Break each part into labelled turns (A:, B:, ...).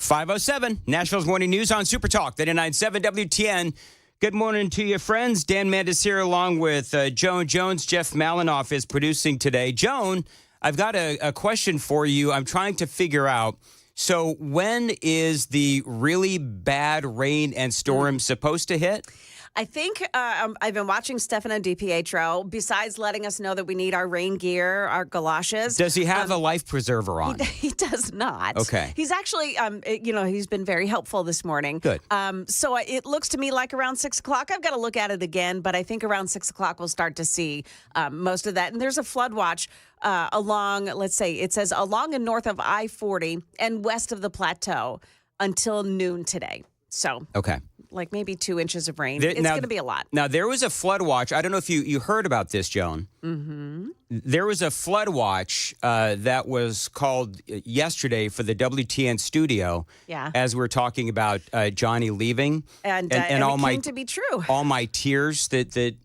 A: 5:07, Nashville's Morning News on Super Talk, 99.7 WTN. Good morning to you, friends. Dan Manids here along with Joan Jones. Jeff Malinoff is producing today. Joan, I've got a question for you. I'm trying to figure out, so when is the really bad rain and storm supposed to hit?
B: I think I've been watching Stefano DiPietro. Besides letting us know that we need our rain gear, our galoshes.
A: Does he have a life preserver on?
B: He does not.
A: Okay.
B: He's actually, he's been very helpful this morning.
A: Good.
B: So it looks to me like around 6 o'clock. I've got to look at it again, but I think around 6 o'clock we'll start to see most of that. And there's a flood watch along, let's say, it says along and north of I-40 and west of the plateau until noon today. So.
A: Okay.
B: Like maybe 2 inches of rain. It's going to be a lot.
A: Now, there was a flood watch. I don't know if you heard about this, Joan. Mm-hmm. There was a flood watch that was called yesterday for the WTN studio.
B: Yeah.
A: As we're talking about Johnny leaving.
B: And
A: all
B: it
A: my
B: came to be true.
A: All my tears that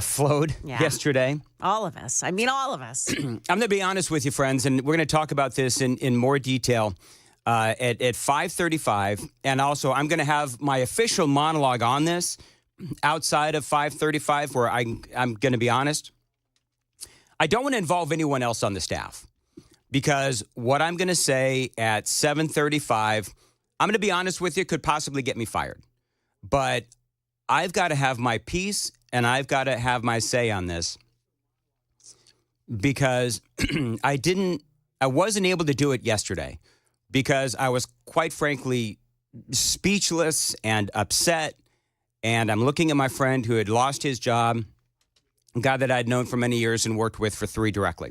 A: flowed yesterday.
B: All of us. I mean, all of us.
A: I'm going to be honest with you, friends, and we're going to talk about this in more detail. At 5:35, and also I'm going to have my official monologue on this outside of 5:35, where I'm going to be honest. I don't want to involve anyone else on the staff, because what I'm going to say at 7:35, I'm going to be honest with you, could possibly get me fired. But I've got to have my piece, and I've got to have my say on this, because I wasn't able to do it yesterday. Because I was, quite frankly, speechless and upset. And I'm looking at my friend who had lost his job, a guy that I'd known for many years and worked with for 3 directly.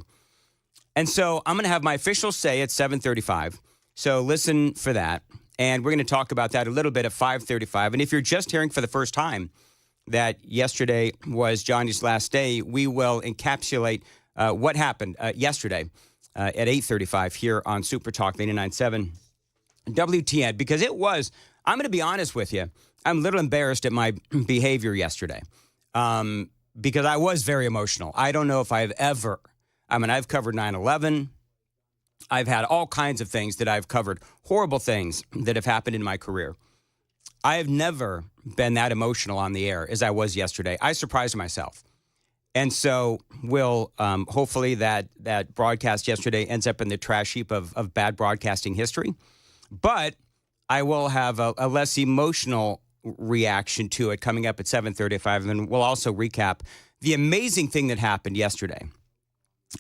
A: And so I'm going to have my official say at 7:35. So listen for that. And we're going to talk about that a little bit at 5:35. And if you're just hearing for the first time that yesterday was Johnny's last day, we will encapsulate what happened yesterday. At 8:35 here on Super Talk 99.7 WTN, because it was, I'm going to be honest with you, I'm a little embarrassed at my behavior yesterday because I was very emotional. I don't know if I've covered 9/11. I've had all kinds of things that I've covered, horrible things that have happened in my career. I have never been that emotional on the air as I was yesterday. I surprised myself. And so we'll hopefully that broadcast yesterday ends up in the trash heap of bad broadcasting history. But I will have a less emotional reaction to it coming up at 7:35. And we'll also recap the amazing thing that happened yesterday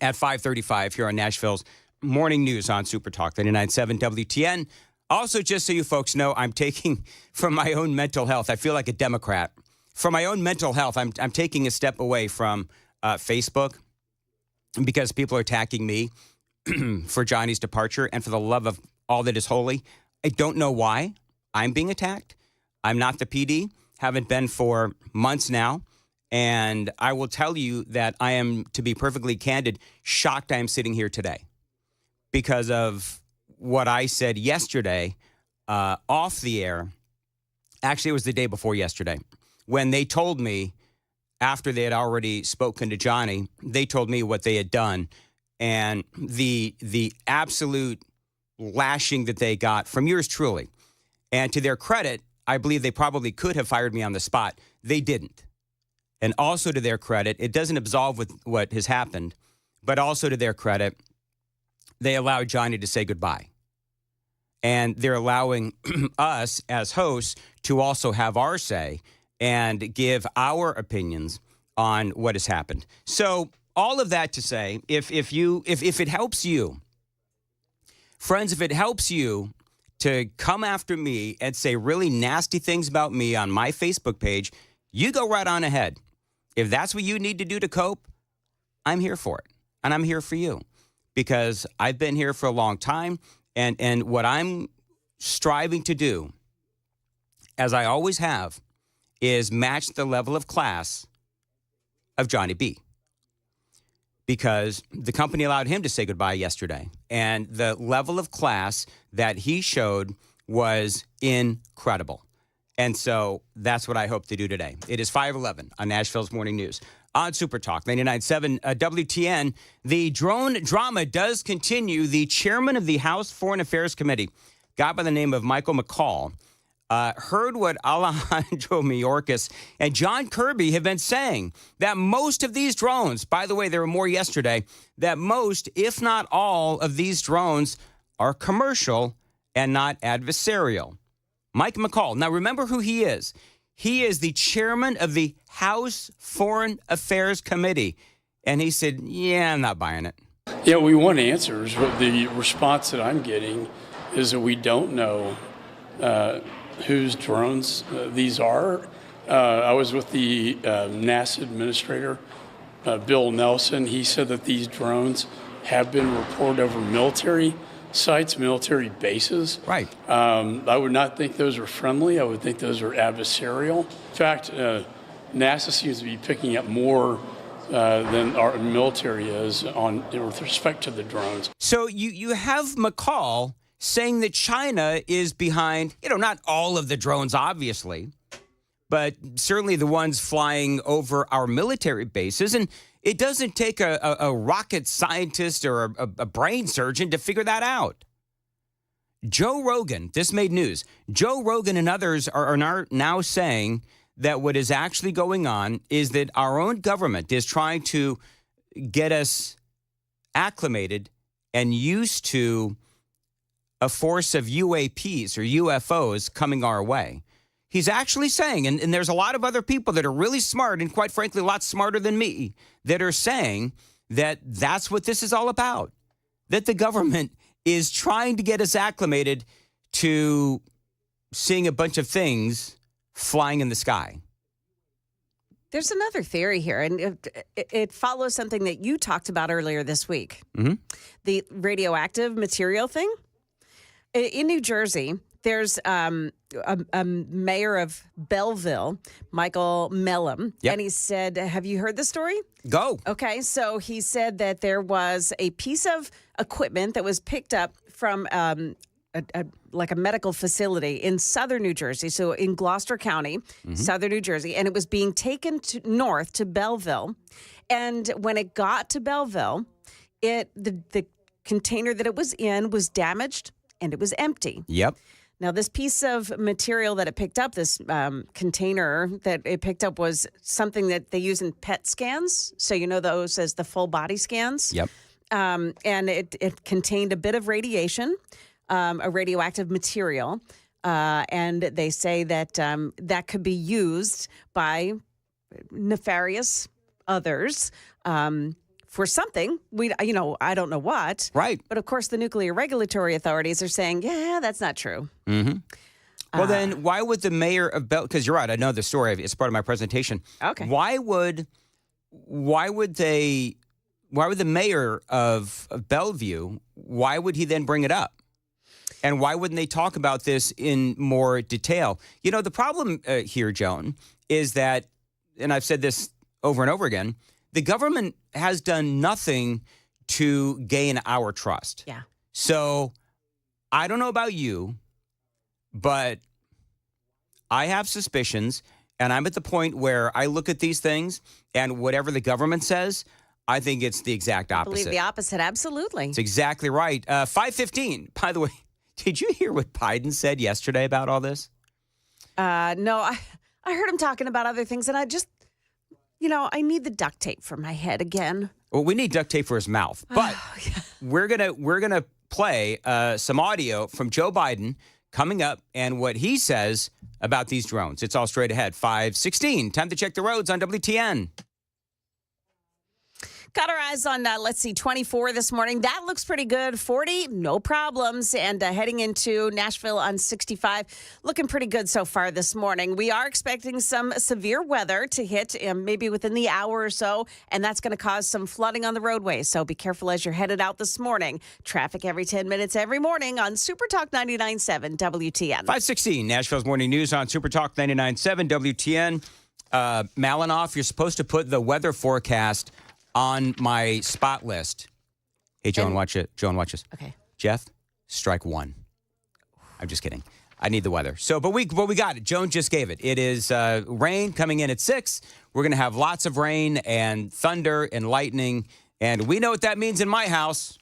A: at 5:35 here on Nashville's Morning News on Super Talk 99.7 WTN. Also, just so you folks know, I'm taking from my own mental health. I feel like a Democrat. For my own mental health, I'm taking a step away from Facebook because people are attacking me for Johnny's departure and for the love of all that is holy. I don't know why I'm being attacked. I'm not the PD, haven't been for months now. And I will tell you that I am, to be perfectly candid, shocked I am sitting here today because of what I said yesterday off the air. Actually, it was the day before yesterday. When they told me, after they had already spoken to Johnny, they told me what they had done. And the absolute lashing that they got from yours truly. And to their credit, I believe they probably could have fired me on the spot. They didn't. And also to their credit, it doesn't absolve with what has happened, but also to their credit, they allowed Johnny to say goodbye. And they're allowing us as hosts to also have our say and give our opinions on what has happened. So all of that to say, if it helps you, friends, if it helps you to come after me and say really nasty things about me on my Facebook page, you go right on ahead. If that's what you need to do to cope, I'm here for it. And I'm here for you because I've been here for a long time. And what I'm striving to do, as I always have, is match the level of class of Johnny B. Because the company allowed him to say goodbye yesterday. And the level of class that he showed was incredible. And so that's what I hope to do today. It is 5:11 on Nashville's Morning News. On Super Talk 99.7 WTN, the drone drama does continue. The chairman of the House Foreign Affairs Committee, guy by the name of Michael McCall, heard what Alejandro Mayorkas and John Kirby have been saying, that most of these drones, by the way, there were more yesterday, that most, if not all, of these drones are commercial and not adversarial. Mike McCall. Now, remember who he is. He is the chairman of the House Foreign Affairs Committee. And he said, yeah, I'm not buying it.
C: Yeah, we want answers. But the response that I'm getting is that we don't know whose drones these are. I was with the NASA administrator, Bill Nelson. He said that these drones have been reported over military sites, military bases.
A: Right.
C: I would not think those are friendly. I would think those are adversarial. In fact, NASA seems to be picking up more than our military is with respect to the drones.
A: So you have McCall saying that China is behind, not all of the drones, obviously, but certainly the ones flying over our military bases. And it doesn't take a rocket scientist or a brain surgeon to figure that out. Joe Rogan, this made news. Joe Rogan and others are now saying that what is actually going on is that our own government is trying to get us acclimated and used to a force of UAPs or UFOs coming our way. He's actually saying, and there's a lot of other people that are really smart and quite frankly a lot smarter than me that are saying that that's what this is all about, that the government is trying to get us acclimated to seeing a bunch of things flying in the sky.
B: There's another theory here, and it follows something that you talked about earlier this week.
A: Mm-hmm.
B: The radioactive material thing. In New Jersey, there's a mayor of Belleville, Michael Mellum,
A: Yep.
B: and he said, have you heard the story?
A: Go.
B: Okay, so he said that there was a piece of equipment that was picked up from like a medical facility in southern New Jersey, so in Gloucester County, southern New Jersey, and it was being taken north to Belleville. And when it got to Belleville, the container that it was in was damaged and it was empty.
A: Yep.
B: Now, this piece of material that it picked up, this container that it picked up, was something that they use in PET scans. So you know those as the full body scans.
A: Yep.
B: And it contained a bit of radiation, a radioactive material. And they say that that could be used by nefarious others for something. I don't know what.
A: Right.
B: But of course, the nuclear regulatory authorities are saying, yeah, that's not true.
A: Mm-hmm. Well, then why would the mayor of because you're right, I know the story. It's part of my presentation.
B: Okay.
A: Why would the mayor of Bellevue, why would he then bring it up? And why wouldn't they talk about this in more detail? The problem here, Joan, is that, and I've said this over and over again, the government has done nothing to gain our trust.
B: Yeah.
A: So I don't know about you, but I have suspicions, and I'm at the point where I look at these things, and whatever the government says, I think it's the exact opposite.
B: I believe the opposite, absolutely.
A: It's exactly right. 5:15, by the way, did you hear what Biden said yesterday about all this?
B: No, I heard him talking about other things, and I just, I need the duct tape for my head again.
A: Well, we need duct tape for his mouth, but we're gonna play some audio from Joe Biden coming up and what he says about these drones. It's all straight ahead. 5:16. Time to check the roads on WTN.
B: Got our eyes on, 24 this morning. That looks pretty good. 40, no problems. And heading into Nashville on 65, looking pretty good so far this morning. We are expecting some severe weather to hit maybe within the hour or so, and that's going to cause some flooding on the roadways. So be careful as you're headed out this morning. Traffic every 10 minutes every morning on Super Talk 99.7 WTN.
A: 5:16, Nashville's Morning News on Super Talk 99.7 WTN. Malinoff, you're supposed to put the weather forecast on my spot list. Hey, Joan, watch it. Joan, watch this.
B: Okay.
A: Jeff, strike one. I'm just kidding. I need the weather. But we got it. Joan just gave it. It is rain coming in at 6. We're going to have lots of rain and thunder and lightning. And we know what that means in my house.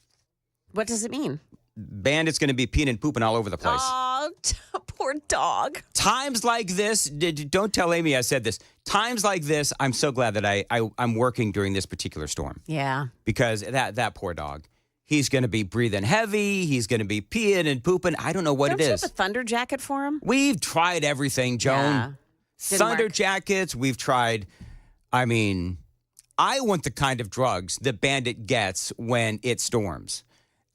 B: What does it mean?
A: Bandit's going to be peeing and pooping all over the place.
B: Oh, poor dog.
A: Times like this, don't tell Amy I said this. Times like this, I'm so glad that I'm working during this particular storm.
B: Yeah.
A: Because that poor dog, he's going to be breathing heavy. He's going to be peeing and pooping. I don't know what it is.
B: Don't you have a thunder jacket for him?
A: We've tried everything, Joan.
B: Yeah.
A: Thunder jackets, we've tried. I mean, I want the kind of drugs that Bandit gets when it storms.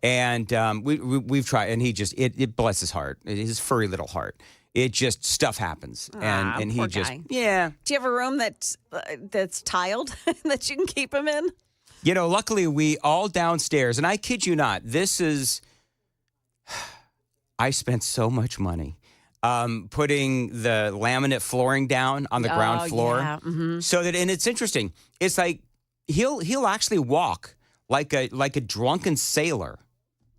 A: And we've tried, and it bless his heart, his furry little heart. It just, stuff happens. And he
B: poor
A: just,
B: guy.
A: yeah.
B: Do you have a room that's tiled that you can keep him in?
A: You know, luckily we all downstairs, and I kid you not, I spent so much money putting the laminate flooring down on the ground floor.
B: Yeah. Mm-hmm.
A: So that, and it's interesting, it's like he'll actually walk like a drunken sailor.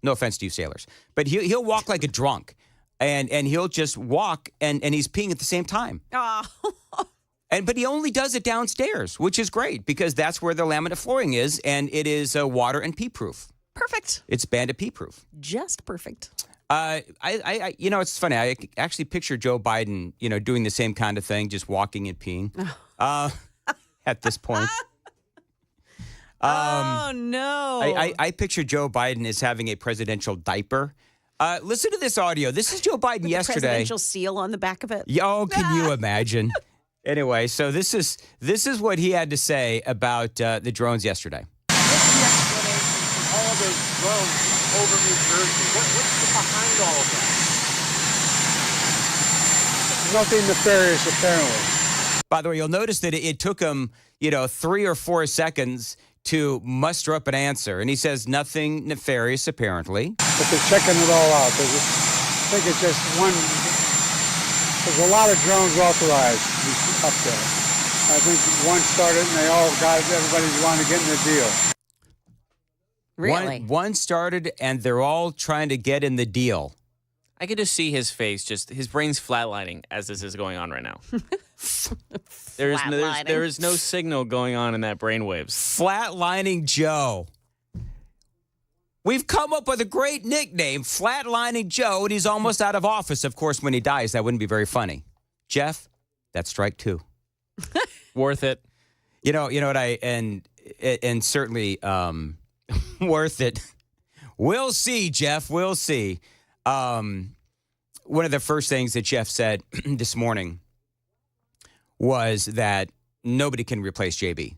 A: No offense to you sailors, but he'll walk like a drunk, and he'll just walk and he's peeing at the same time.
B: Oh.
A: But he only does it downstairs, which is great because that's where the laminate flooring is, and it is water and pee proof.
B: Perfect.
A: It's Bandit pee proof.
B: Just perfect.
A: I it's funny. I actually picture Joe Biden, doing the same kind of thing, just walking and peeing. At this point.
B: Oh, no.
A: I picture Joe Biden as having a presidential diaper. Listen to this audio. This is Joe Biden
B: With
A: yesterday.
B: The presidential seal on the back of it.
A: Oh, can you imagine? Anyway, so this is what he had to say about the drones yesterday.
D: What's the explanation for all those drones over New Jersey? What's behind all of that? Nothing nefarious, apparently.
A: By the way, you'll notice that it took him, 3 or 4 seconds to muster up an answer. And he says nothing nefarious, apparently.
D: But they're checking it all out. I think it's just one. There's a lot of drones authorized up there. I think one started and they all got it. Everybody's wanting to get in the deal.
B: Really?
A: One started and they're all trying to get in the deal.
E: I could just see his face, just his brain's flatlining as this is going on right now. There is no signal going on in that brainwaves.
A: Flatlining Joe. We've come up with a great nickname, Flatlining Joe, and he's almost out of office. Of course, when he dies, that wouldn't be very funny. Jeff, that's strike 2.
E: Worth it.
A: You know what and certainly worth it. We'll see, Jeff. We'll see. One of the first things that Jeff said this morning was that nobody can replace JB.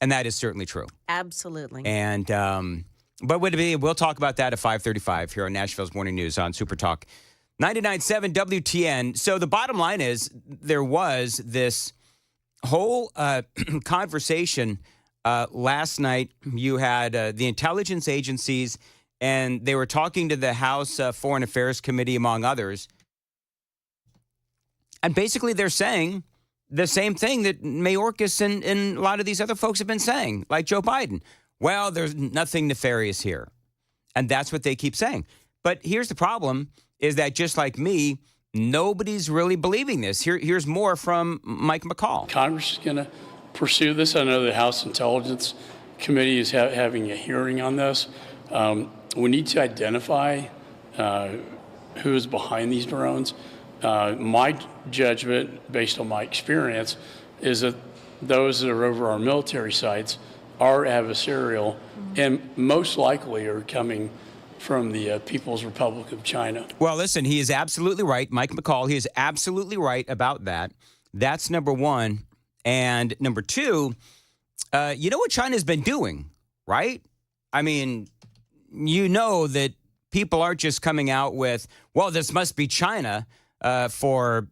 A: And that is certainly true.
B: Absolutely.
A: And but we'll talk about that at 5:35 here on Nashville's Morning News on Super Talk 99.7 WTN. So the bottom line is there was this whole conversation last night. You had the intelligence agencies, and they were talking to the House Foreign Affairs Committee, among others. And basically they're saying the same thing that Mayorkas and a lot of these other folks have been saying, like Joe Biden. Well, there's nothing nefarious here. And that's what they keep saying. But here's the problem, is that just like me, nobody's really believing this. Here's more from Mike McCall.
C: Congress is going to pursue this. I know the House Intelligence Committee is having a hearing on this. We need to identify who is behind these drones. My judgment, based on my experience, is that those that are over our military sites are adversarial and most likely are coming from the People's Republic of China.
A: Well, listen, he is absolutely right. Mike McCall, he is absolutely right about that. That's number one. And number two, you know what China's been doing, right? I mean, you know that people aren't just coming out with, well, this must be China for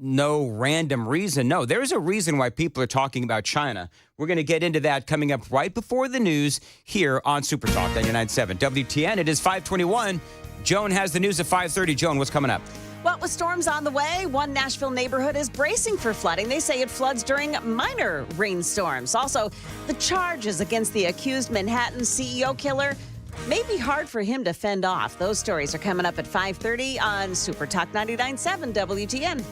A: no random reason. No, there's a reason why people are talking about China. We're going to get into that coming up right before the news here on Super Talk 99.7 WTN. It is 5:21. Joan has the news at 5:30. Joan, what's coming up?
B: Well, with storms on the way, one Nashville neighborhood is bracing for flooding. They say it floods during minor rainstorms. Also, the charges against the accused Manhattan CEO killer may be hard for him to fend off. Those stories are coming up at 5:30 on Super Talk 99.7 WTN.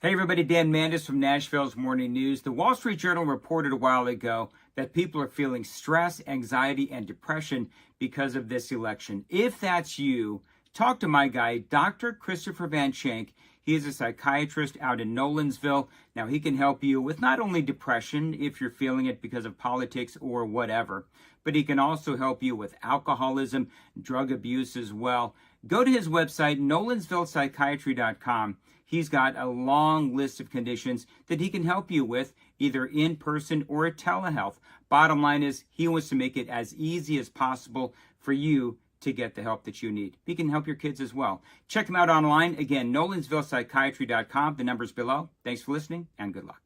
F: Hey everybody, Dan Manids from Nashville's Morning News. The Wall Street Journal reported a while ago that people are feeling stress, anxiety, and depression because of this election. If that's you, talk to my guy, Dr. Christopher Van Schenk. He is a psychiatrist out in Nolensville. Now, he can help you with not only depression, if you're feeling it because of politics or whatever, but he can also help you with alcoholism, drug abuse as well. Go to his website, nolensvillepsychiatry.com. He's got a long list of conditions that he can help you with, either in person or at telehealth. Bottom line is, he wants to make it as easy as possible for you to get the help that you need. He can help your kids as well. Check him out online. Again, nolensvillepsychiatry.com. The number's below. Thanks for listening, and good luck.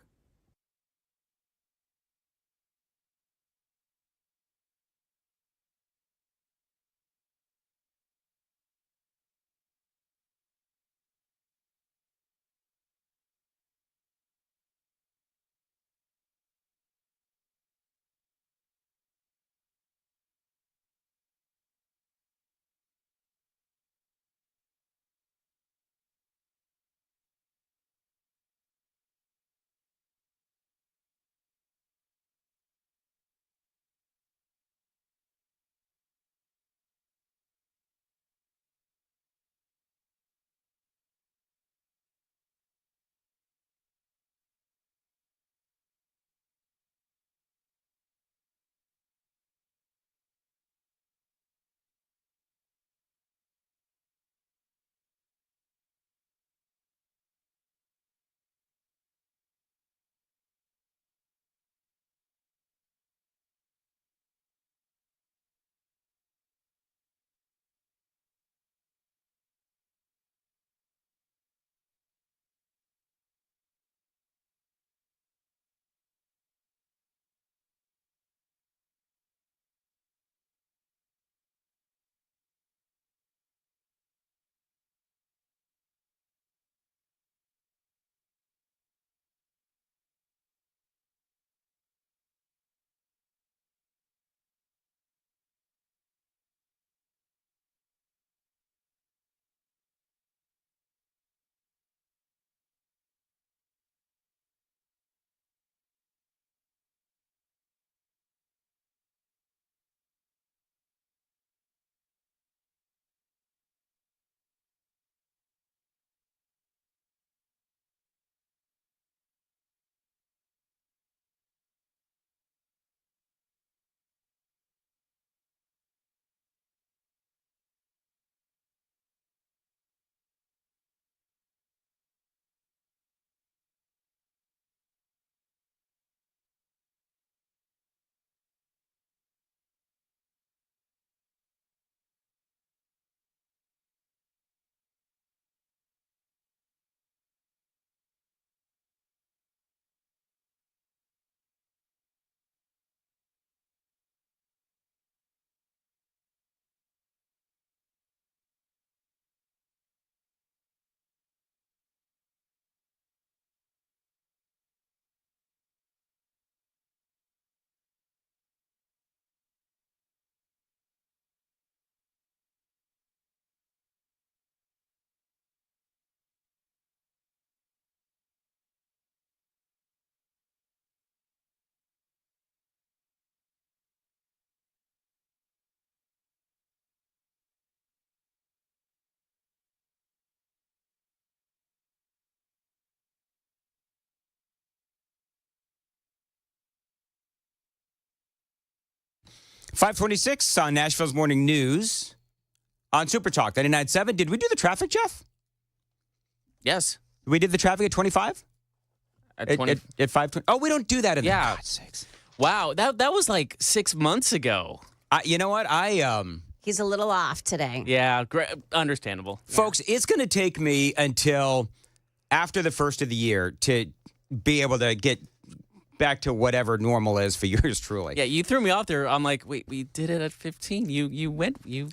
A: .526 on Nashville's Morning News on Super Talk 99.7. Did we do the traffic, Jeff?
E: Yes.
A: We did the traffic at 25?
E: At 20.
A: At 5:20? Oh, we don't do that.
E: Yeah.
A: God's sakes.
E: Wow, that was like 6 months ago.
A: You know what?
B: He's a little off today.
E: Yeah, understandable.
A: Folks, it's going to take me until after the first of the year to be able to get back to whatever normal is for yours truly.
E: Yeah, you threw me off there. I'm like, wait, we did it at 15. You went.
A: Here's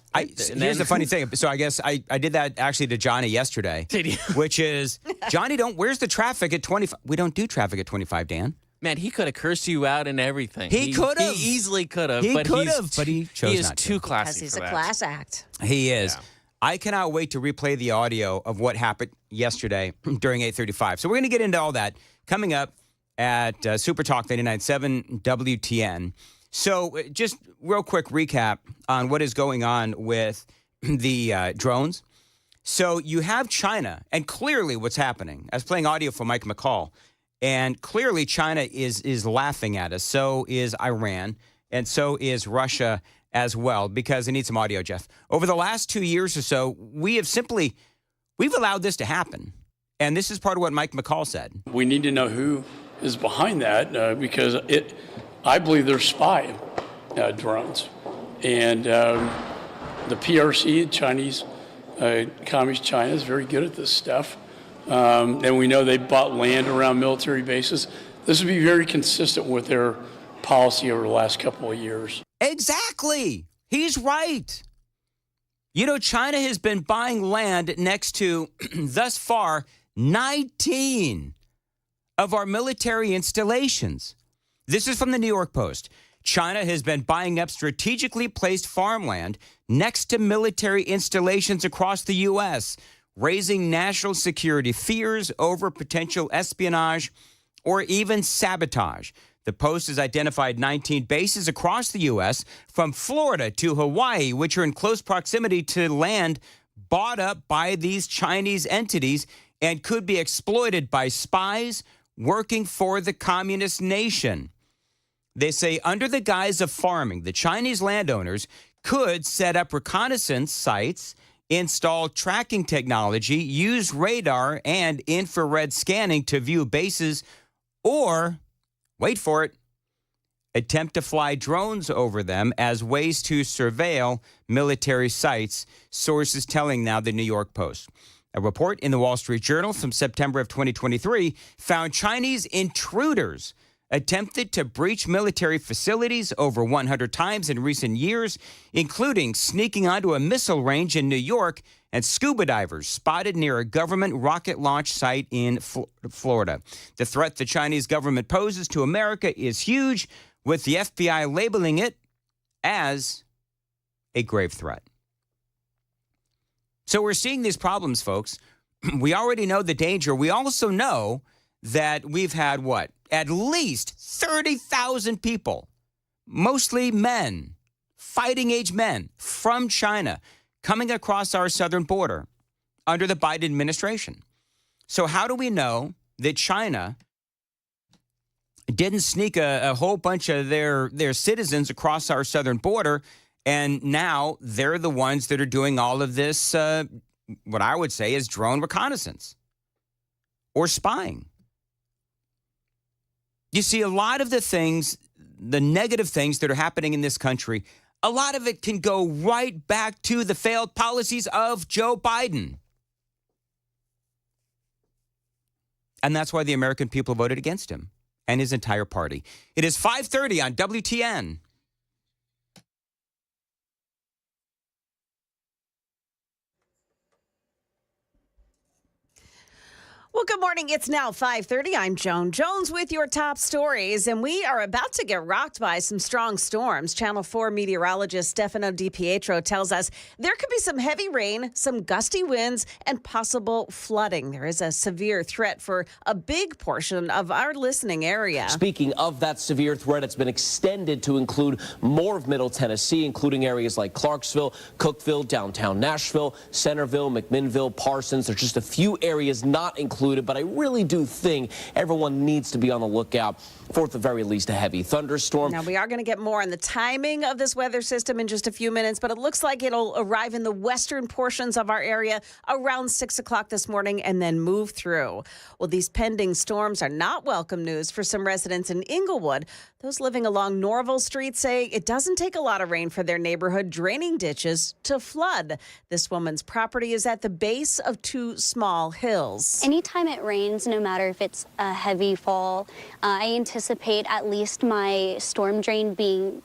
A: the funny thing. So I guess I did that actually to Johnny yesterday.
E: Did you?
A: Which is, Johnny, where's the traffic at 25? We don't do traffic at 25, Dan.
E: Man, he could have cursed you out and everything.
A: He could have.
E: He easily could have.
A: He could have, but he chose
E: He is
A: not to.
E: too classy
B: Because he's
E: for
B: a
E: that.
B: class act.
A: He is. I cannot wait to replay the audio of what happened yesterday during 8:35. So we're going to get into all that coming up at Super Talk 99.7 WTN. So just real quick recap on what is going on with the drones. So you have China, and clearly what's happening. I was playing audio for Mike McCall, and clearly China is laughing at us. So is Iran, and so is Russia as well, because I need some audio, Jeff. Over the last 2 years or so, we've allowed this to happen. And this is part of what Mike McCall said.
C: We need to know who is behind that because I believe they're spy drones. And the PRC, Chinese, Communist China, is very good at this stuff. And we know they bought land around military bases. This would be very consistent with their policy over the last couple of years.
A: Exactly. He's right. You know, China has been buying land next to, thus far, 19 of our military installations. This is from the New York Post. China has been buying up strategically placed farmland next to military installations across the U.S., raising national security fears over potential espionage or even sabotage. The Post has identified 19 bases across the U.S., from Florida to Hawaii, which are in close proximity to land bought up by these Chinese entities and could be exploited by spies working for the communist nation. They say under the guise of farming, the Chinese landowners could set up reconnaissance sites, install tracking technology, use radar and infrared scanning to view bases, or, wait for it, attempt to fly drones over them as ways to surveil military sites, sources telling now the New York Post. A report in the Wall Street Journal from September of 2023 found Chinese intruders attempted to breach military facilities over 100 times in recent years, including sneaking onto a missile range in New York and scuba divers spotted near a government rocket launch site in Florida. The threat the Chinese government poses to America is huge, with the FBI labeling it as a grave threat. So we're seeing these problems, folks. We already know the danger. We also know that we've had, what, at least 30,000 people, mostly men, fighting-age men from China, coming across our southern border under the Biden administration. So how do we know that China didn't sneak a whole bunch of their citizens across our southern border, and now they're the ones that are doing all of this, what I would say is drone reconnaissance or spying? You see, a lot of the things, the negative things that are happening in this country, a lot of it can go right back to the failed policies of Joe Biden. And that's why the American people voted against him and his entire party. It is 5:30 on WTN.
B: Well, good morning. It's now 5:30. I'm Joan Jones with your top stories, and we are about to get rocked by some strong storms. Channel 4 meteorologist Stefano DiPietro tells us there could be some heavy rain, some gusty winds, and possible flooding. There is a severe threat for a big portion of our listening area.
G: Speaking of that severe threat, it's been extended to include more of Middle Tennessee, including areas like Clarksville, Cookeville, downtown Nashville, Centerville, McMinnville, Parsons. There's just a few areas not included, but I really do think everyone needs to be on the lookout for, at the very least, a heavy thunderstorm.
B: Now, we are going to get more on the timing of this weather system in just a few minutes, but it looks like it'll arrive in the western portions of our area around 6 o'clock this morning and then move through. Well, these pending storms are not welcome news for some residents in Inglewood. Those living along Norville Street say it doesn't take a lot of rain for their neighborhood draining ditches to flood. This woman's property is at the base of two small hills.
H: Anytime it rains, no matter if it's a heavy fall, I anticipate at least my storm drain being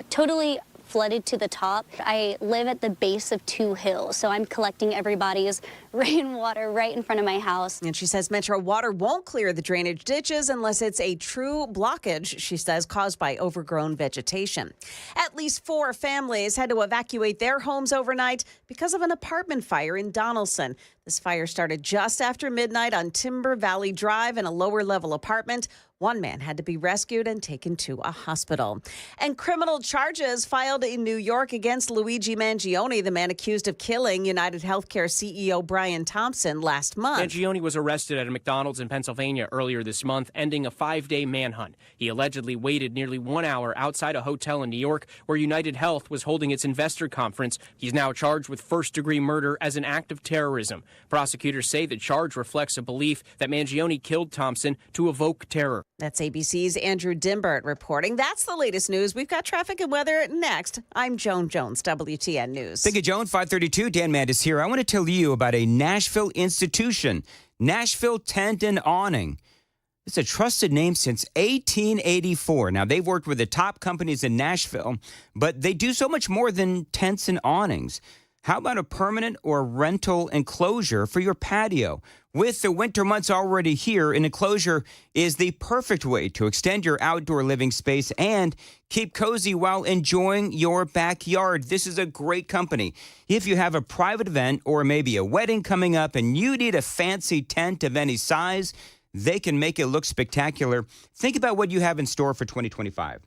H: totally flooded to the top. I live at the base of 2 hills, so I'm collecting everybody's rainwater right in front of my house.
B: And she says Metro Water won't clear the drainage ditches unless it's a true blockage, she says, caused by overgrown vegetation. At least 4 families had to evacuate their homes overnight because of an apartment fire in Donaldson. This fire started just after midnight on Timber Valley Drive in a lower-level apartment. One man had to be rescued and taken to a hospital. And criminal charges filed in New York against Luigi Mangione, the man accused of killing United Healthcare CEO Brian Thompson last month.
I: Mangione was arrested at a McDonald's in Pennsylvania earlier this month, ending a 5-day manhunt. He allegedly waited nearly 1 hour outside a hotel in New York where United Health was holding its investor conference. He's now charged with first-degree murder as an act of terrorism. Prosecutors say the charge reflects a belief that Mangione killed Thompson to evoke terror.
B: That's ABC's Andrew Dimbert reporting. That's the latest news. We've got traffic and weather next. I'm Joan Jones, WTN News.
A: Thank you, Joan. 532, Dan Manids here. I want to tell you about a Nashville institution, Nashville Tent and Awning. It's a trusted name since 1884. Now, they've worked with the top companies in Nashville, but they do so much more than tents and awnings. How about a permanent or rental enclosure for your patio? With the winter months already here, an enclosure is the perfect way to extend your outdoor living space and keep cozy while enjoying your backyard. This is a great company. If you have a private event or maybe a wedding coming up and you need a fancy tent of any size, they can make it look spectacular. Think about what you have in store for 2025.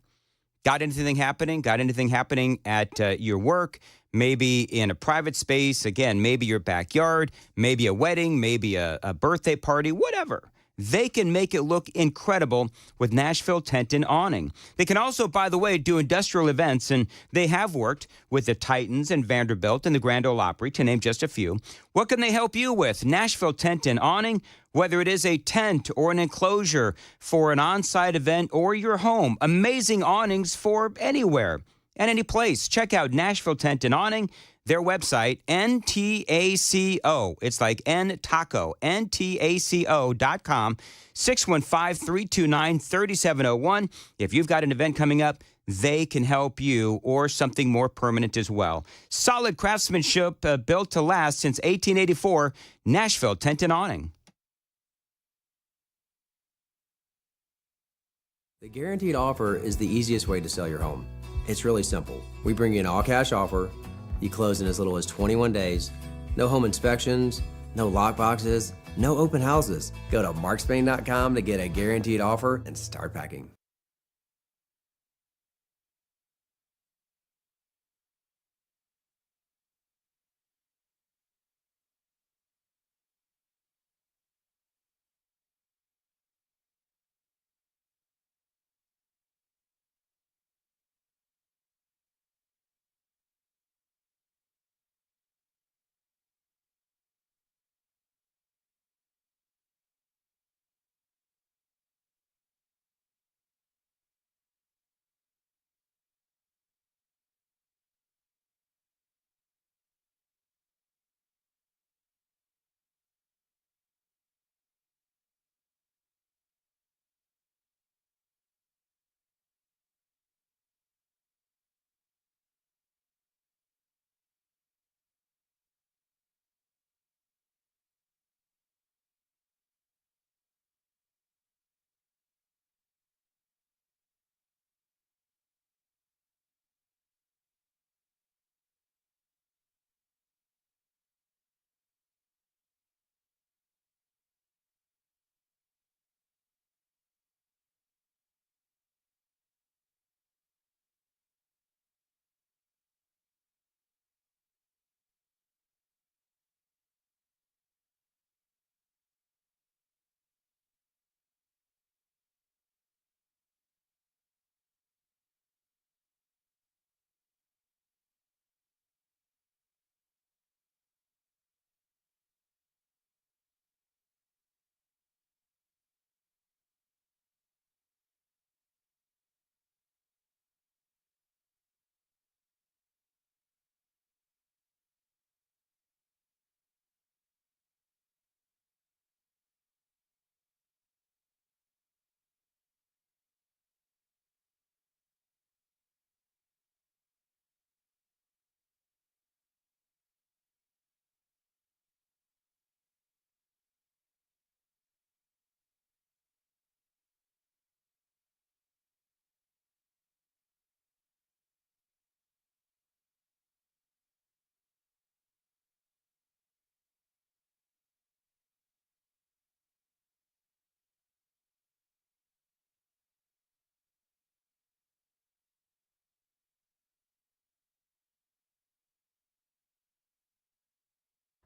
A: Got anything happening? Got anything happening at your work? Maybe in a private space, again, maybe your backyard, maybe a wedding, maybe a birthday party, whatever. They can make it look incredible with Nashville Tent and Awning. They can also, by the way, do industrial events, and they have worked with the Titans and Vanderbilt and the Grand Ole Opry, to name just a few. What can they help you with? Nashville Tent and Awning, whether it is a tent or an enclosure for an on-site event or your home. Amazing awnings for anywhere and any place. Check out Nashville Tent and Awning, their website, NTACO. It's like N-Taco, NTACO.com, 615-329-3701. If you've got an event coming up, they can help you, or something more permanent as well. Solid craftsmanship built to last since 1884, Nashville Tent and Awning.
J: The guaranteed offer is the easiest way to sell your home. It's really simple. We bring you an all-cash offer. You close in as little as 21 days. No home inspections, no lockboxes, no open houses. Go to markspain.com to get a guaranteed offer and start packing.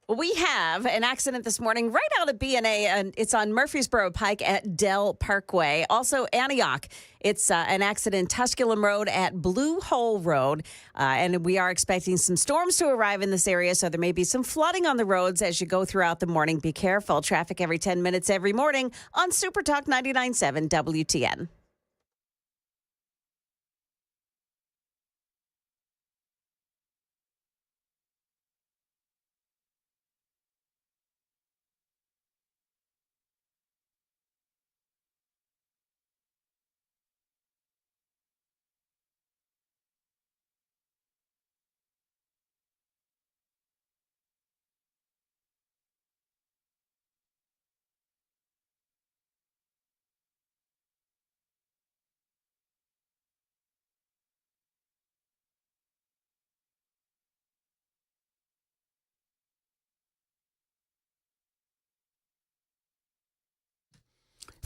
B: We have an accident this morning right out of B&A, and it's on Murfreesboro Pike at Dell Parkway. Also, Antioch, it's an accident, Tusculum Road at Blue Hole Road. And we are expecting some storms to arrive in this area, so there may be some flooding on the roads as you go throughout the morning. Be careful. Traffic every 10 minutes every morning on Super Talk 99.7 WTN.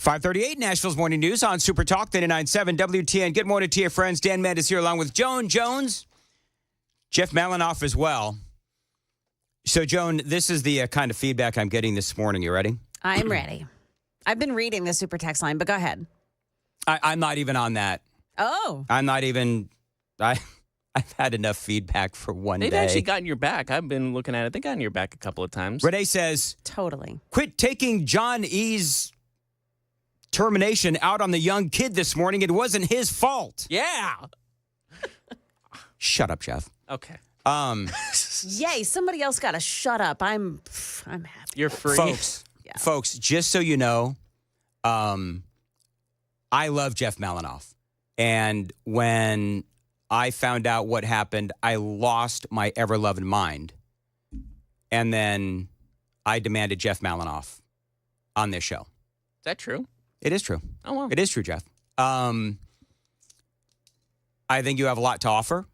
A: .538 Nashville's Morning News on Super Talk 99.7 WTN. Good morning to your friends. Dan Manids here along with Joan Jones, Jeff Malinoff as well. So, Joan, this is the kind of feedback I'm getting this morning. You ready?
B: I'm ready. I've been reading the super text line, but go ahead.
A: I'm not even on that.
B: Oh.
A: I'm not even... I've had enough feedback for one
E: They've
A: day.
E: actually gotten your back. I've been looking at it. They've gotten your back a couple of times.
A: Renee says...
B: Totally.
A: Quit taking John E.'s termination out on the young kid this morning. It wasn't his fault.
E: Yeah.
A: Shut up, Jeff.
E: Okay.
B: Yay, somebody else got to shut up. I'm happy.
E: You're free.
A: Folks, just so you know, I love Jeff Malinoff. And when I found out what happened, I lost my ever-loving mind. And then I demanded Jeff Malinoff on this show.
E: Is that true?
A: It is true.
E: Oh, wow.
A: It is true, Jeff. I think you have a lot to offer.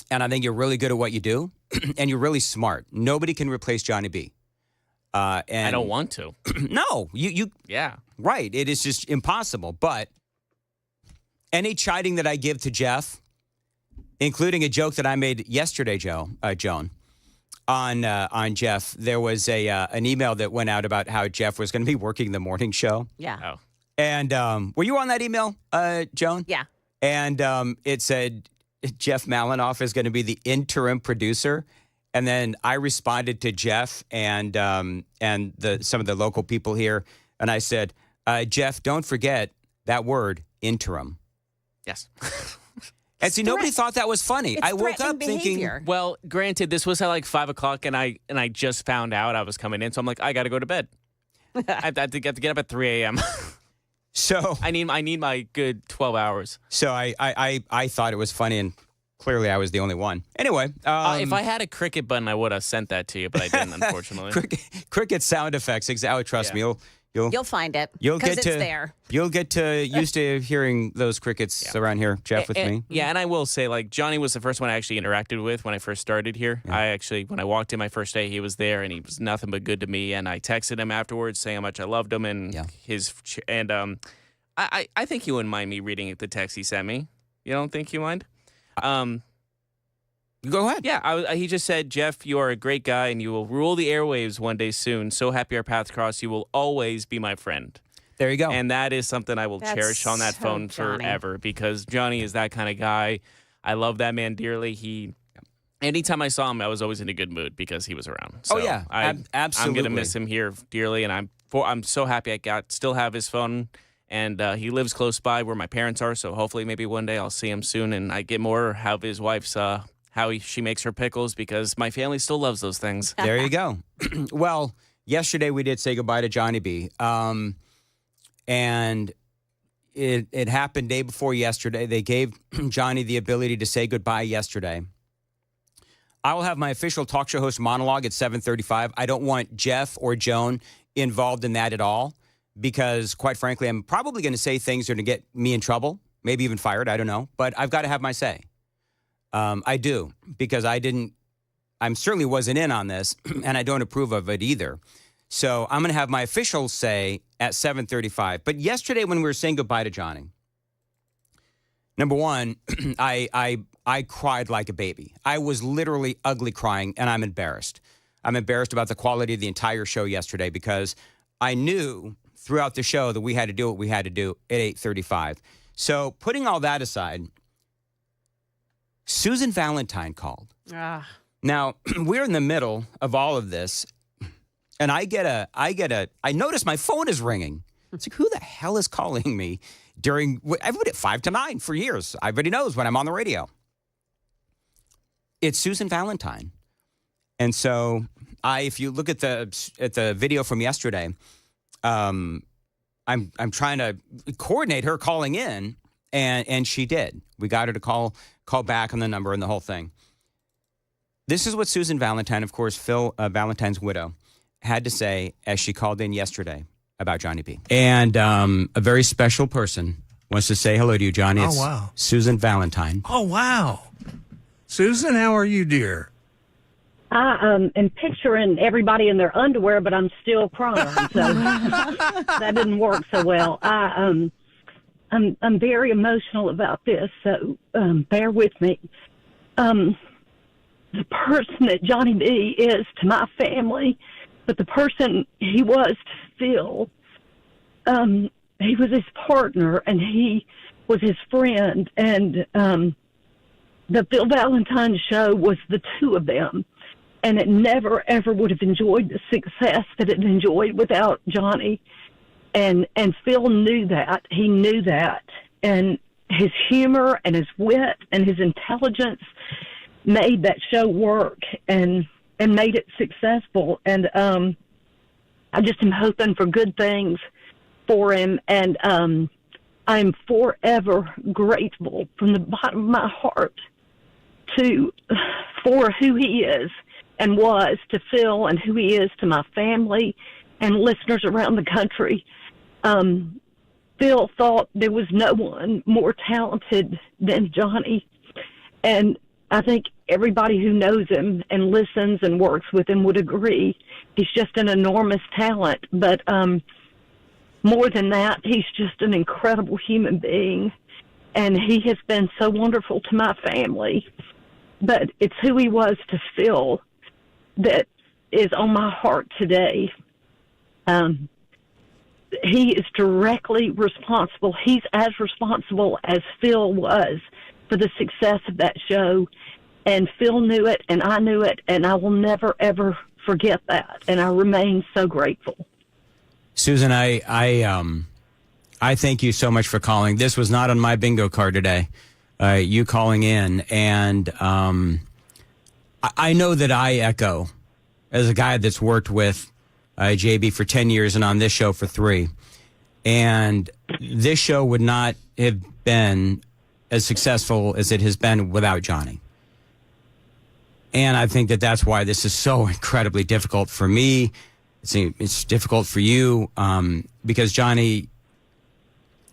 A: And I think you're really good at what you do. And you're really smart. Nobody can replace Johnny B. And
E: I don't want to.
A: No, you.
E: Yeah.
A: Right. It is just impossible. But any chiding that I give to Jeff, including a joke that I made yesterday, Joan, on Jeff, there was an email that went out about how Jeff was going to be working the morning show.
B: Yeah.
E: Oh.
A: And were you on that email, Joan?
B: Yeah.
A: And it said Jeff Malinoff is going to be the interim producer. And then I responded to Jeff and some of the local people here, and I said, Jeff, don't forget that word, interim.
E: Yes.
A: And see, nobody thought that was funny.
B: It's
A: I woke up thinking,
E: Well, granted, this was at like 5 o'clock, and I just found out I was coming in, so I'm like, I got to go to bed. I have to get up at 3 a.m.
A: so
E: I need my good 12 hours.
A: So I thought it was funny, and clearly I was the only one. Anyway,
E: if I had a cricket button, I would have sent that to you, but I didn't, unfortunately.
A: cricket sound effects. Oh, trust me,
B: You'll find it.
A: You'll
B: get
A: get
B: it's there.
A: You'll get used to hearing those crickets around here, Jeff, with me.
E: Yeah, and I will say, like, Johnny was the first one I actually interacted with when I first started here. Yeah. When I walked in my first day, he was there, and he was nothing but good to me. And I texted him afterwards saying how much I loved him, and I think he wouldn't mind me reading the text he sent me. You don't think you mind?
A: Go ahead.
E: Yeah, he just said, Jeff, you are a great guy, and you will rule the airwaves one day soon. So happy our paths cross. You will always be my friend.
A: There you go.
E: And that is something I will cherish on that phone forever, because Johnny is that kind of guy. I love that man dearly. Anytime I saw him, I was always in a good mood because he was around. So
A: absolutely.
E: I'm going to miss him here dearly, and I'm so happy I still have his phone. And he lives close by where my parents are, so hopefully maybe one day I'll see him soon, and I get more of his wife's she makes her pickles, because my family still loves those things.
A: There you go. Well, yesterday we did say goodbye to Johnny B. And it happened day before yesterday. They gave Johnny the ability to say goodbye yesterday. I will have my official talk show host monologue at 7:35. I don't want Jeff or Joan involved in that at all, because quite frankly, I'm probably going to say things that are going to get me in trouble, maybe even fired. I don't know. But I've got to have my say. I do, because I certainly wasn't in on this, and I don't approve of it either. So I'm going to have my official say at 7:35. But yesterday when we were saying goodbye to Johnny, number one, I cried like a baby. I was literally ugly crying, and I'm embarrassed. I'm embarrassed about the quality of the entire show yesterday because I knew throughout the show that we had to do what we had to do at 8:35. So putting all that aside, Susan Valentine called. Now, we're in the middle of all of this, and I notice my phone is ringing. It's like, who the hell is calling me during, everybody at 5 to 9 for years. Everybody knows when I'm on the radio. It's Susan Valentine. And so if you look at the video from yesterday, I'm trying to coordinate her calling in, and she did. We got her to call back on the number and the whole thing. This is what Susan Valentine, of course, Phil Valentine's widow, had to say as she called in yesterday about Johnny B. And a very special person wants to say hello to you, Johnny. It's
K: wow.
A: Susan Valentine.
K: Oh, wow. Susan, how are you, dear?
L: I am picturing everybody in their underwear, but I'm still crying, so that didn't work so well. I'm very emotional about this, so bear with me. The person that Johnny B is to my family, but the person he was to Phil, he was his partner and he was his friend, and the Phil Valentine show was the two of them. And it never, ever would have enjoyed the success that it enjoyed without Johnny. And Phil knew that. He knew that. And his humor and his wit and his intelligence made that show work and made it successful. And I just am hoping for good things for him. And I'm forever grateful from the bottom of my heart for who he is and was to Phil, and who he is to my family and listeners around the country. Phil thought there was no one more talented than Johnny, and I think everybody who knows him and listens and works with him would agree. He's just an enormous talent, but more than that, he's just an incredible human being, and he has been so wonderful to my family. But it's who he was to Phil that is on my heart today. He is directly responsible. He's as responsible as Phil was for the success of that show. And Phil knew it, and I knew it, and I will never, ever forget that. And I remain so grateful.
A: Susan, I thank you so much for calling. This was not on my bingo card today. You calling in, and I know that I echo, as a guy that's worked with JB for 10 years and on this show for 3, and this show would not have been as successful as it has been without Johnny. And I think that that's why this is so incredibly difficult for me. It's difficult for you because Johnny,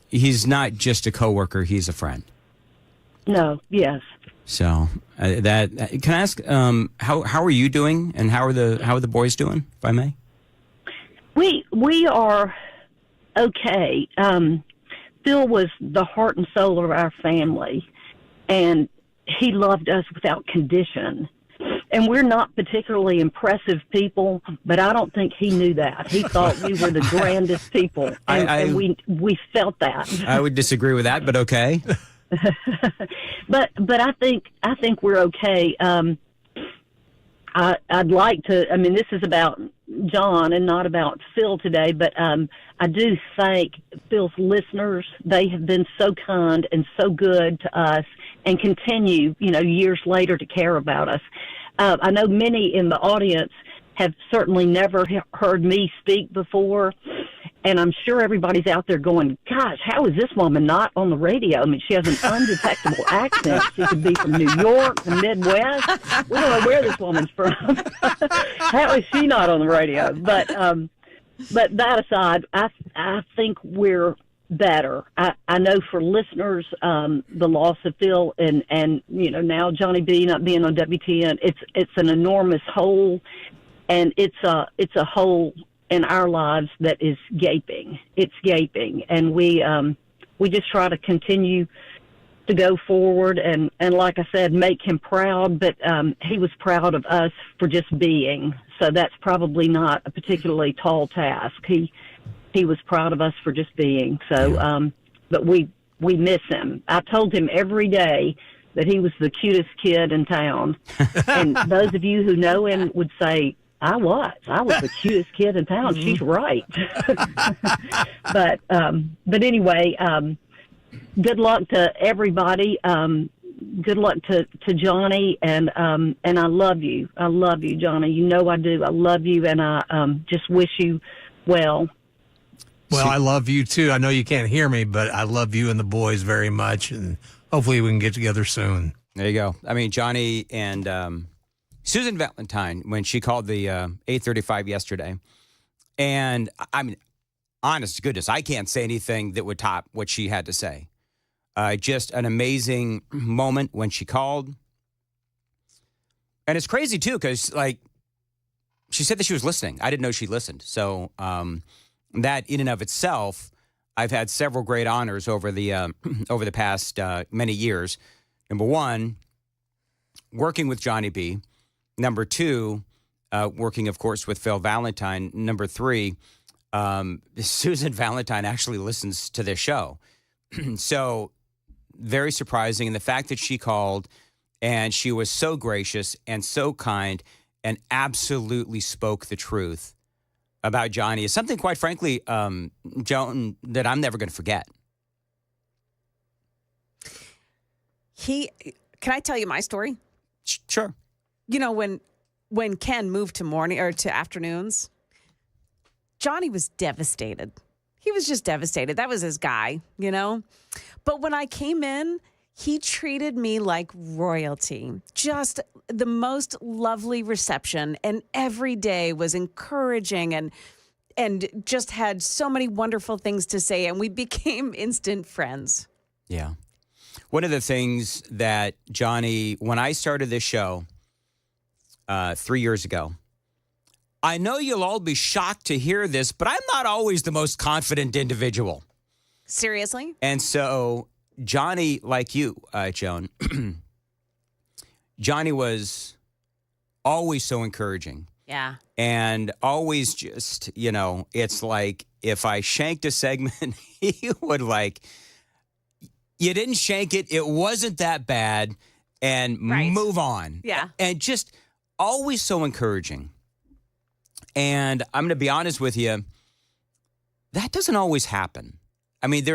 A: he's not just a coworker, he's a friend.
L: No, yes.
A: So can I ask how are you doing, and how are the boys doing, if I may?
L: We are okay. Phil was the heart and soul of our family, and he loved us without condition. And we're not particularly impressive people, but I don't think he knew that. He thought we were the grandest people, and we felt that.
A: I would disagree with that, but okay.
L: But I think we're okay. I'd like to. I mean, this is about John and not about Phil today, but I do thank Phil's listeners. They have been so kind and so good to us, and continue, years later to care about us. I know many in the audience have certainly never heard me speak before, and I'm sure everybody's out there going, gosh, how is this woman not on the radio? I mean, she has an undetectable accent. She could be from New York, the Midwest. We don't know where this woman's from. How is she not on the radio? But that aside, I think we're better. I know for listeners, the loss of Phil and now Johnny B not being on WTN, it's an enormous hole, and it's a hole in our lives that is gaping. It's gaping, and we just try to continue to go forward and like I said, make him proud. But he was proud of us for just being. So that's probably not a particularly tall task. He was proud of us for just being. So, but we miss him. I told him every day that he was the cutest kid in town. And those of you who know him would say, I was the cutest kid in town. She's right. But anyway, good luck to everybody. Good luck to Johnny, and I love you. I love you, Johnny. You know I do. I love you, and I just wish you well.
K: Well, I love you too. I know you can't hear me, but I love you and the boys very much, and hopefully we can get together soon.
A: There you go. I mean, Johnny and Susan Valentine, when she called the 8:35 yesterday, and I mean, honest to goodness, I can't say anything that would top what she had to say. Just an amazing moment when she called. And it's crazy, too, because, like, she said that she was listening. I didn't know she listened. So that in and of itself, I've had several great honors over the past many years. Number one, working with Johnny B. Number two, working, of course, with Phil Valentine. Number three, Susan Valentine actually listens to this show. So very surprising. And the fact that she called and she was so gracious and so kind and absolutely spoke the truth about Johnny is something, quite frankly, Joan, that I'm never going to forget.
B: Can I tell you my story?
A: Sure.
B: You know, when Ken moved to morning or to afternoons, Johnny was devastated. He was just devastated. That was his guy, you know? But when I came in, he treated me like royalty. Just the most lovely reception. And every day was encouraging and just had so many wonderful things to say. And we became instant friends.
A: Yeah. One of the things that Johnny, when I started this show 3 years ago, I know you'll all be shocked to hear this, but I'm not always the most confident individual.
B: Seriously?
A: And so Johnny, like you, Joan, Johnny was always so encouraging.
B: Yeah.
A: And always just, you know, it's like if I shanked a segment, he would like, you didn't shank it. It wasn't that bad. And move on.
B: Yeah.
A: And just always so encouraging. And I'm going to be honest with you, that doesn't always happen. I mean,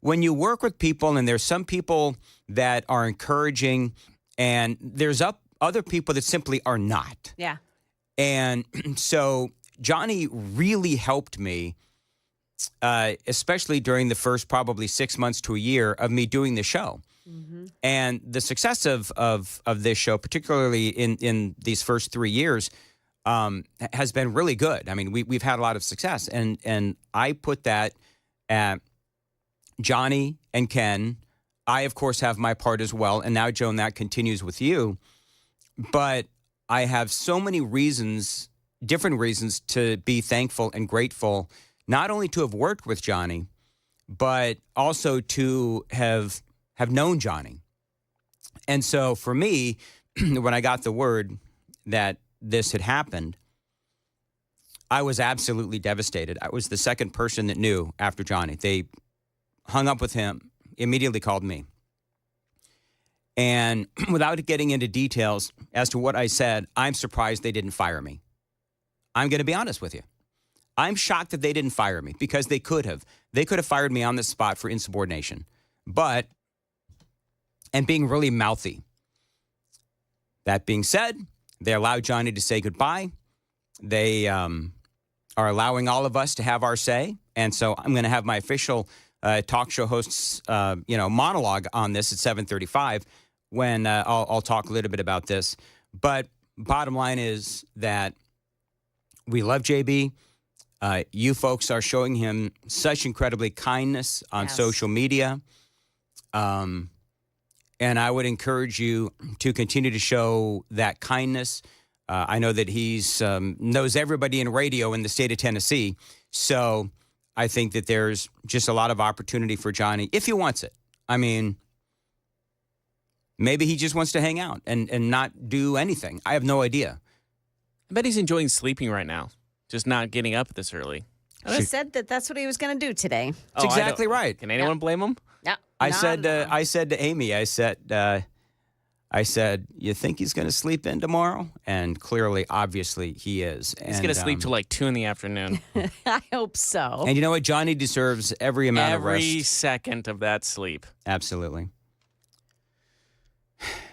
A: when you work with people and there's some people that are encouraging and there's other people that simply are not.
B: Yeah.
A: And so Johnny really helped me, especially during the first probably 6 months to a year of me doing the show. Mm-hmm. And the success of this show, particularly in these first 3 years, has been really good. I mean, we've had a lot of success, and I put that at Johnny and Ken. I, of course, have my part as well, and now, Joan, that continues with you. But I have so many reasons, different reasons, to be thankful and grateful, not only to have worked with Johnny, but also to have known Johnny. And so for me, when I got the word that this had happened, I was absolutely devastated. I was the second person that knew after Johnny. They hung up with him, immediately called me. And without getting into details as to what I said, I'm surprised they didn't fire me. I'm going to be honest with you. I'm shocked that they didn't fire me because they could have. They could have fired me on the spot for insubordination. And being really mouthy. That being said, they allowed Johnny to say goodbye. They are allowing all of us to have our say. And so I'm going to have my official talk show host's monologue on this at 7:35 when I'll talk a little bit about this. But bottom line is that we love JB. You folks are showing him such incredibly kindness on social media. And I would encourage you to continue to show that kindness. I know that he's knows everybody in radio in the state of Tennessee. So I think that there's just a lot of opportunity for Johnny if he wants it. I mean, maybe he just wants to hang out and not do anything. I have no idea.
E: I bet he's enjoying sleeping right now, just not getting up this early.
B: He said that's what he was going to do today.
A: That's exactly right.
E: Can anyone blame him?
B: Yeah.
A: I said to Amy, I said, you think he's going to sleep in tomorrow? And clearly, obviously, he is.
E: He's going to sleep till like 2 in the afternoon.
B: I hope so.
A: And you know what? Johnny deserves every amount of rest.
E: Every second of that sleep.
A: Absolutely.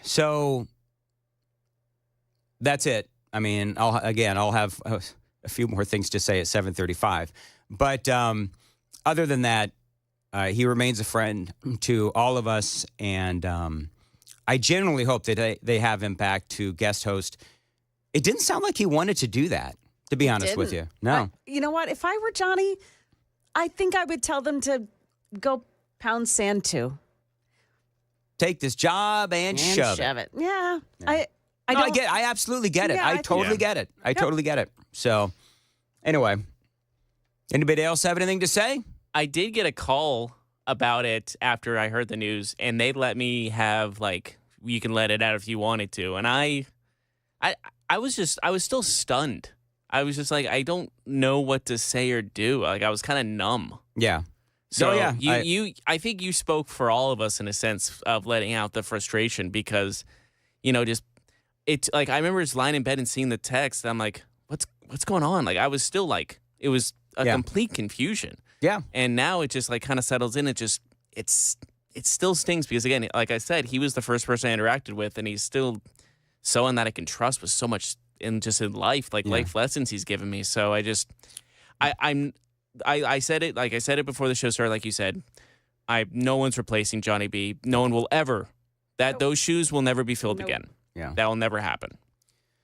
A: So that's it. I mean, I'll have a few more things to say at 7:35. But other than that, he remains a friend to all of us. And I genuinely hope that they have him back to guest host. It didn't sound like he wanted to do that, to be honest with you. No.
B: You know what? If I were Johnny, I think I would tell them to go pound sand too.
A: Take this job and shove it.
B: Yeah.
A: I absolutely get it.
B: Yeah,
A: I totally get it. I totally get it. So, anyway, anybody else have anything to say?
E: I did get a call about it after I heard the news, and they let me have, like, you can let it out if you wanted to. And I was still stunned. I was just like, I don't know what to say or do. Like, I was kind of numb.
A: Yeah.
E: So
A: yeah,
E: I think you spoke for all of us in a sense of letting out the frustration because, just it's like I remember just lying in bed and seeing the text. And I'm like, what's going on? Like I was still like it was a complete confusion.
A: Yeah.
E: And now it just like kind of settles in. It still stings because again, like I said, he was the first person I interacted with, and he's still someone that I can trust with so much in life, like life lessons he's given me. So I said it, like I said it before the show started, like you said, no one's replacing Johnny B. No one will ever. Those shoes will never be filled again.
A: Yeah.
E: That will never happen.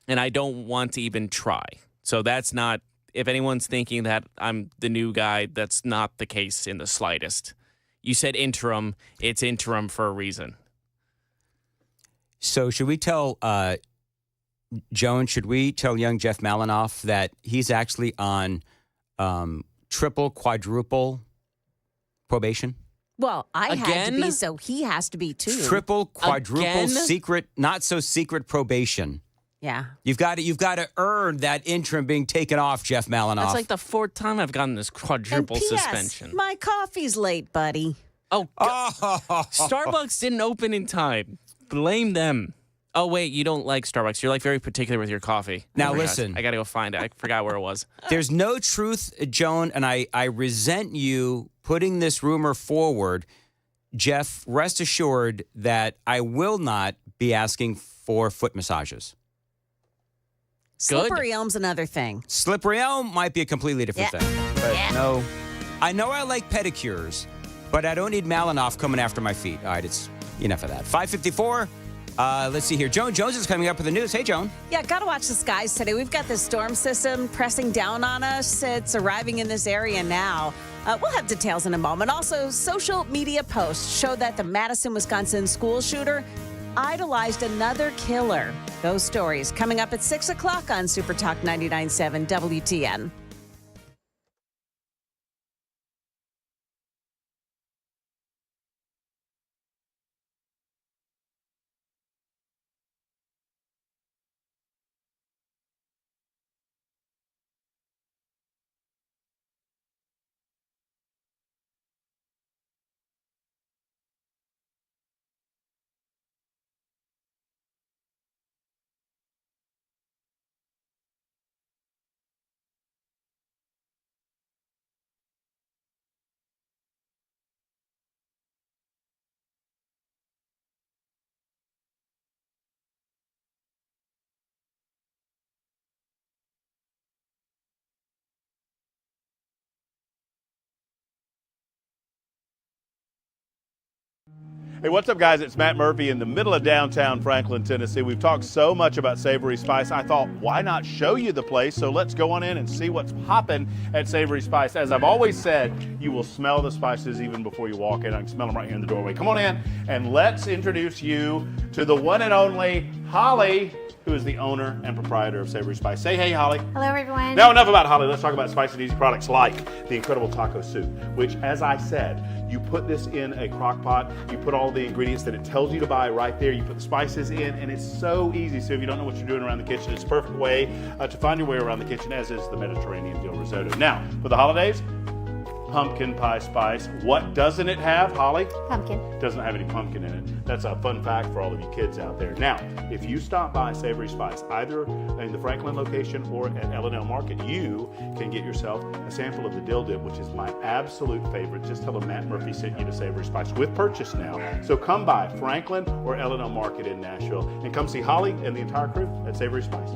E: And I don't want to even try. So that's not, if anyone's thinking that I'm the new guy, that's not the case in the slightest. You said interim. It's interim for a reason.
A: So should we tell, Joan, should we tell young Jeff Malinoff that he's actually on triple, quadruple probation?
B: Well, I had to be, so he has to be too.
A: Triple, quadruple, secret, not so secret probation.
B: Yeah.
A: You've got to earn that interim being taken off, Jeff Malinoff.
E: That's like the 4th time I've gotten this quadruple
B: and P.S.,
E: suspension.
B: My coffee's late, buddy.
E: Oh, Starbucks didn't open in time. Blame them. Oh, wait, you don't like Starbucks. You're like very particular with your coffee.
A: Now, listen.
E: I got to go find it. I forgot where it was.
A: There's no truth, Joan, and I resent you putting this rumor forward. Jeff, rest assured that I will not be asking for foot massages.
B: Slippery Elm's another thing.
A: Slippery Elm might be a completely different thing. But no, I know I like pedicures, but I don't need Malinoff coming after my feet. All right, it's enough of that. 5:54. Let's see here. Joan Jones is coming up with the news. Hey, Joan.
B: Yeah, got to watch the skies today. We've got this storm system pressing down on us. It's arriving in this area now. We'll have details in a moment. Also, social media posts show that the Madison, Wisconsin school shooter idolized another killer. Those stories coming up at 6 o'clock on Super Talk 99.7 WTN.
M: Hey, what's up, guys? It's Matt Murphy in the middle of downtown Franklin, Tennessee. We've talked so much about Savory Spice. I thought, why not show you the place? So let's go on in and see what's popping at Savory Spice. As I've always said, you will smell the spices even before you walk in. I can smell them right here in the doorway. Come on in and let's introduce you to the one and only Holly, who is the owner and proprietor of Savory Spice. Say hey, Holly.
N: Hello, everyone.
M: Now, enough about Holly. Let's talk about spicy and easy products like the incredible taco soup, which, as I said, you put this in a crock pot, you put all the ingredients that it tells you to buy right there, you put the spices in, and it's so easy. So if you don't know what you're doing around the kitchen, it's a perfect way to find your way around the kitchen, as is the Mediterranean dill risotto. Now, for the holidays, pumpkin pie spice. What doesn't it have, Holly?
N: Pumpkin.
M: Doesn't have any pumpkin in it. That's a fun fact for all of you kids out there. Now, if you stop by Savory Spice, either in the Franklin location or at L&L Market, you can get yourself a sample of the dill dip, which is my absolute favorite. Just tell them Matt Murphy sent you to Savory Spice with purchase now. So come by Franklin or L&L Market in Nashville and come see Holly and the entire crew at Savory Spice.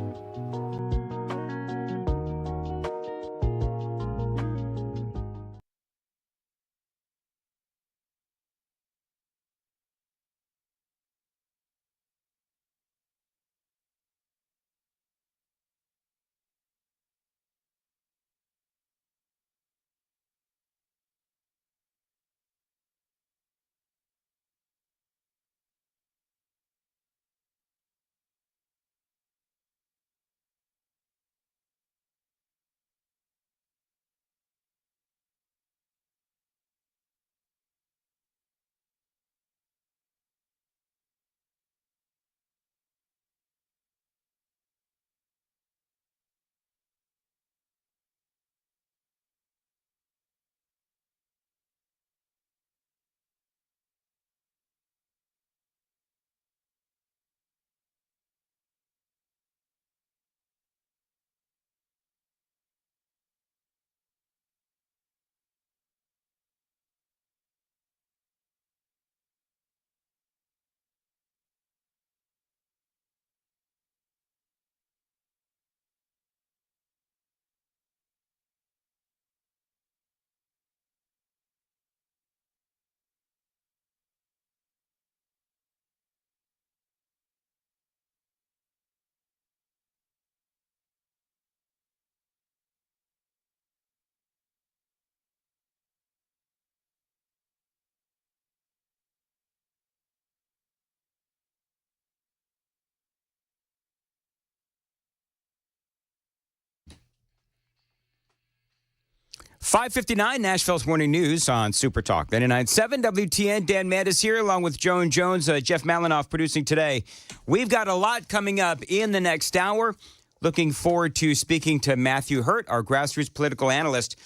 A: .559 Nashville's Morning News on Super Talk 99.7 WTN. Dan Manids here along with Joan Jones, Jeff Malinoff producing today. We've got a lot coming up in the next hour. Looking forward to speaking to Matthew Hurt, our grassroots political analyst.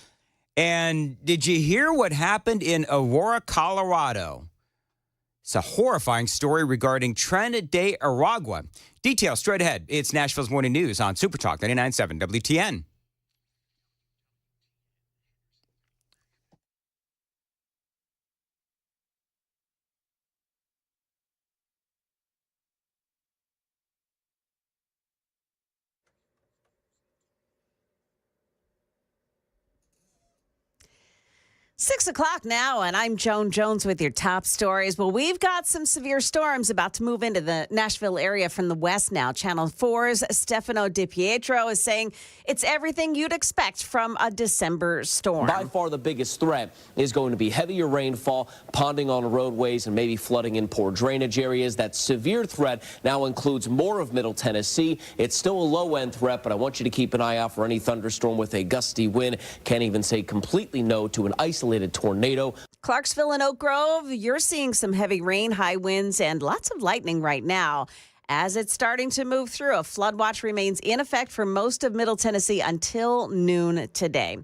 A: And did you hear what happened in Aurora, Colorado? It's a horrifying story regarding Tren de Aragua. Details straight ahead. It's Nashville's Morning News on Super Talk 99.7 WTN.
B: Six o'clock now, and I'm Joan Jones with your top stories. Well, we've got some severe storms about to move into the Nashville area from the west now. Channel 4's Stefano Di Pietro is saying it's everything you'd expect from a December storm.
G: By far the biggest threat is going to be heavier rainfall, ponding on roadways, and maybe flooding in poor drainage areas. That severe threat now includes more of Middle Tennessee. It's still a low-end threat, but I want you to keep an eye out for any thunderstorm with a gusty wind. Can't even say completely no to an isolated tornado.
B: Clarksville and Oak Grove, you're seeing some heavy rain, high winds, and lots of lightning right now. As it's starting to move through, a flood watch remains in effect for most of Middle Tennessee until noon today.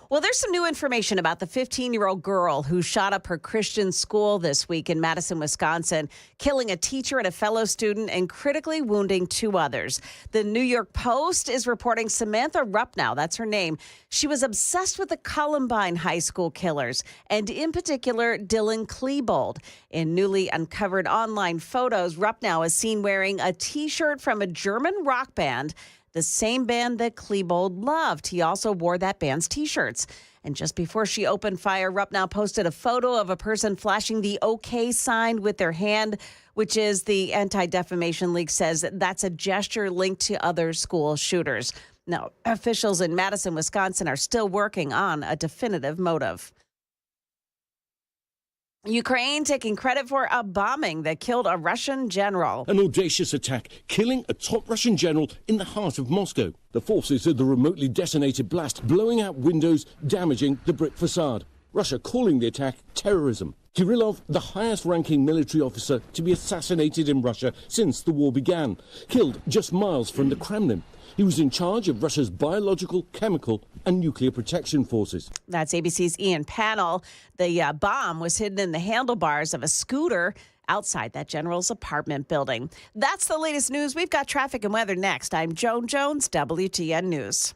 B: Well, there's some new information about the 15-year-old girl who shot up her Christian school this week in Madison, Wisconsin, killing a teacher and a fellow student and critically wounding two others. The New York Post is reporting Samantha Rupnow, that's her name. She was obsessed with the Columbine high school killers, and in particular, Dylan Klebold. In newly uncovered online photos, Rupnow is seen wearing a T-shirt from a German rock band, the same band that Klebold loved. He also wore that band's T-shirts. And just before she opened fire, Rupnow posted a photo of a person flashing the OK sign with their hand, which is, the Anti-Defamation League says, that's a gesture linked to other school shooters. Now, officials in Madison, Wisconsin are still working on a definitive motive. Ukraine taking credit for a bombing that killed a Russian general.
N: An audacious attack, killing a top Russian general in the heart of Moscow. The forces of the remotely detonated blast blowing out windows, damaging the brick facade. Russia calling the attack terrorism. Kirillov, the highest-ranking military officer to be assassinated in Russia since the war began, killed just miles from the Kremlin. He was in charge of Russia's biological, chemical, and nuclear protection forces.
B: That's ABC's Ian Pannell. The bomb was hidden in the handlebars of a scooter outside that general's apartment building. That's the latest news. We've got traffic and weather next. I'm Joan Jones, WTN News.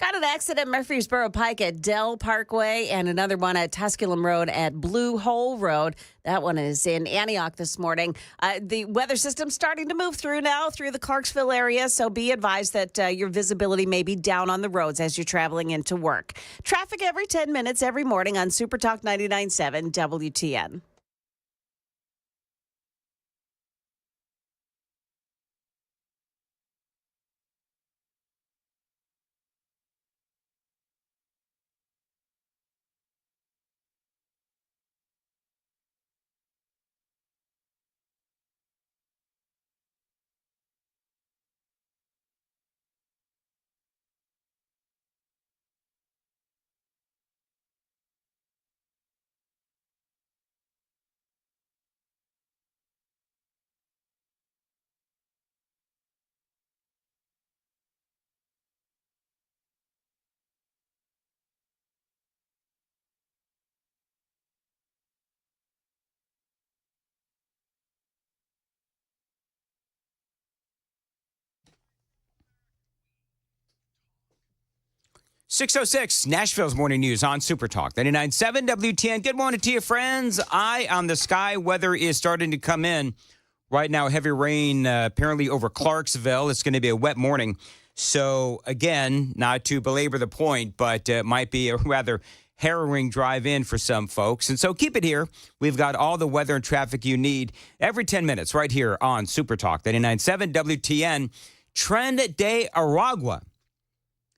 B: Got an accident at Murfreesboro Pike at Dell Parkway and another one at Tusculum Road at Blue Hole Road. That one is in Antioch this morning. The weather system's starting to move through now through the Clarksville area, so be advised that your visibility may be down on the roads as you're traveling into work. Traffic every 10 minutes every morning on Super Talk 99.7 WTN.
A: .606 Nashville's Morning News on Super Talk 99.7 WTN. Good morning to you, friends. Eye on the sky. Weather is starting to come in. Right now, heavy rain apparently over Clarksville. It's going to be a wet morning. So, again, not to belabor the point, but it might be a rather harrowing drive in for some folks. And so keep it here. We've got all the weather and traffic you need every 10 minutes right here on Super Talk 99.7 WTN. Tren de Aragua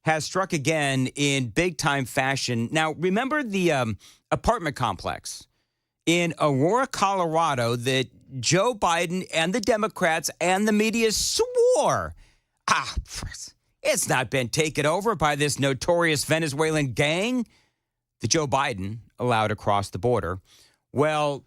A: has struck again in big-time fashion. Now, remember the apartment complex in Aurora, Colorado that Joe Biden and the Democrats and the media swore, it's not been taken over by this notorious Venezuelan gang that Joe Biden allowed across the border. Well,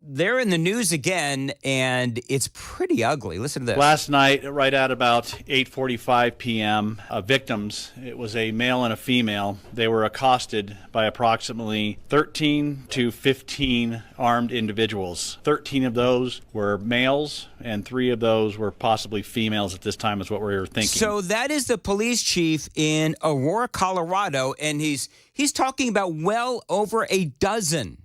A: they're in the news again, and it's pretty ugly. Listen to this.
O: Last night, right at about 8:45 p.m., victims, it was a male and a female, they were accosted by approximately 13 to 15 armed individuals. 13 of those were males, and 3 of those were possibly females at this time is what we were thinking.
A: So that is the police chief in Aurora, Colorado, and he's talking about well over a dozen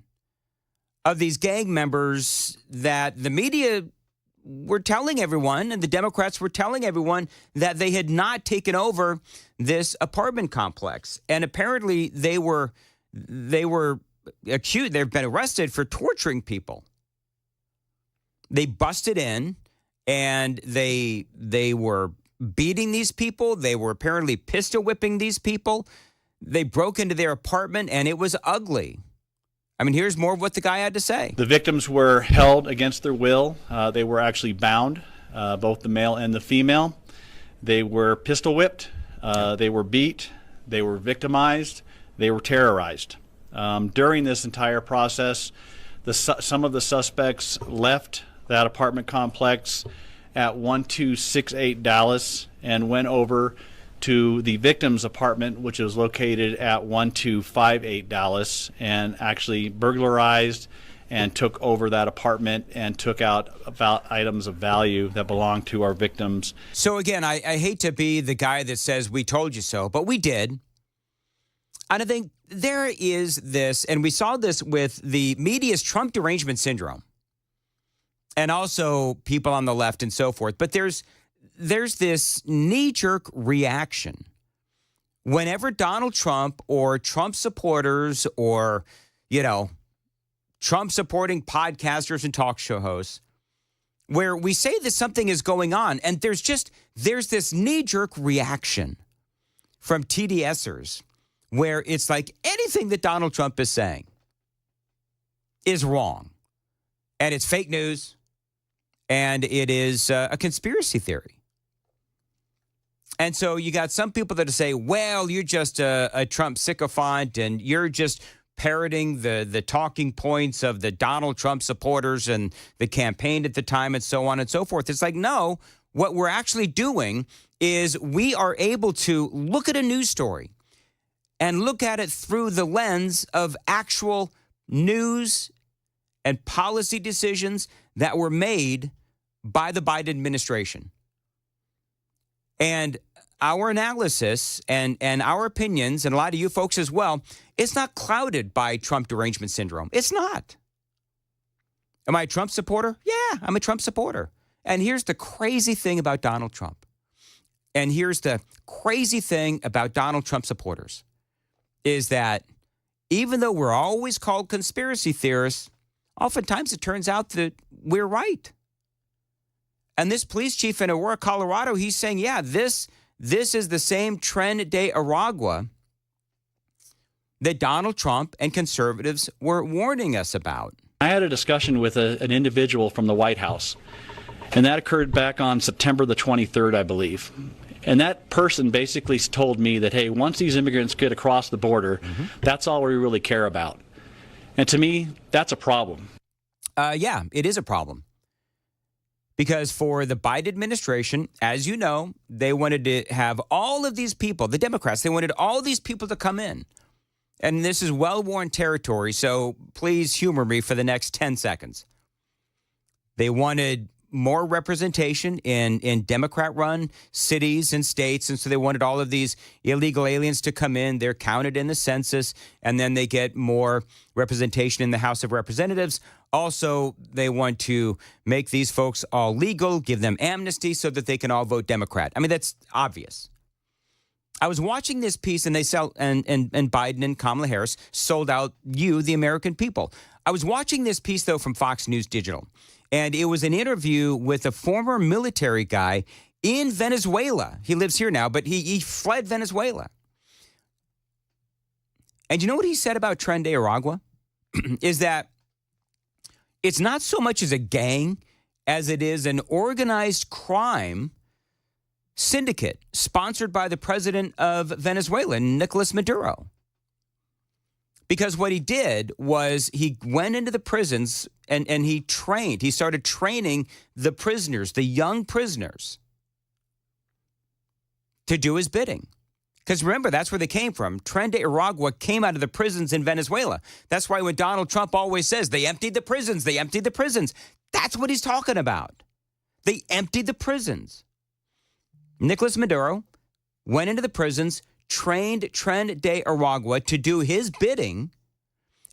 A: of these gang members that the media were telling everyone, and the Democrats were telling everyone that they had not taken over this apartment complex. And apparently they were accused, they've been arrested for torturing people. They busted in and they were beating these people. They were apparently pistol whipping these people. They broke into their apartment, and it was ugly. I mean, here's more of what the guy had to say.
O: The victims were held against their will. They were actually bound, both the male and the female. They were pistol whipped. They were beat. They were victimized. They were terrorized. During this entire process, some of the suspects left that apartment complex at 1268 Dallas and went over to the victim's apartment, which was located at 1258 Dallas, and actually burglarized and took over that apartment and took out items of value that belonged to our victims.
A: So again, I hate to be the guy that says we told you so, but we did. And I think there is this, and we saw this with the media's Trump derangement syndrome, and also people on the left and so forth. But there's this knee-jerk reaction whenever Donald Trump or Trump supporters or, Trump-supporting podcasters and talk show hosts, where we say that something is going on, and there's this knee-jerk reaction from TDSers where it's like anything that Donald Trump is saying is wrong, and it's fake news, and it is a conspiracy theory. And so you got some people that say, well, you're just a Trump sycophant and you're just parroting the talking points of the Donald Trump supporters and the campaign at the time and so on and so forth. It's like, no, what we're actually doing is we are able to look at a news story and look at it through the lens of actual news and policy decisions that were made by the Biden administration. And our analysis and our opinions, and a lot of you folks as well, it's not clouded by Trump derangement syndrome. It's not. Am I a Trump supporter? Yeah, I'm a Trump supporter. And here's the crazy thing about Donald Trump. And here's the crazy thing about Donald Trump supporters is that even though we're always called conspiracy theorists, oftentimes it turns out that we're right. And this police chief in Aurora, Colorado, he's saying, yeah, this is the same Tren de Aragua that Donald Trump and conservatives were warning us about.
O: I had a discussion with an individual from the White House, and that occurred back on September the 23rd, I believe. And that person basically told me that, hey, once these immigrants get across the border, that's all we really care about. And to me, that's a problem.
A: Yeah, it is a problem. Because for the Biden administration, as you know, they wanted to have all of these people, the Democrats, they wanted all these people to come in. And this is well-worn territory, so please humor me for the next 10 seconds. They wanted more representation in Democrat-run cities and states, and so they wanted all of these illegal aliens to come in. They're counted in the census, and then they get more representation in the House of Representatives. Also, they want to make these folks all legal, give them amnesty so that they can all vote Democrat. I mean, that's obvious. I was watching this piece, and they sell, and Biden and Kamala Harris sold out you, the American people. I was watching this piece, though, from Fox News Digital, and it was an interview with a former military guy in Venezuela. He lives here now, but he fled Venezuela. And you know what he said about Tren de Aragua? Is that it's not so much as a gang as it is an organized crime syndicate sponsored by the president of Venezuela, Nicolas Maduro. Because what he did was he went into the prisons and he trained. He started training the prisoners, the young prisoners, to do his bidding. Because remember, that's where they came from. Tren de Aragua came out of the prisons in Venezuela. That's why when Donald Trump always says, they emptied the prisons, they emptied the prisons. That's what he's talking about. They emptied the prisons. Nicolas Maduro went into the prisons, trained Tren de Aragua to do his bidding,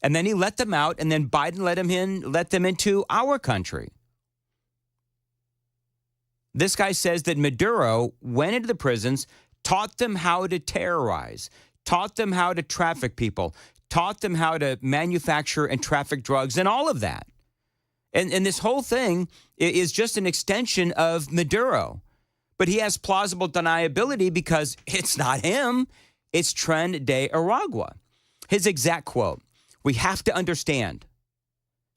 A: and then he let them out, and then Biden let them into our country. This guy says that Maduro went into the prisons, taught them how to terrorize, taught them how to traffic people, taught them how to manufacture and traffic drugs and all of that. And this whole thing is just an extension of Maduro. But he has plausible deniability because it's not him. It's Tren de Aragua. His exact quote, "We have to understand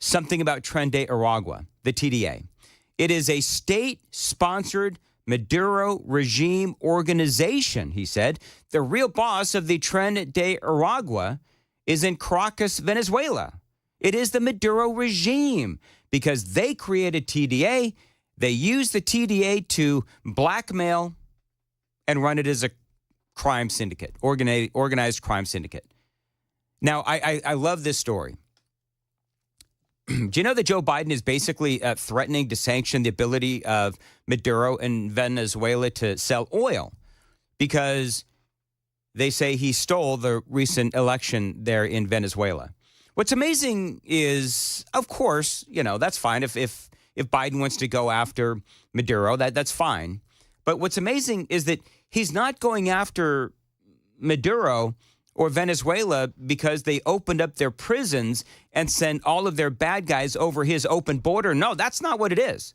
A: something about Tren de Aragua, the TDA. It is a state-sponsored Maduro regime organization," he said. "The real boss of the Tren de Aragua is in Caracas, Venezuela. It is the Maduro regime because they created TDA. They used the TDA to blackmail and run it as a crime syndicate, organized crime syndicate." Now, I love this story. Do you know that Joe Biden is basically threatening to sanction the ability of Maduro in Venezuela to sell oil because they say he stole the recent election there in Venezuela? What's amazing is, of course, that's fine. If Biden wants to go after Maduro, that's fine. But what's amazing is that he's not going after Maduro or Venezuela because they opened up their prisons and sent all of their bad guys over his open border. No, that's not what it is.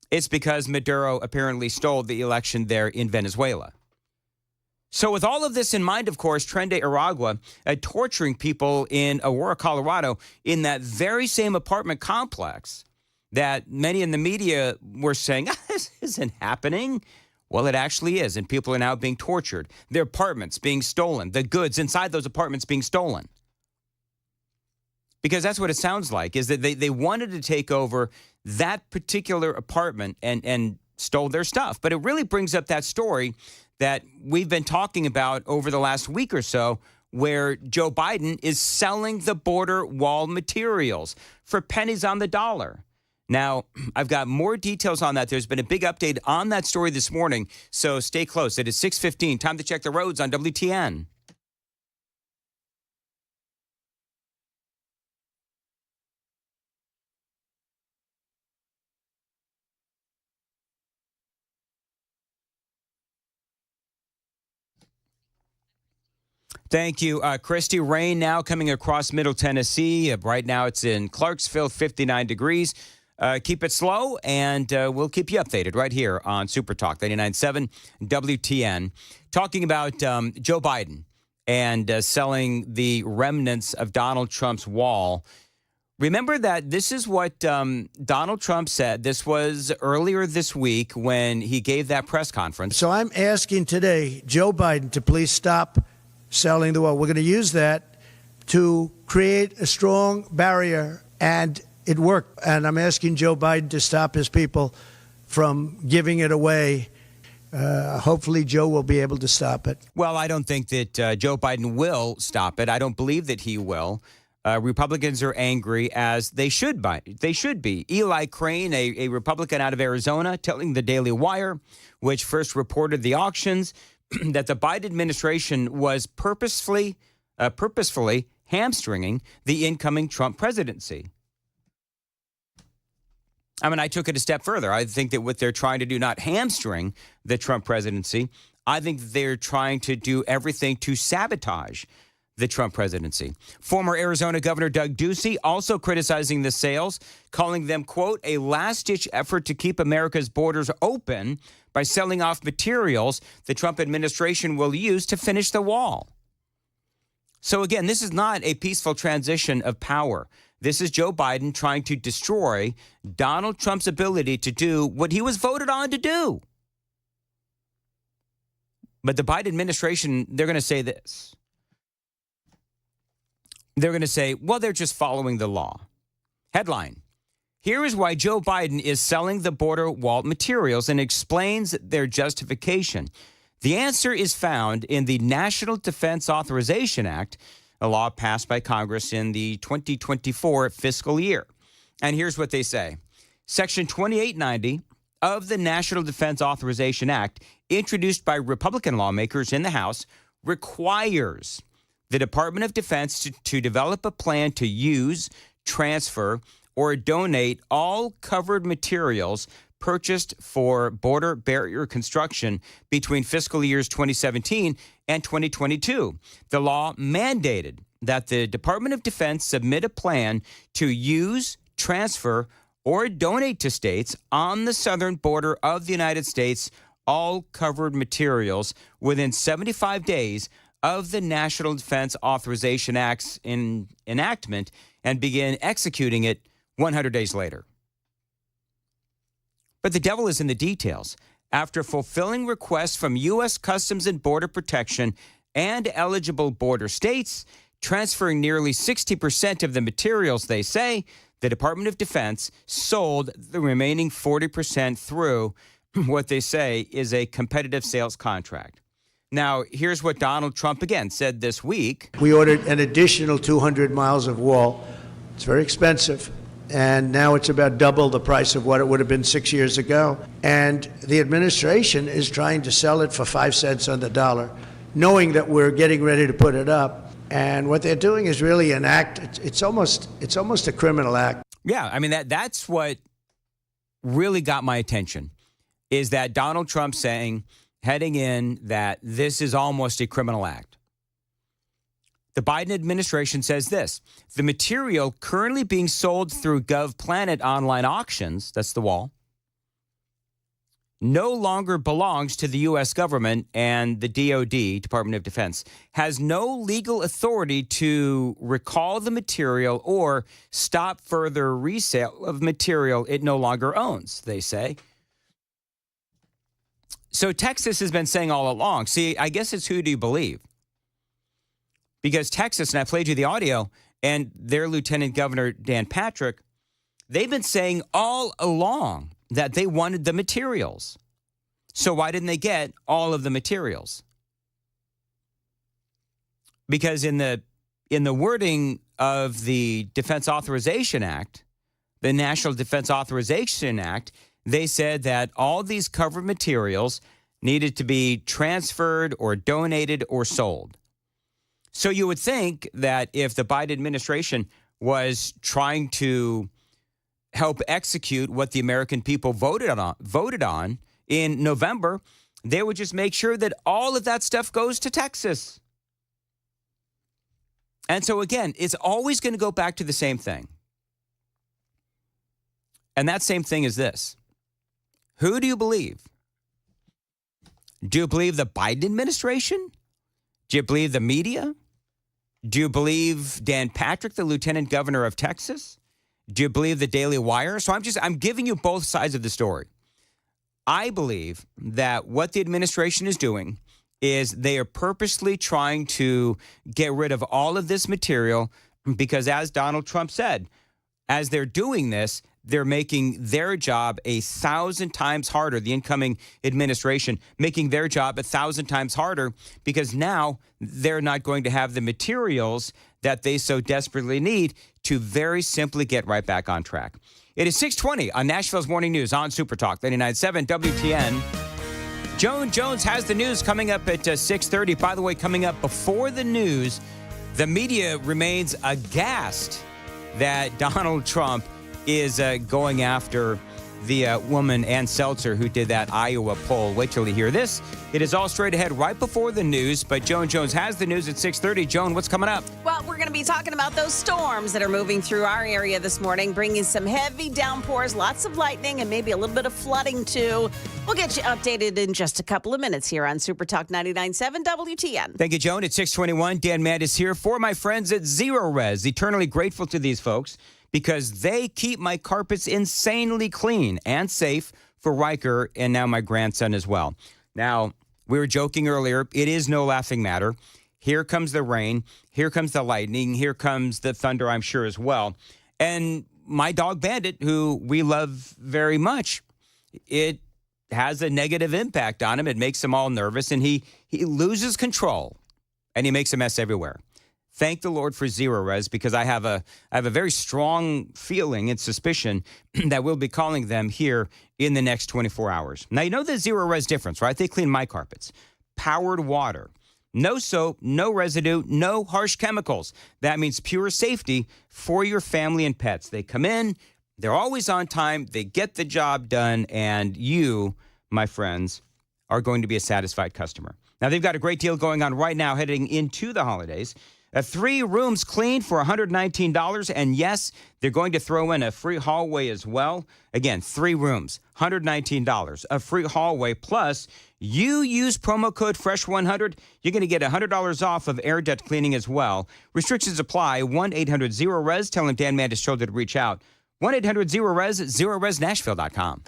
A: It's because Maduro apparently stole the election there in Venezuela. So with all of this in mind, of course, Tren de Aragua torturing people in Aurora, Colorado, in that very same apartment complex that many in the media were saying, this isn't happening. Well, it actually is, and people are now being tortured. Their apartments being stolen, the goods inside those apartments being stolen. Because that's what it sounds like, is that they wanted to take over that particular apartment and stole their stuff. But it really brings up that story that we've been talking about over the last week or so, where Joe Biden is selling the border wall materials for pennies on the dollar. Now, I've got more details on that. There's been a big update on that story this morning, so stay close. It is 6:15. Time to check the roads on WTN. Thank you, Christy. Rain now coming across Middle Tennessee. Right now it's in Clarksville, 59 degrees. Keep it slow, and we'll keep you updated right here on Super Talk 99.7 WTN. Talking about Joe Biden and selling the remnants of Donald Trump's wall. Remember that this is what Donald Trump said. This was earlier this week when he gave that press conference.
P: So I'm asking today Joe Biden to please stop selling the wall. We're going to use that to create a strong barrier, and it worked. And I'm asking Joe Biden to stop his people from giving it away. Hopefully, Joe will be able to stop it.
A: Well, I don't think that Joe Biden will stop it. I don't believe that he will. Republicans are angry, as they should be. Eli Crane, a Republican out of Arizona, telling the Daily Wire, which first reported the auctions, that the Biden administration was purposefully hamstringing the incoming Trump presidency. I mean, I took it a step further. I think that what they're trying to do, not hamstring the Trump presidency, I think they're trying to do everything to sabotage the Trump presidency. Former Arizona Governor Doug Ducey also criticizing the sales, calling them, quote, a last-ditch effort to keep America's borders open by selling off materials the Trump administration will use to finish the wall. So again, this is not a peaceful transition of power. This is Joe Biden trying to destroy Donald Trump's ability to do what he was voted on to do. But the Biden administration, they're going to say this. they're going to say, well, they're just following the law. Headline: here is why Joe Biden is selling the border wall materials, and explains their justification. The answer is found in the National Defense Authorization Act, a law passed by Congress in the 2024 fiscal year. And here's what they say. Section 2890 of the National Defense Authorization Act, introduced by Republican lawmakers in the House, requires the Department of Defense to develop a plan to use, transfer, or donate all covered materials purchased for border barrier construction between fiscal years 2017 and 2022. The law mandated that the Department of Defense submit a plan to use, transfer, or donate to states on the southern border of the United States all covered materials within 75 days of the National Defense Authorization Act's enactment, and begin executing it 100 days later. But the devil is in the details. After fulfilling requests from U.S. Customs and Border Protection and eligible border states, transferring nearly 60% of the materials, they say, the Department of Defense sold the remaining 40% through what they say is a competitive sales contract. Now, here's what Donald Trump again said this week.
P: We ordered an additional 200 miles of wall. It's very expensive. And now it's about double the price of what it would have been 6 years ago. And the administration is trying to sell it for 5 cents on the dollar, knowing that we're getting ready to put it up. And what they're doing is really an act. It's almost a criminal act.
A: Yeah, I mean, that's what really got my attention, is that Donald Trump saying, heading in, that this is almost a criminal act. The Biden administration says this: the material currently being sold through GovPlanet online auctions, that's the wall, no longer belongs to the U.S. government, and the DOD, Department of Defense, has no legal authority to recall the material or stop further resale of material it no longer owns, they say. So Texas has been saying all along, see, I guess it's who do you believe? Because Texas, and I played you the audio, and their Lieutenant Governor, Dan Patrick, they've been saying all along that they wanted the materials. So why didn't they get all of the materials? Because in the wording of the Defense Authorization Act, the National Defense Authorization Act, they said that all these covered materials needed to be transferred or donated or sold. So you would think that if the Biden administration was trying to help execute what the American people voted on in November, they would just make sure that all of that stuff goes to Texas. And so again, it's always going to go back to the same thing. And that same thing is this. Who do you believe? Do you believe the Biden administration? Do you believe the media? Do you believe Dan Patrick, the Lieutenant Governor of Texas? Do you believe the Daily Wire? So I'm giving you both sides of the story. I believe that what the administration is doing is they are purposely trying to get rid of all of this material because, as Donald Trump said, as they're doing this, they're making their job 1,000 times harder, the incoming administration making their job 1,000 times harder, because now they're not going to have the materials that they so desperately need to very simply get right back on track. It is 6:20 on Nashville's Morning News on Super Talk 99.7 WTN. Joan Jones has the news coming up at 6:30. By the way, coming up before the news, the media remains aghast that Donald Trump is going after the woman, Ann Seltzer, who did that Iowa poll. Wait till you hear this. It is all straight ahead right before the news, but Joan Jones has the news at 6:30. Joan, what's coming up?
B: Well, we're going to be talking about those storms that are moving through our area this morning, bringing some heavy downpours, lots of lightning, and maybe a little bit of flooding, too. We'll get you updated in just a couple of minutes here on Super Talk 99.7 WTN.
A: Thank you, Joan. It's 6:21. Dan Manids here for my friends at Zero Res. Eternally grateful to these folks, because they keep my carpets insanely clean and safe for Riker and now my grandson as well. Now, we were joking earlier. It is no laughing matter. Here comes the rain. Here comes the lightning. Here comes the thunder, I'm sure, as well. And my dog Bandit, who we love very much, it has a negative impact on him. It makes him all nervous, and he loses control, and he makes a mess everywhere. Thank the Lord for Zero Res, because I have a very strong feeling and suspicion that we'll be calling them here in the next 24 hours. Now, you know the Zero Res difference, right? They clean my carpets. Powered water. No soap, no residue, no harsh chemicals. That means pure safety for your family and pets. They come in, they're always on time, they get the job done, and you, my friends, are going to be a satisfied customer. Now, they've got a great deal going on right now heading into the holidays. 3 rooms clean for $119. And yes, they're going to throw in a free hallway as well. Again, 3 rooms, $119. A free hallway. Plus, you use promo code FRESH100, you're going to get $100 off of air duct cleaning as well. Restrictions apply. 1-800-0RES. Tell them Dan Manids told you to reach out. 1-800-0RES, zeroresnashville.com.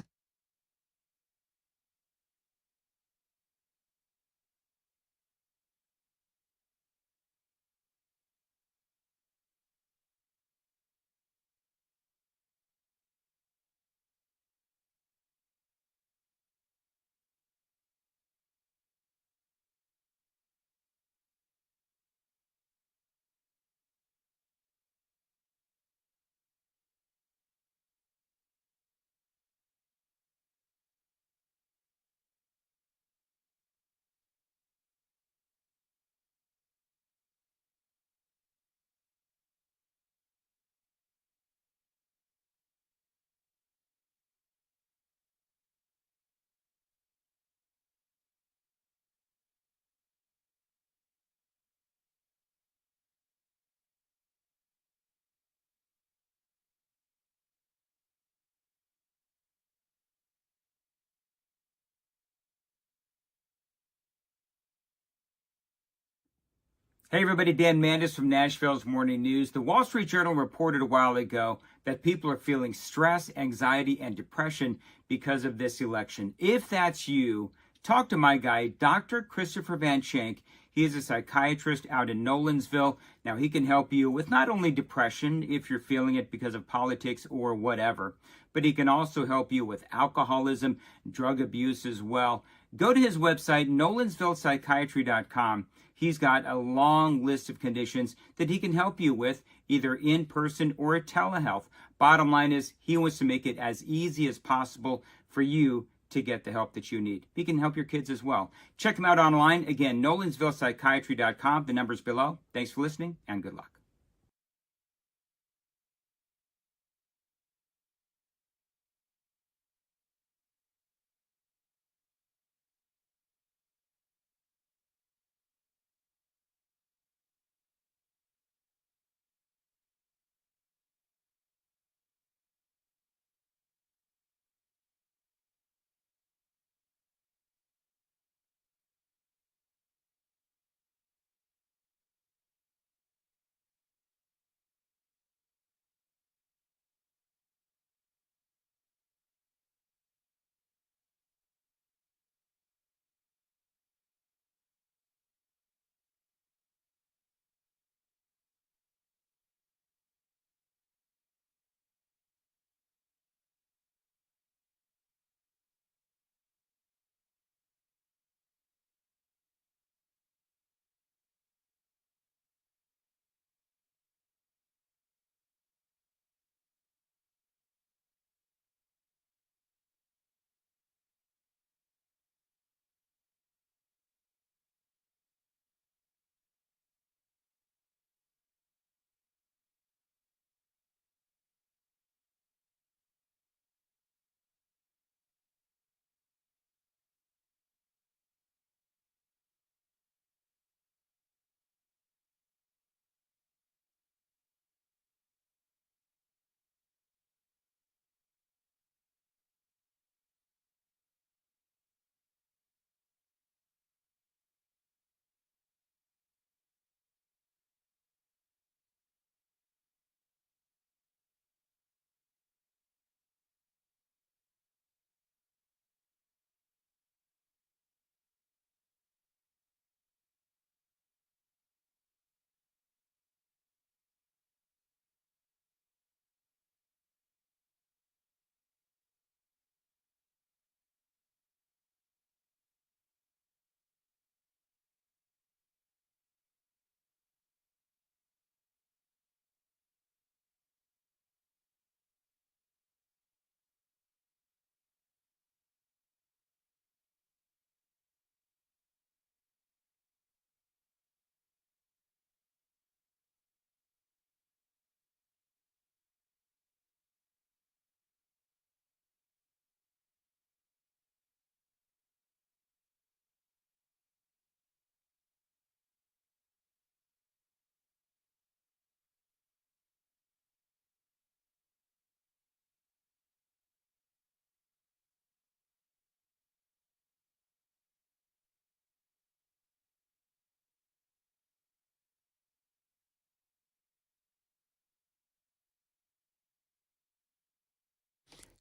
F: Hey everybody, Dan Manids from Nashville's Morning News. The Wall Street Journal reported a while ago that people are feeling stress, anxiety, and depression because of this election. If that's you, talk to my guy, Dr. Christopher Van Schenk. He is a psychiatrist out in Nolensville. Now, he can help you with not only depression, if you're feeling it because of politics or whatever, but he can also help you with alcoholism, drug abuse as well. Go to his website, nolensvillepsychiatry.com. He's got a long list of conditions that he can help you with, either in person or at telehealth. Bottom line is, he wants to make it as easy as possible for you to get the help that you need. He can help your kids as well. Check him out online. Again, nolensvillepsychiatry.com. The number's below. Thanks for listening, and good luck.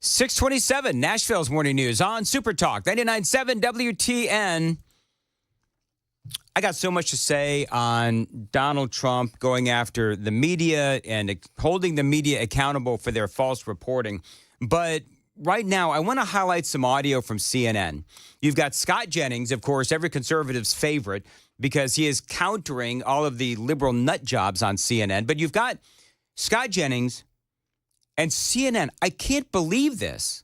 A: 627, Nashville's Morning News on Super Talk, 99.7 WTN. I got so much to say on Donald Trump going after the media and holding the media accountable for their false reporting. But right now, I want to highlight some audio from CNN. You've got Scott Jennings, of course, every conservative's favorite, because he is countering all of the liberal nut jobs on CNN. But you've got Scott Jennings and CNN. I can't believe this.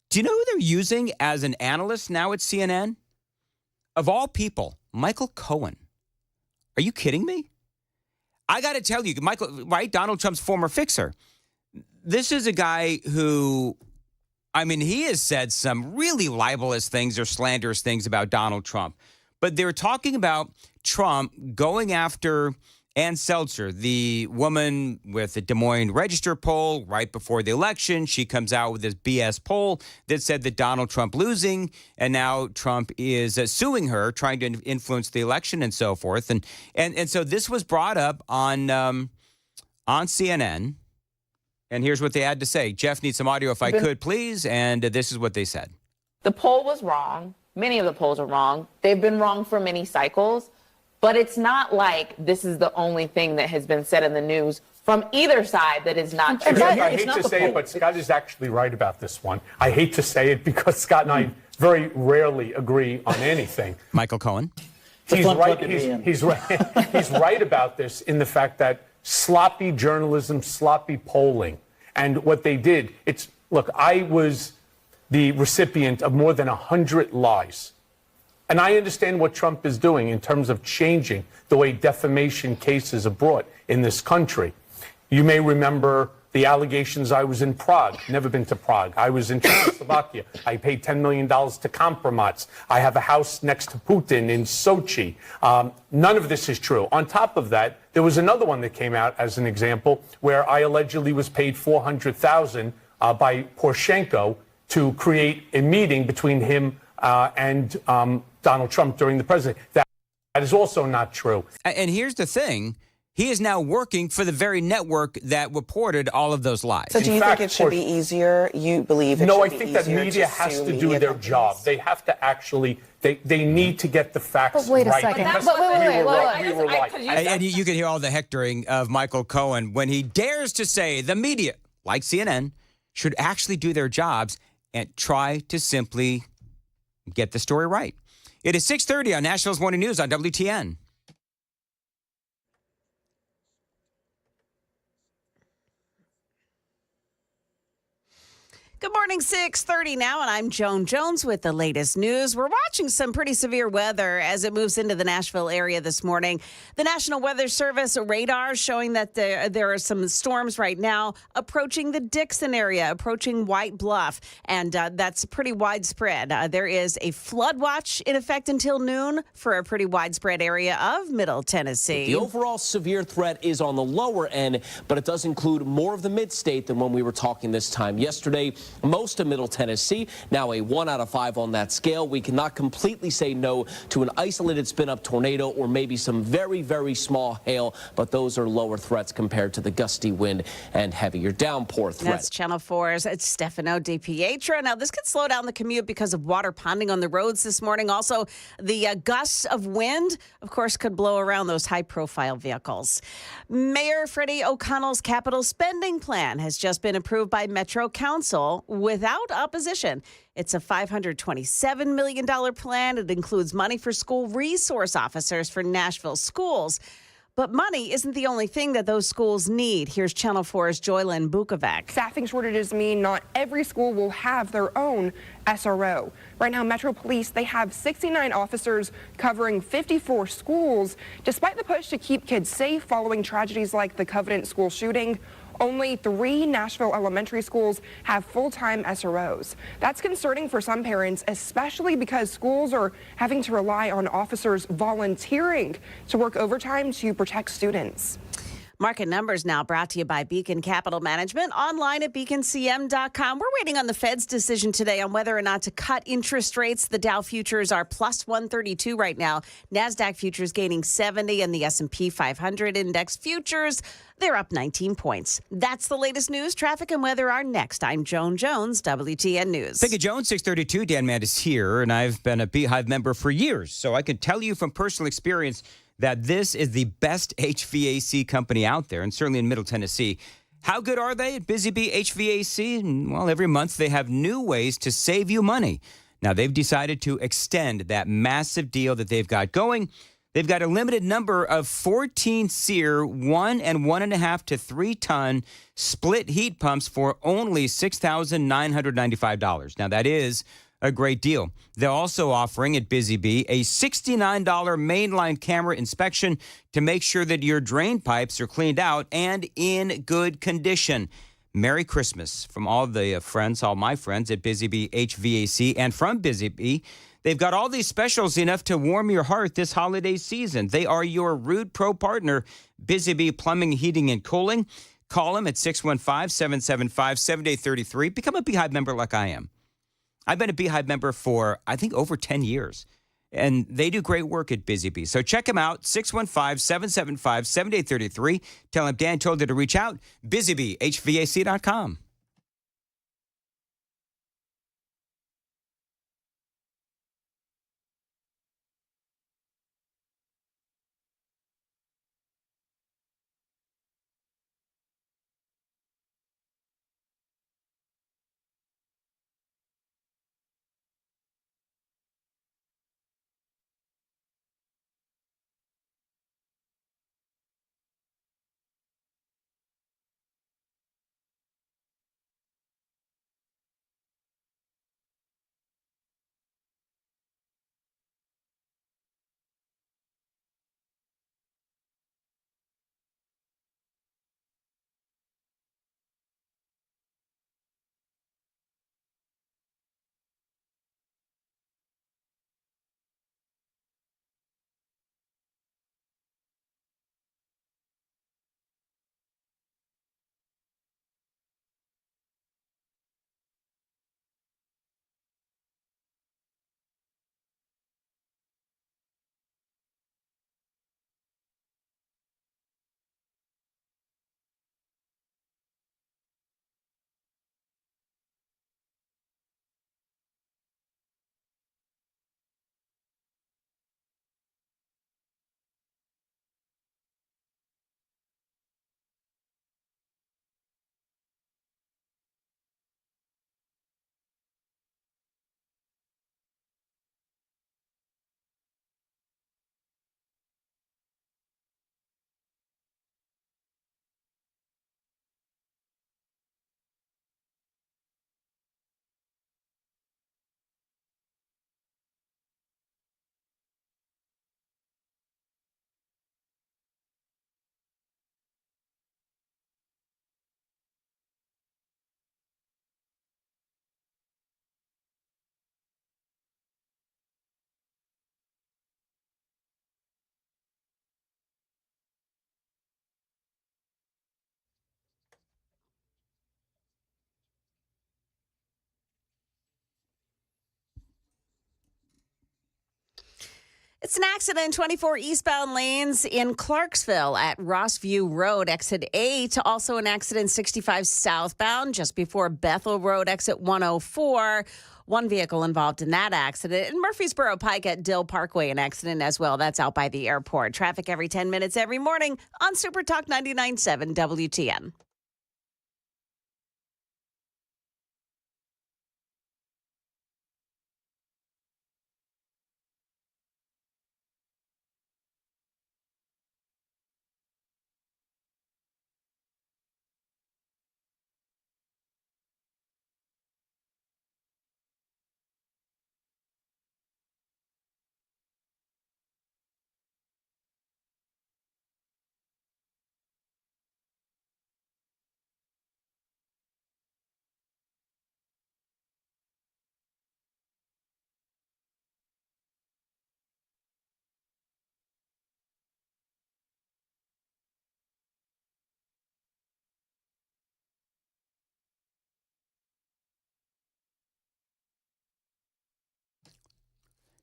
A: Do you know who they're using as an analyst now at CNN? Of all people, Michael Cohen. Are you kidding me? I got to tell you, Michael, right? Donald Trump's former fixer. This is a guy who, I mean, he has said some really libelous things or slanderous things about Donald Trump. But they're talking about Trump going after Ann Seltzer, the woman with the Des Moines Register poll right before the election. She comes out with this BS poll that said that Donald Trump losing, and now Trump is suing her, trying to influence the election and so forth. And so this was brought up on CNN. And here's what they had to say. Jeff needs some audio if I could, please. And this is what they said.
Q: The poll was wrong. Many of the polls are wrong. They've been wrong for many cycles. But it's not like this is the only thing that has been said in the news from either side that is not true.
R: I hate to say it, but Scott is actually right about this one. I hate to say it because Scott and I very rarely agree on anything.
A: Michael Cohen?
R: He's right. He's right. He's right about this in the fact that sloppy journalism, sloppy polling, and what they did. Look, I was the recipient of more than 100 lies. And I understand what Trump is doing in terms of changing the way defamation cases are brought in this country. You may remember the allegations. I was in Prague, never been to Prague. I was in Czechoslovakia. I paid $10 million to Kompromat. I have a house next to Putin in Sochi. None of this is true. On top of that, there was another one that came out as an example where I allegedly was paid $400,000 by Poroshenko to create a meeting between him and Donald Trump during the presidency. That is also not true.
A: And here's the thing. He is now working for the very network that reported all of those lies.
S: So do you think it should be easier? You believe it should be easier?
R: No, I think that media has to do their job. They have to actually, they need to get the facts right.
T: Wait a second.
A: And you can hear all the hectoring of Michael Cohen when he dares to say the media, like CNN, should actually do their jobs and try to simply get the story right. It is 6:30 on Nashville's Morning News on WTN.
B: Good morning, 6:30 now, and I'm Joan Jones with the latest news. We're watching some pretty severe weather as it moves into the Nashville area this morning. The National Weather Service radar showing that there are some storms right now approaching the Dixon area, approaching White Bluff, and that's pretty widespread. There is a flood watch in effect until noon for a pretty widespread area of Middle Tennessee.
G: The overall severe threat is on the lower end, but it does include more of the mid-state than when we were talking this time yesterday. Most of Middle Tennessee, now a 1 out of 5 on that scale. We cannot completely say no to an isolated spin-up tornado or maybe some very, very small hail, but those are lower threats compared to the gusty wind and heavier downpour threat.
B: That's Channel 4's Stefano DiPietro. Now, this could slow down the commute because of water ponding on the roads this morning. Also, the gusts of wind, of course, could blow around those high-profile vehicles. Mayor Freddie O'Connell's capital spending plan has just been approved by Metro Council without opposition. It's a $527 million plan. It includes money for school resource officers for Nashville schools. But money isn't the only thing that those schools need. Here's Channel 4's Joylyn Bukovac.
T: Staffing shortages mean not every school will have their own SRO. Right now, Metro Police, they have 69 officers covering 54 schools. Despite the push to keep kids safe following tragedies like the Covenant school shooting, only 3 Nashville elementary schools have full-time SROs. That's concerning for some parents, especially because schools are having to rely on officers volunteering to work overtime to protect students.
B: Market Numbers now brought to you by Beacon Capital Management, online at beaconcm.com. We're waiting on the Fed's decision today on whether or not to cut interest rates. The Dow futures are plus 132 right now. NASDAQ futures gaining 70, and the S&P 500 index futures, they're up 19 points. That's the latest news. Traffic and weather are next. I'm Joan Jones, WTN News.
A: Thank you, Joan. 632, Dan Manids here, and I've been a Beehive member for years, so I can tell you from personal experience that this is the best HVAC company out there, and certainly in Middle Tennessee. How good are they at Busy Bee HVAC? Well, every month they have new ways to save you money. Now, they've decided to extend that massive deal that they've got going. They've got a limited number of 14 SEER 1 and 1.5 to 3 ton split heat pumps for only $6,995. Now, that is a great deal. They're also offering at Busy Bee a $69 mainline camera inspection to make sure that your drain pipes are cleaned out and in good condition. Merry Christmas from all the friends, all my friends at Busy Bee HVAC and from Busy Bee. They've got all these specials enough to warm your heart this holiday season. They are your Rude Pro partner, Busy Bee Plumbing, Heating, and Cooling. Call them at 615-775-7833. Become a Beehive member like I am. I've been a Beehive member for, I think, over 10 years. And they do great work at Busy Bee. So check them out, 615-775-7833. Tell them Dan told you to reach out, busybeehvac.com.
B: It's an accident, 24 eastbound lanes in Clarksville at Rossview Road, exit 8. Also an accident, 65 southbound, just before Bethel Road, exit 104. One vehicle involved in that accident. In Murfreesboro Pike at Dill Parkway, an accident as well. That's out by the airport. Traffic every 10 minutes every morning on Super Talk 99.7 WTN.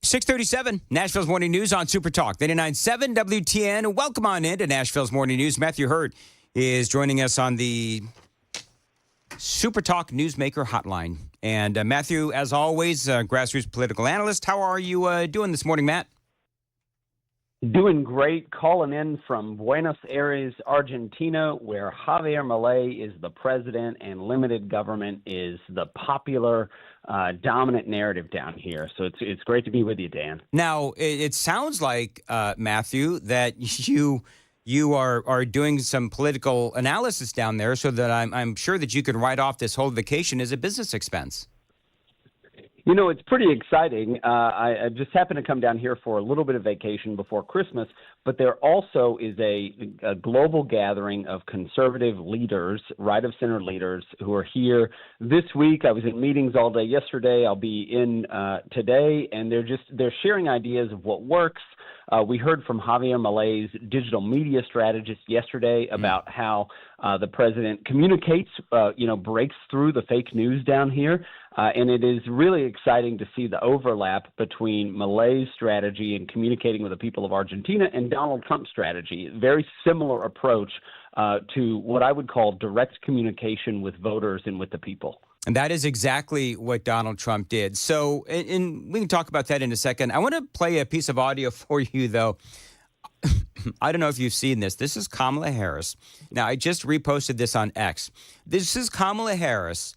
A: 637, Nashville's Morning News on Super Talk 99.7 WTN. Welcome on in to Nashville's Morning News. Matthew Hurt is joining us on the Super Talk Newsmaker Hotline. And Matthew, as always, grassroots political analyst. How are you doing this morning, Matt?
U: Doing great. Calling in from Buenos Aires, Argentina, where Javier Milei is the president and limited government is the popular dominant narrative down here. So it's great to be with you, Dan.
A: Now, it sounds like, Matthew, that you are doing some political analysis down there, so that I'm sure that you can write off this whole vacation as a business expense.
U: You know, it's pretty exciting. I just happened to come down here for a little bit of vacation before Christmas, but there also is a global gathering of conservative leaders, right-of-center leaders, who are here this week. I was in meetings all day yesterday. I'll be in today, and they're sharing ideas of what works. We heard from Javier Milei's digital media strategist yesterday about how the president communicates, breaks through the fake news down here. And it is really exciting to see the overlap between Milei's strategy in communicating with the people of Argentina and Donald Trump's strategy. Very similar approach to what I would call direct communication with voters and with the people.
A: And that is exactly what Donald Trump did. So, and we can talk about that in a second. I want to play a piece of audio for you, though. I don't know if you've seen this. This is Kamala Harris. Now, I just reposted this on X. This is Kamala Harris,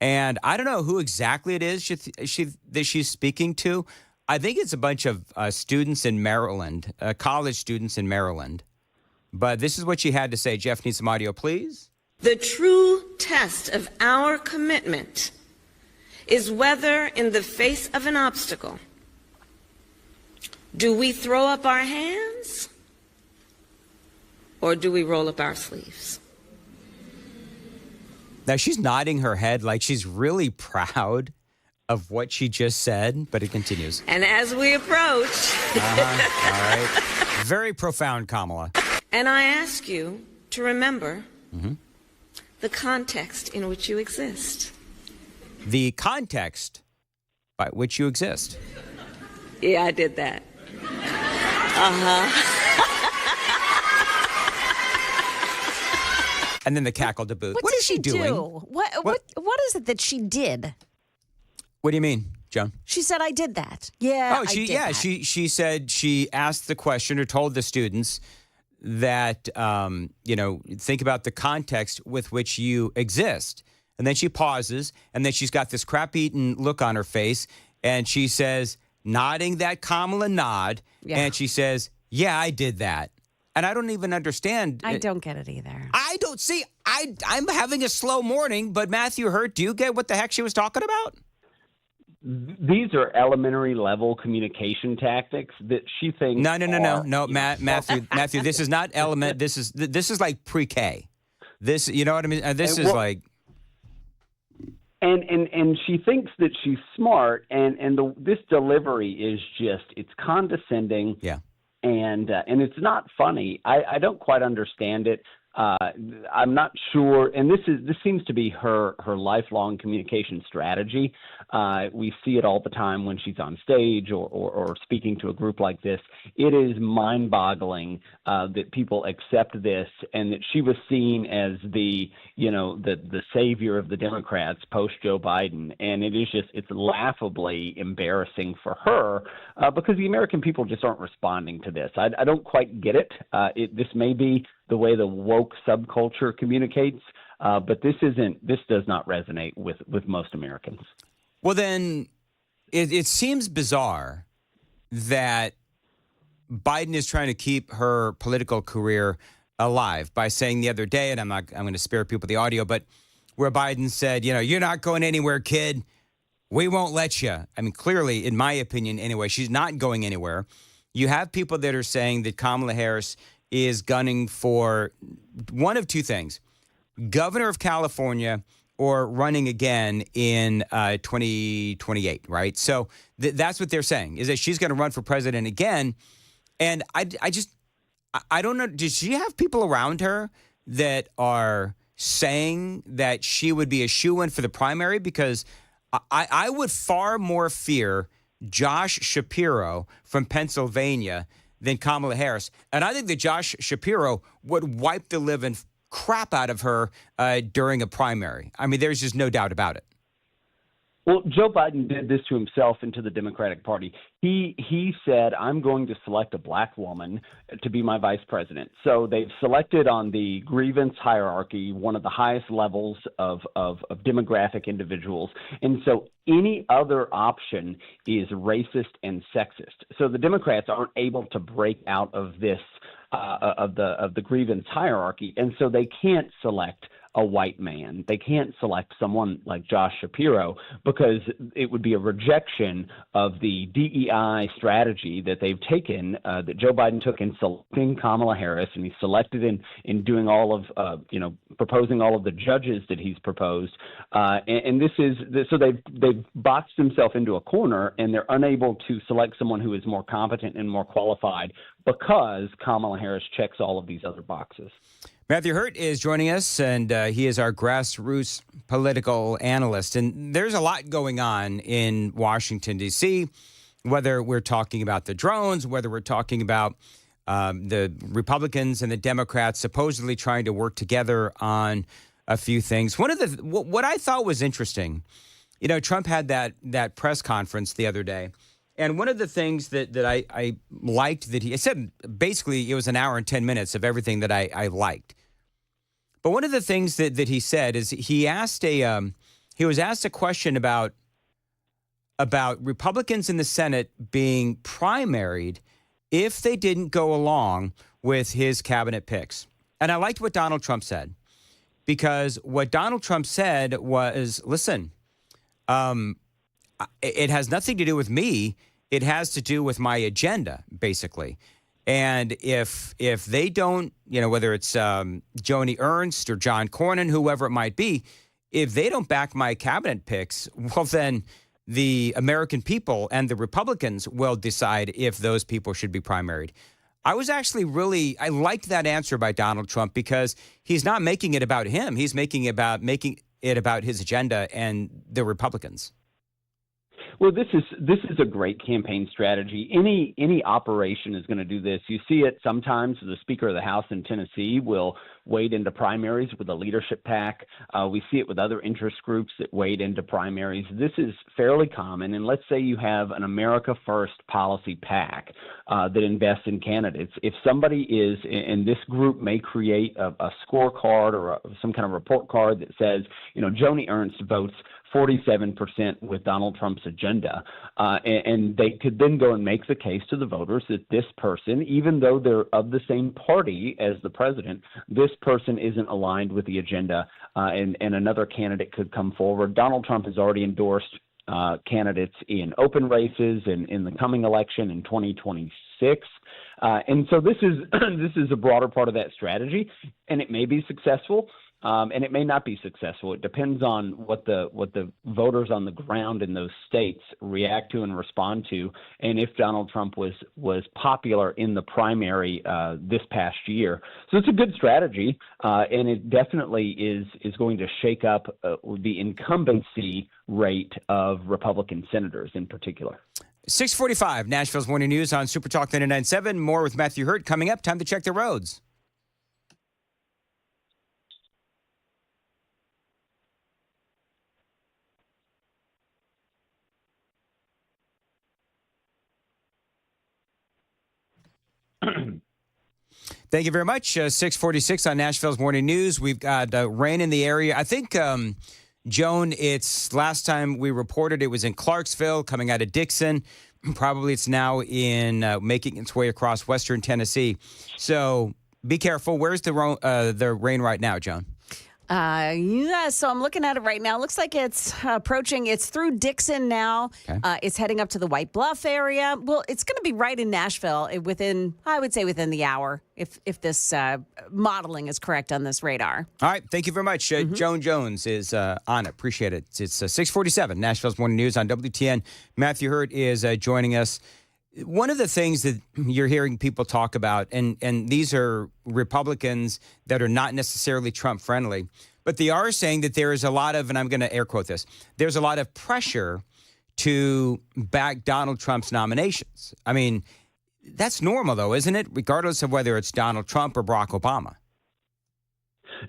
A: and I don't know who exactly it is that she's speaking to. I think it's a bunch of students in Maryland, college students in Maryland. But this is what she had to say. Jeff needs some audio, please.
V: The true test of our commitment is whether, in the face of an obstacle, do we throw up our hands or do we roll up our sleeves?
A: Now, she's nodding her head like she's really proud of what she just said, but it continues.
V: And as we approach...
A: All right. Very profound, Kamala.
V: And I ask you to remember the context in which you exist.
A: The context by which you exist.
V: Yeah, I did that.
A: And then the cackle to boot.
B: What
A: is she doing?
B: Do? What is it that she did?
A: What do you mean, Joan?
B: She said, I did that. Yeah,
A: she said she asked the question or told the students that, think about the context with which you exist. And then she pauses, and then she's got this crap-eaten look on her face, and she says, nodding that Kamala nod, and she says, yeah, I did that. And I don't even understand.
B: I don't get it either.
A: I don't see. I'm having a slow morning, but Matthew Hurt, do you get what the heck she was talking about?
U: These are elementary level communication tactics that she thinks.
A: No, Matthew. This is not element. This is like pre-K. This, you know what I mean? This is like.
U: And she thinks that she's smart, and this delivery is just, it's condescending.
A: Yeah.
U: And it's not funny. I don't quite understand it. I'm not sure, and this seems to be her lifelong communication strategy. We see it all the time when she's on stage or speaking to a group like this. It is mind-boggling that people accept this, and that she was seen as the savior of the Democrats post Joe Biden, and it's laughably embarrassing for her because the American people just aren't responding to this. I don't quite get it. This may be the way the woke subculture communicates, but this does not resonate with most Americans.
A: Well, then it seems bizarre that Biden is trying to keep her political career alive by saying the other day, and I'm going to spare people the audio, but where Biden said, you're not going anywhere, kid. We won't let you. I mean, clearly, in my opinion, anyway, she's not going anywhere. You have people that are saying that Kamala Harris is gunning for one of two things: governor of California or running again in 2028, right? So that's what they're saying, is that she's going to run for president again. And I don't know, does she have people around her that are saying that she would be a shoo-in for the primary? Because I would far more fear Josh Shapiro from Pennsylvania than Kamala Harris. And I think that Josh Shapiro would wipe the living crap out of her during a primary. I mean, there's just no doubt about it.
U: Well, Joe Biden did this to himself and to the Democratic Party. He said, I'm going to select a black woman to be my vice president. So they've selected on the grievance hierarchy one of the highest levels of demographic individuals. And so any other option is racist and sexist. So the Democrats aren't able to break out of this of the grievance hierarchy, and so they can't select a white man. They can't select someone like Josh Shapiro because it would be a rejection of the DEI strategy that they've taken, that Joe Biden took in selecting Kamala Harris, and he selected in doing all of, proposing all of the judges that he's proposed. And this is so they've boxed themselves into a corner, and they're unable to select someone who is more competent and more qualified because Kamala Harris checks all of these other boxes.
A: Matthew Hurt is joining us, and he is our grassroots political analyst. And there's a lot going on in Washington, D.C., whether we're talking about the drones, whether we're talking about the Republicans and the Democrats supposedly trying to work together on a few things. One of the what I thought was interesting, Trump had that press conference the other day. And one of the things that I liked that he said, basically, it was an hour and 10 minutes of everything that I liked. But one of the things that he said is he was asked a question about Republicans in the Senate being primaried if they didn't go along with his cabinet picks. And I liked what Donald Trump said, because what Donald Trump said was, listen, it has nothing to do with me. It has to do with my agenda, basically. And if they don't, whether it's Joni Ernst or John Cornyn, whoever it might be, if they don't back my cabinet picks, well, then the American people and the Republicans will decide if those people should be primaried. I was actually I liked that answer by Donald Trump, because he's not making it about him. He's making it about his agenda and the Republicans.
U: Well, this is a great campaign strategy. Any operation is going to do this. You see it sometimes. The Speaker of the House in Tennessee will wade into primaries with a leadership PAC. We see it with other interest groups that wade into primaries. This is fairly common. And let's say you have an America First policy PAC that invests in candidates. If somebody is, and this group may create a scorecard or some kind of report card that says, Joni Ernst votes 47% with Donald Trump's agenda. And they could then go and make the case to the voters that this person, even though they're of the same party as the president, this person isn't aligned with the agenda, and another candidate could come forward. Donald Trump has already endorsed candidates in open races and in the coming election in 2026. And so this is a broader part of that strategy, and it may be successful. And it may not be successful. It depends on what the voters on the ground in those states react to and respond to, and if Donald Trump was popular in the primary this past year. So it's a good strategy, and it definitely is going to shake up the incumbency rate of Republican senators in particular.
A: 645, Nashville's Morning News on Super Talk 99.7. More with Matthew Hurt coming up. Time to check the roads. Thank you very much. 646 on Nashville's Morning News. We've got rain in the area. I think, Joan, it's last time we reported it was in Clarksville coming out of Dixon. Probably it's now in making its way across western Tennessee. So be careful. Where's the rain right now, Joan?
B: So I'm looking at it right now. It looks like it's approaching. It's through Dixon now. Okay. It's heading up to the White Bluff area. Well, it's going to be right in Nashville within the hour, if this modeling is correct on this radar.
A: All right. Thank you very much. Joan Jones is on it. Appreciate it. It's 647, Nashville's Morning News on WTN. Matthew Hurt is joining us. One of the things that you're hearing people talk about, and these are Republicans that are not necessarily Trump friendly, but they are saying that there is a lot of, and I'm going to air quote this, there's a lot of pressure to back Donald Trump's nominations. I mean, that's normal, though, isn't it? Regardless of whether it's Donald Trump or Barack Obama.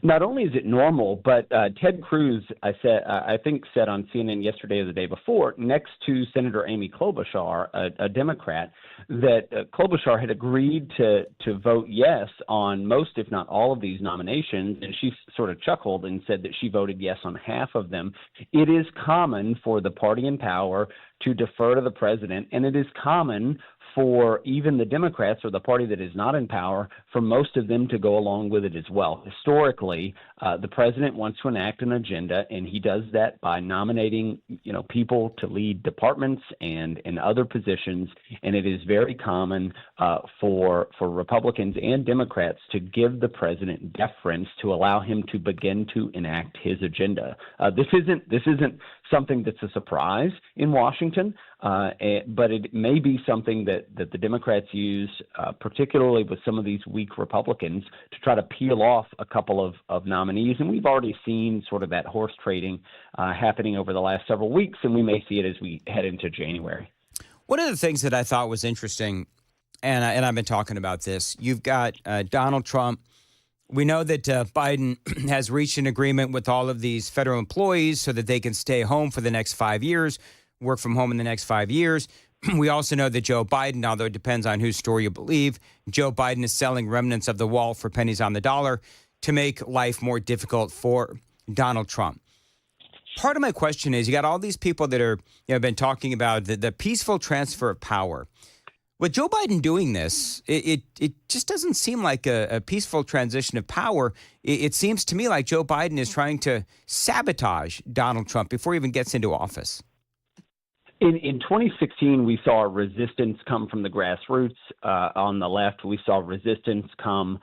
U: Not only is it normal, but Ted Cruz, I think said on CNN yesterday or the day before, next to Senator Amy Klobuchar, a Democrat, that Klobuchar had agreed to vote yes on most, if not all, of these nominations, and she sort of chuckled and said that she voted yes on half of them. It is common for the party in power to defer to the president, and it is common for even the Democrats or the party that is not in power, for most of them to go along with it as well. Historically, the president wants to enact an agenda, and he does that by nominating, people to lead departments and in other positions. And it is very common for Republicans and Democrats to give the president deference to allow him to begin to enact his agenda. This isn't something that's a surprise in Washington, but it may be something that the Democrats use, particularly with some of these weak Republicans, to try to peel off a couple of nominees. And we've already seen sort of that horse trading happening over the last several weeks, and we may see it as we head into January.
A: One of the things that I thought was interesting, and I've been talking about this, you've got Donald Trump. We know that Biden has reached an agreement with all of these federal employees so that they can stay home for the next 5 years, work from home in the next 5 years. We also know that Joe Biden, although it depends on whose story you believe, Joe Biden is selling remnants of the wall for pennies on the dollar to make life more difficult for Donald Trump. Part of my question is, you got all these people that are, been talking about the peaceful transfer of power. With Joe Biden doing this, it just doesn't seem like a peaceful transition of power. It seems to me like Joe Biden is trying to sabotage Donald Trump before he even gets into office.
U: In 2016, we saw resistance come from the grassroots. On the left, we saw resistance come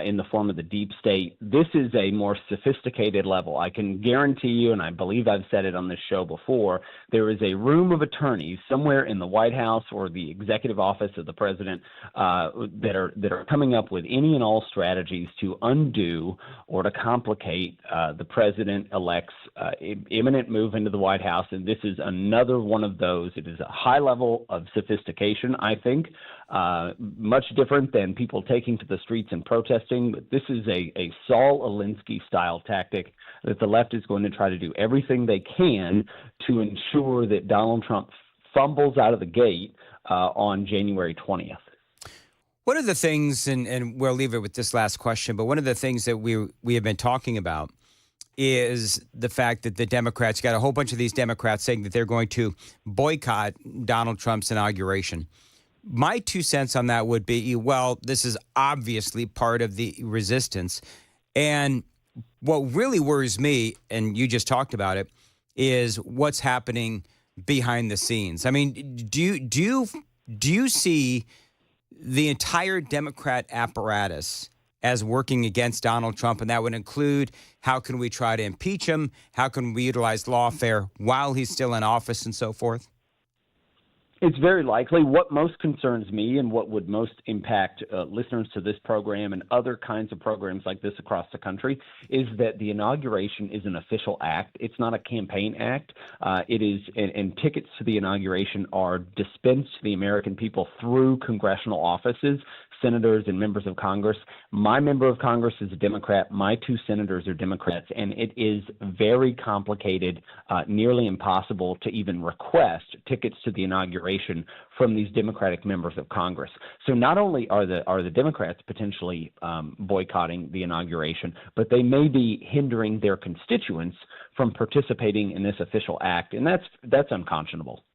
U: in the form of the deep state. This is a more sophisticated level. I can guarantee you, and I believe I've said it on this show before, there is a room of attorneys somewhere in the White House or the executive office of the president that are coming up with any and all strategies to undo or to complicate the president-elect's imminent move into the White House. And this is another one of those. It is a high level of sophistication, I think, much different than people taking to the streets and protesting. But this is a Saul Alinsky-style tactic that the left is going to try to do everything they can to ensure that Donald Trump fumbles out of the gate on January 20th.
A: One of the things, and we'll leave it with this last question, but one of the things that we have been talking about is the fact that the Democrats, got a whole bunch of these Democrats saying that they're going to boycott Donald Trump's inauguration. My 2 cents on that would be, well, this is obviously part of the resistance. And what really worries me, and you just talked about it, is what's happening behind the scenes. I mean, do you see the entire Democrat apparatus as working against Donald Trump? And that would include, how can we try to impeach him? How can we utilize lawfare while he's still in office and so forth?
U: It's very likely. What most concerns me and what would most impact listeners to this program and other kinds of programs like this across the country is that the inauguration is an official act. It's not a campaign act. It is, and tickets to the inauguration are dispensed to the American people through congressional offices, senators and members of Congress. My member of Congress is a Democrat. My 2 senators are Democrats, and it is very complicated, nearly impossible to even request tickets to the inauguration from these Democratic members of Congress. So not only are the Democrats potentially boycotting the inauguration, but they may be hindering their constituents from participating in this official act, and that's unconscionable.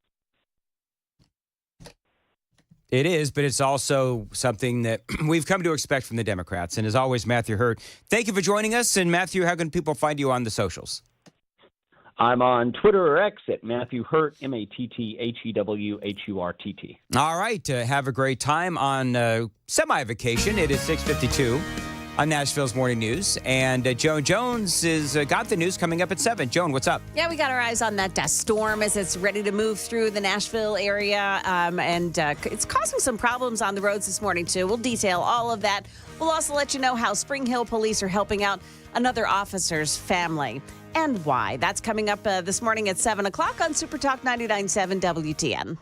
A: It is, but it's also something that we've come to expect from the Democrats. And as always, Matthew Hurt, thank you for joining us. And Matthew, how can people find you on the socials?
U: I'm on Twitter or X at Matthew Hurt, MattheWHurtt.
A: All right. Have a great time on semi-vacation. It is 6:52. on Nashville's Morning News. And Joan Jones is got the news coming up at 7. Joan, what's up?
B: Yeah, we got our eyes on that dust storm as it's ready to move through the Nashville area. And it's causing some problems on the roads this morning, too. We'll detail all of that. We'll also let you know how Spring Hill police are helping out another officer's family and why. That's coming up this morning at 7 o'clock on Super Talk 99.7 WTN.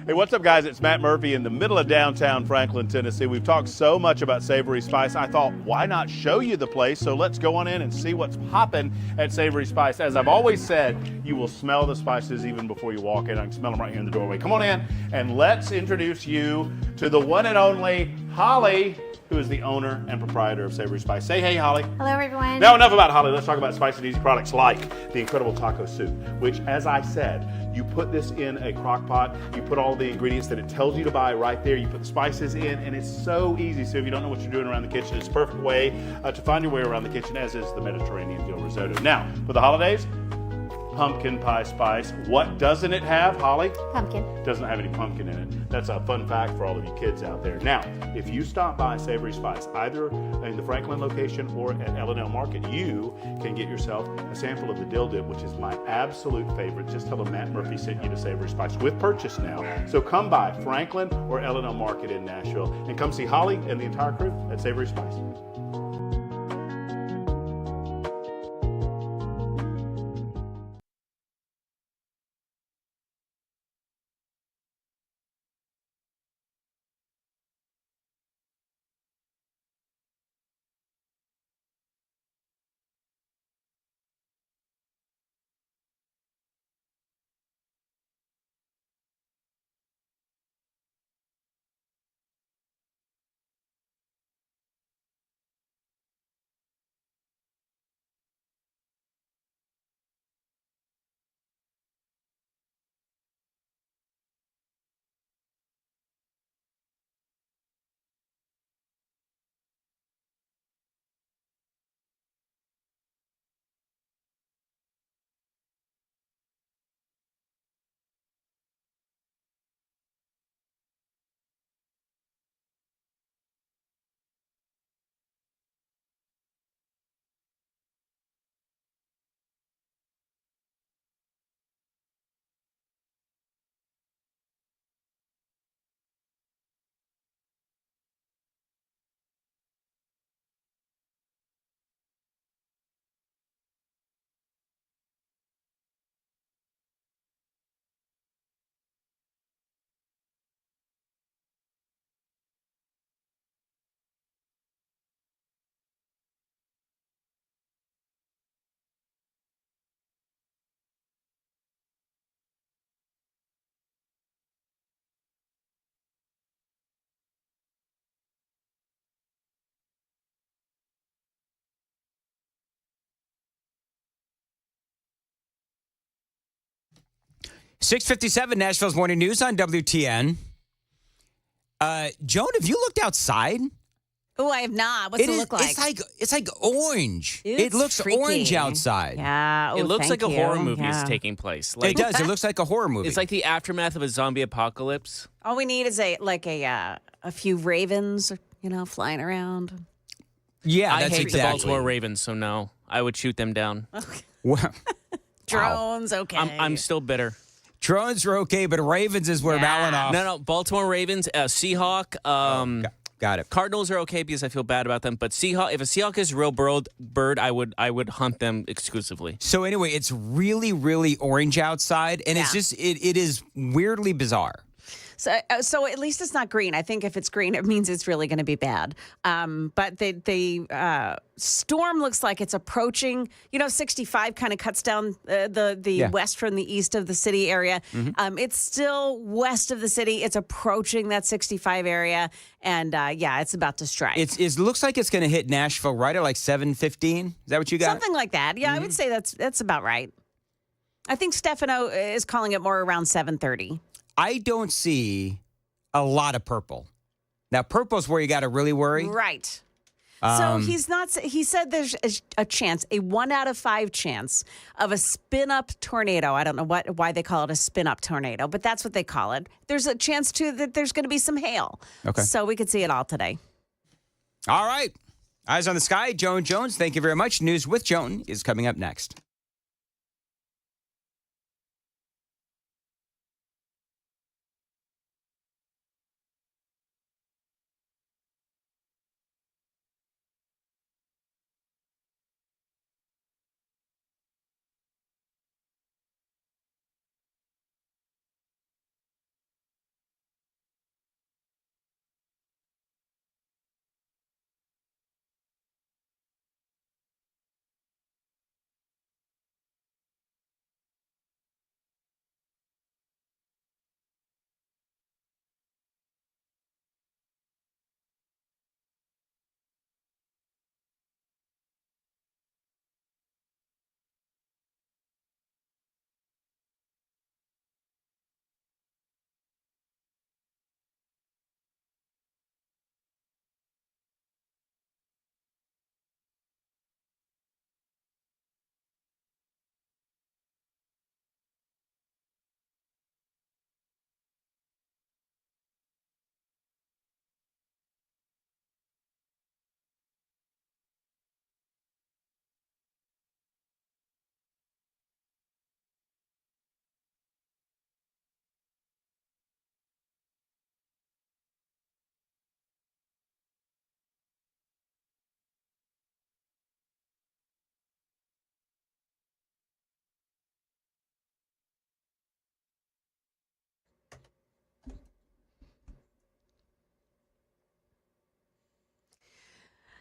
M: Hey, what's up, guys? It's Matt Murphy in the middle of downtown Franklin, Tennessee. We've talked so much about Savory Spice. I thought, why not show you the place? So let's go on in and see what's popping at Savory Spice. As I've always said, you will smell the spices even before you walk in. I can smell them right here in the doorway. Come on in and let's introduce you to the one and only Holly, who is the owner and proprietor of Savory Spice. Say hey, Holly.
C: Hello, everyone.
M: Now, enough about Holly. Let's talk about spicy and easy products like the incredible taco soup, which, as I said, you put this in a crock pot, you put all the ingredients that it tells you to buy right there, you put the spices in, and it's so easy. So if you don't know what you're doing around the kitchen, it's a perfect way to find your way around the kitchen, as is the Mediterranean dill risotto. Now, for the holidays, pumpkin pie spice. What doesn't it have, Holly?
C: Pumpkin.
M: It doesn't have any pumpkin in it. That's a fun fact for all of you kids out there. Now, if you stop by Savory Spice, either in the Franklin location or at L&L Market, you can get yourself a sample of the dill dip, which is my absolute favorite. Just tell them Matt Murphy sent you to Savory Spice with purchase now. So come by Franklin or L&L Market in Nashville and come see Holly and the entire crew at Savory Spice.
A: 6:57 Nashville's Morning News on WTN. Joan, have you looked outside?
B: Oh, I have not. What's it look like?
A: It's like orange.
B: It's
A: it looks
B: freaky.
A: orange outside.
B: Yeah.
E: It looks like a horror movie is
B: Yeah.
E: taking place.
A: It does. It looks like a horror movie.
E: It's like the aftermath of a zombie apocalypse.
B: All we need is a few ravens, flying around.
A: Yeah,
E: I
A: that's
E: hate
A: exactly.
E: the Baltimore Ravens, so no, I would shoot them down.
A: Well,
B: Drones, okay.
E: I'm still bitter.
A: drones are okay, but Ravens is where Malinoff.
E: No, Baltimore Ravens, Seahawk.
A: Got it.
E: Cardinals are okay because I feel bad about them, but Seahawk. If a Seahawk is a real bird, I would hunt them exclusively.
A: So anyway, it's really, really orange outside, and it's just it is weirdly bizarre.
B: So at least it's not green. I think if it's green, it means it's really going to be bad. But the storm looks like it's approaching. 65 kind of cuts down the west from the east of the city area.
A: Mm-hmm.
B: It's still west of the city. It's approaching that 65 area, and it's about to strike.
A: It looks like it's going to hit Nashville right at like 7:15. Is that what you got?
B: Something like that. Yeah, I would say that's about right. I think Stefano is calling it more around 7:30.
A: I don't see a lot of purple. Now, purple's where you got to really worry.
B: Right. So he said there's a chance, a 1 out of 5 chance of a spin-up tornado. I don't know why they call it a spin-up tornado, but that's what they call it. There's a chance, too, that there's going to be some hail.
A: Okay.
B: So we could see it all today.
A: All right. Eyes on the sky. Joan Jones, thank you very much. News with Joan is coming up next.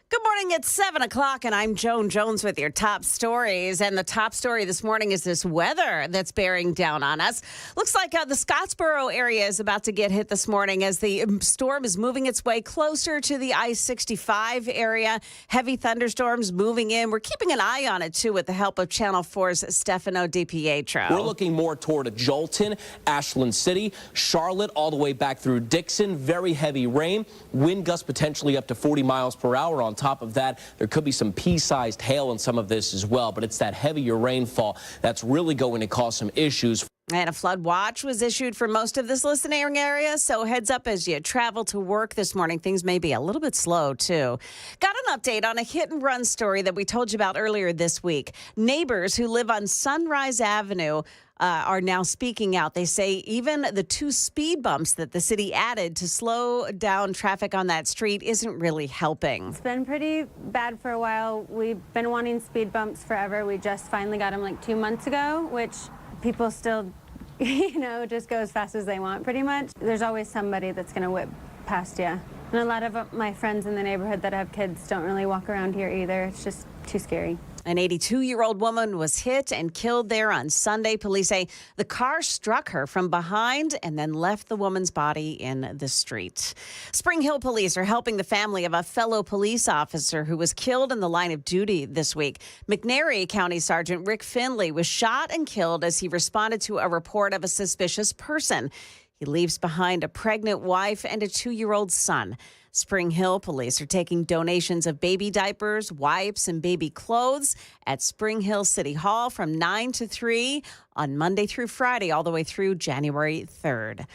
B: Good morning. It's 7 o'clock, and I'm Joan Jones with your top stories. And the top story this morning is this weather that's bearing down on us. Looks like the Scottsboro area is about to get hit this morning as the storm is moving its way closer to the I-65 area. Heavy thunderstorms moving in. We're keeping an eye on it, too, with the help of Channel 4's Stefano DiPietro.
G: We're looking more toward Jolton, Ashland City, Charlotte, all the way back through Dixon. Very heavy rain. Wind gusts potentially up to 40 miles per hour. On top of that, there could be some pea-sized hail in some of this as well, but it's that heavier rainfall that's really going to cause some issues.
B: And a flood watch was issued for most of this listening area, so heads up as you travel to work this morning. Things may be a little bit slow, too. Got an update on a hit-and-run story that we told you about earlier this week. Neighbors who live on Sunrise Avenue are now speaking out. They say even the 2 speed bumps that the city added to slow down traffic on that street isn't really helping.
C: It's been pretty bad for a while. We've been wanting speed bumps forever. We just finally got them like 2 months ago, which people still, just go as fast as they want pretty much. There's always somebody that's going to whip past you. And a lot of my friends in the neighborhood that have kids don't really walk around here either. It's just too scary.
B: An 82-year-old woman was hit and killed there on Sunday. Police say the car struck her from behind and then left the woman's body in the street. Spring Hill police are helping the family of a fellow police officer who was killed in the line of duty this week. McNairy County Sergeant Rick Finley was shot and killed as he responded to a report of a suspicious person. He leaves behind a pregnant wife and a 2-year-old son. Spring Hill police are taking donations of baby diapers, wipes, and baby clothes at Spring Hill City Hall from 9 to 3 on Monday through Friday, all the way through January 3rd.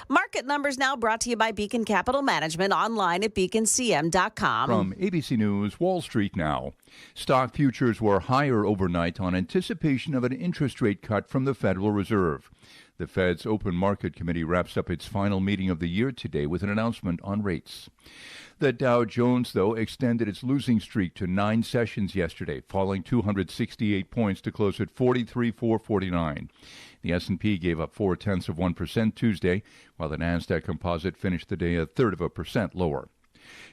B: Market numbers now brought to you by Beacon Capital Management, online at beaconcm.com.
D: From ABC News, Wall Street now. Stock futures were higher overnight on anticipation of an interest rate cut from the Federal Reserve. The Fed's Open Market Committee wraps up its final meeting of the year today with an announcement on rates. The Dow Jones, though, extended its losing streak to 9 sessions yesterday, falling 268 points to close at 43,449. The S&P gave up 0.4% Tuesday, while the Nasdaq Composite finished the day 0.33% lower.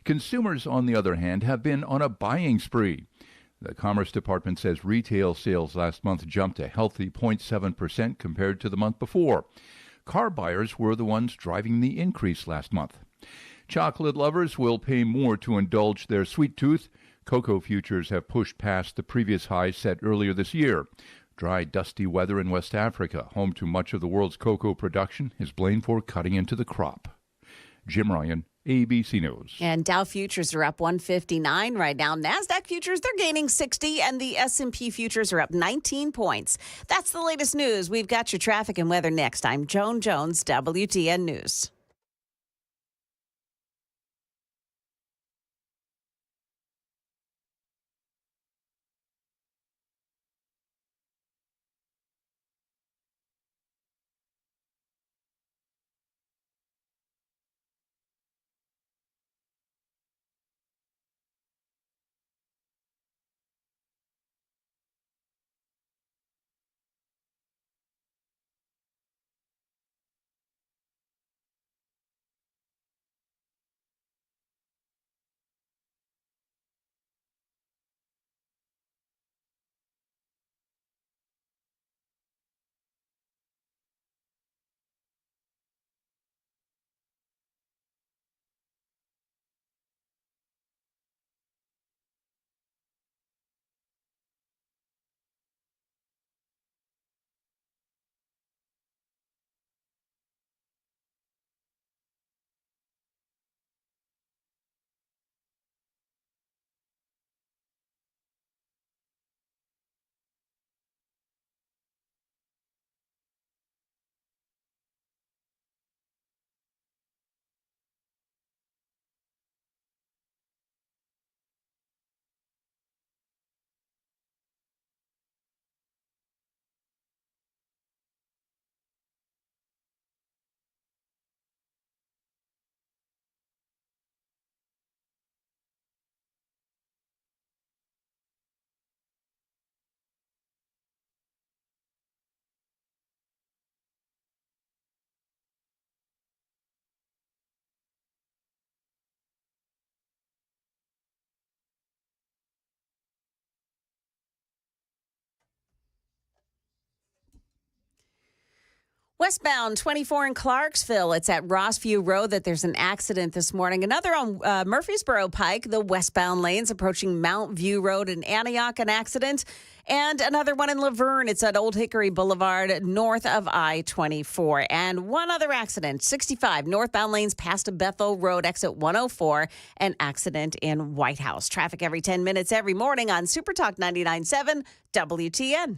D: Consumers, on the other hand, have been on a buying spree. The Commerce Department says retail sales last month jumped a healthy 0.7% compared to the month before. Car buyers were the ones driving the increase last month. Chocolate lovers will pay more to indulge their sweet tooth. Cocoa futures have pushed past the previous highs set earlier this year. Dry, dusty weather in West Africa, home to much of the world's cocoa production, is blamed for cutting into the crop. Jim Ryan, ABC News.
B: And Dow futures are up 159 right now. NASDAQ futures, they're gaining 60, and the S&P futures are up 19 points. That's the latest news. We've got your traffic and weather next. I'm Joan Jones, WTN News. Westbound 24 in Clarksville. It's at Rossview Road that there's an accident this morning. Another on Murfreesboro Pike, the westbound lanes approaching Mount View Road in Antioch, an accident. And another one in Laverne. It's at Old Hickory Boulevard, north of I-24. And one other accident, 65 northbound lanes past Bethel Road, exit 104, an accident in White House. Traffic every 10 minutes every morning on Super Talk 99.7 WTN.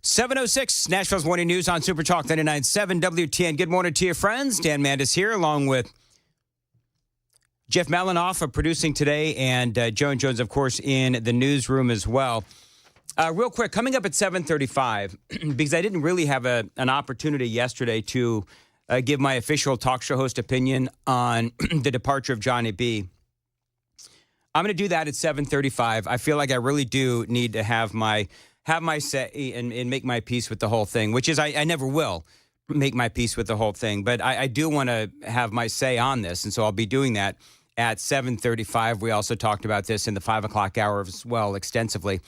A: 7:06, Nashville's Morning News on Super Talk 99.7 WTN. Good morning to you, friends. Dan Manids here, along with Jeff Malinoff of producing today, and Joan Jones, of course, in the newsroom as well. Real quick, coming up at 7:35, because I didn't really have an opportunity yesterday to give my official talk show host opinion on the departure of Johnny B. I'm going to do that at 7:35. I feel like I really do need to have my say and make my peace with the whole thing, which is I never will make my peace with the whole thing. But I do want to have my say on this, and so I'll be doing that at 7:35. We also talked about this in the 5 o'clock hour as well extensively.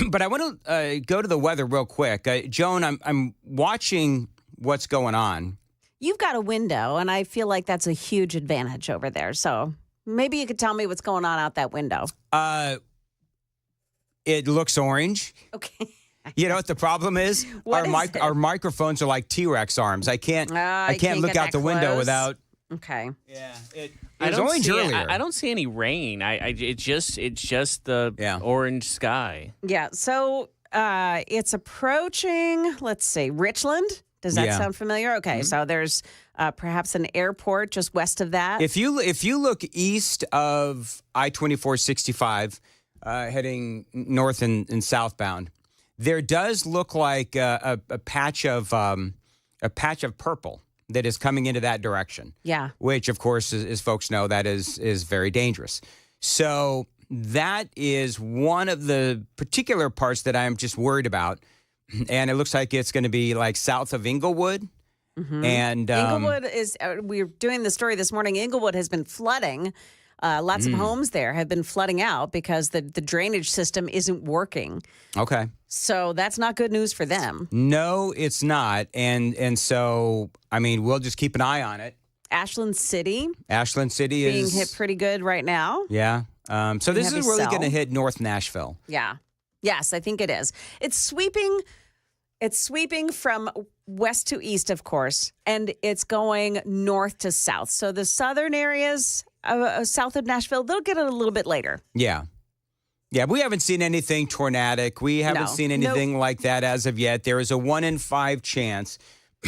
A: But I want to go to the weather real quick. Joan, I'm watching what's going on.
B: You've got a window, and I feel like that's a huge advantage over there. So maybe you could tell me what's going on out that window.
A: It looks orange.
B: Okay.
A: You know what the problem is? Our microphones are like T-Rex arms. I can't look out the window without.
B: Okay.
A: Yeah. It
E: I
A: was
E: don't
A: orange
E: see
A: earlier.
E: I don't see any rain. It's just the orange sky.
B: Yeah. So it's approaching. Let's see, Richland. Does that sound familiar? Okay. So there's perhaps an airport just west of that.
A: If you look east of I-2465, heading north and southbound, there does look like a patch of purple that is coming into that direction.
B: Yeah.
A: Which, of course, as folks know, that is very dangerous. So that is one of the particular parts that I'm just worried about. And it looks like it's going to be like south of Inglewood.
B: Mm-hmm.
A: And
B: Inglewood is, we were doing the story this morning. Inglewood has been flooding. Lots of homes there have been flooding out because the drainage system isn't working.
A: Okay.
B: So that's not good news for them.
A: No, it's not. And so, I mean, we'll just keep an eye on it.
B: Ashland City
A: being
B: is hit pretty good right now.
A: Yeah. So this is really going to hit North Nashville.
B: Yeah. Yes, I think it is. It's sweeping from west to east, of course, and it's going north to south. So the southern areas south of Nashville, they'll get it a little bit later.
A: Yeah. Yeah, we haven't seen anything tornadic. We haven't seen anything like that as of yet. There is a 1 in 5 chance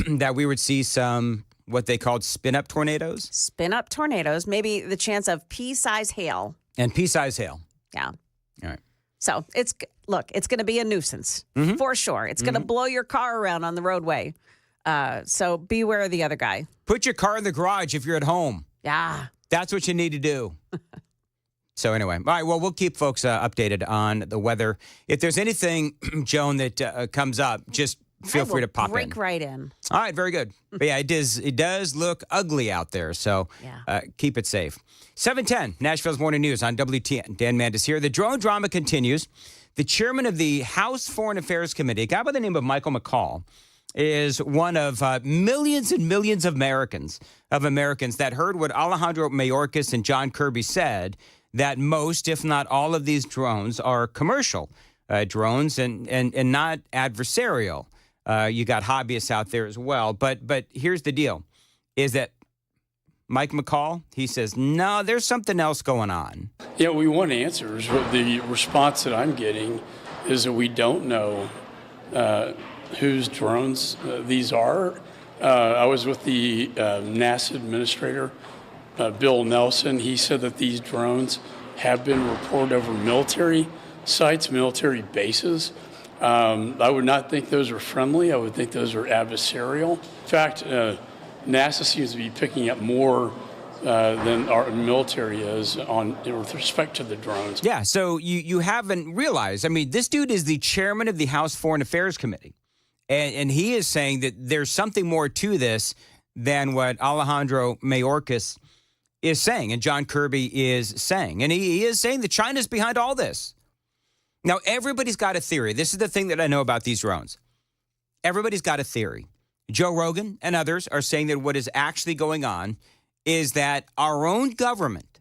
A: that we would see some what they called spin-up tornadoes.
B: Spin-up tornadoes, maybe the chance of pea-size hail.
A: And pea-size hail.
B: Yeah.
A: All right.
B: So it's going to be a nuisance for sure. It's going to blow your car around on the roadway. So beware of the other guy.
A: Put your car in the garage if you're at home.
B: Yeah.
A: That's what you need to do. So anyway, all right, well, we'll keep folks updated on the weather. If there's anything, Joan, that comes up, just feel free to pop in.
B: Break right in.
A: All right, very good. But yeah, it does look ugly out there, so keep it safe. 7:10, Nashville's Morning News on WTN. Dan Manids here. The drone drama continues. The chairman of the House Foreign Affairs Committee, a guy by the name of Michael McCall, is one of millions and millions of Americans that heard what Alejandro Mayorkas and John Kirby said, that most, if not all, of these drones are commercial drones and not adversarial. You got hobbyists out there as well. But here's the deal, is that Mike McCall, he says, no, there's something else going on.
H: Yeah, we want answers. The response that I'm getting is that we don't know whose drones these are. I was with the NASA administrator, Bill Nelson. He said that these drones have been reported over military sites, military bases. I would not think those are friendly. I would think those are adversarial. In fact, NASA seems to be picking up more than our military is with respect to the drones.
A: Yeah, so you haven't realized. I mean, this dude is the chairman of the House Foreign Affairs Committee. And he is saying that there's something more to this than what Alejandro Mayorkas is saying and John Kirby is saying. And he is saying that China's behind all this. Now, everybody's got a theory. This is the thing that I know about these drones. Everybody's got a theory. Joe Rogan and others are saying that what is actually going on is that our own government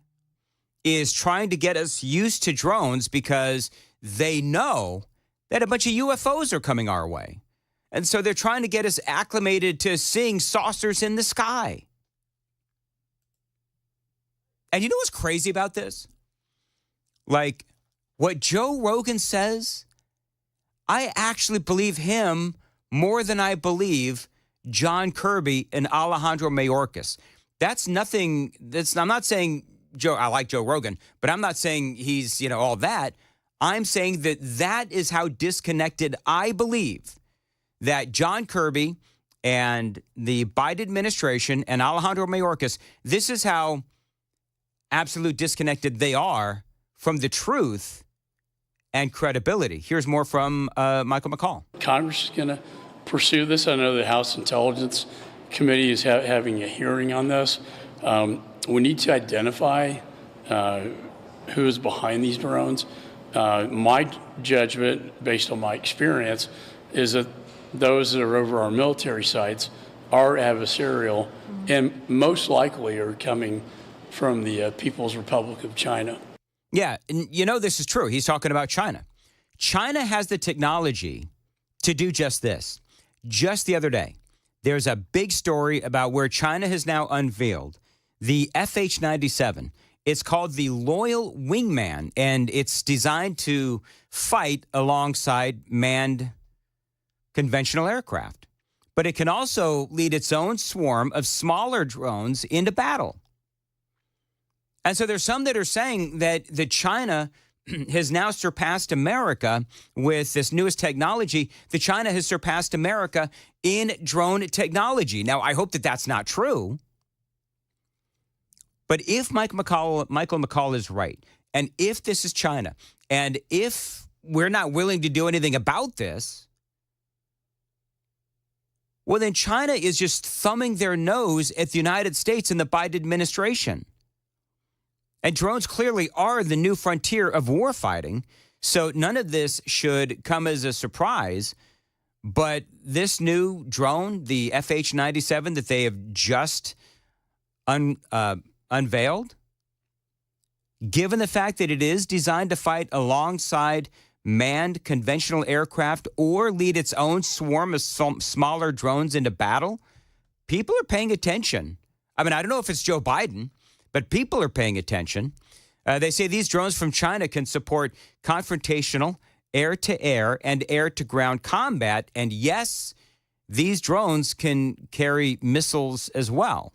A: is trying to get us used to drones because they know that a bunch of UFOs are coming our way. And so they're trying to get us acclimated to seeing saucers in the sky. And you know what's crazy about this? Like, what Joe Rogan says, I actually believe him more than I believe John Kirby and Alejandro Mayorkas. That's nothing. I'm not saying Joe. I like Joe Rogan, but I'm not saying he's all that. I'm saying that is how disconnected I believe that John Kirby and the Biden administration and Alejandro Mayorkas. This is how absolute disconnected they are from the truth and credibility. Here's more from Michael McCall.
H: Congress is going to pursue this. I know the House Intelligence Committee is having a hearing on this. We need to identify who is behind these drones. My judgment, based on my experience, is that those that are over our military sites are adversarial and most likely are coming from the People's Republic of China.
A: Yeah, and this is true. He's talking about China. China has the technology to do just this. Just the other day, there's a big story about where China has now unveiled the FH-97. It's called the Loyal Wingman, and it's designed to fight alongside manned conventional aircraft. But it can also lead its own swarm of smaller drones into battle. And so there's some that are saying that China has now surpassed America with this newest technology. That China has surpassed America in drone technology. Now, I hope that that's not true. But if Michael McCall is right, and if this is China, and if we're not willing to do anything about this, well, then China is just thumbing their nose at the United States and the Biden administration. And drones clearly are the new frontier of warfighting, so none of this should come as a surprise. But this new drone, the FH-97 that they have just unveiled, given the fact that it is designed to fight alongside manned conventional aircraft or lead its own swarm of smaller drones into battle, people are paying attention. I mean, I don't know if it's Joe Biden, but people are paying attention. They say these drones from China can support confrontational air-to-air and air-to-ground combat. And yes, these drones can carry missiles as well.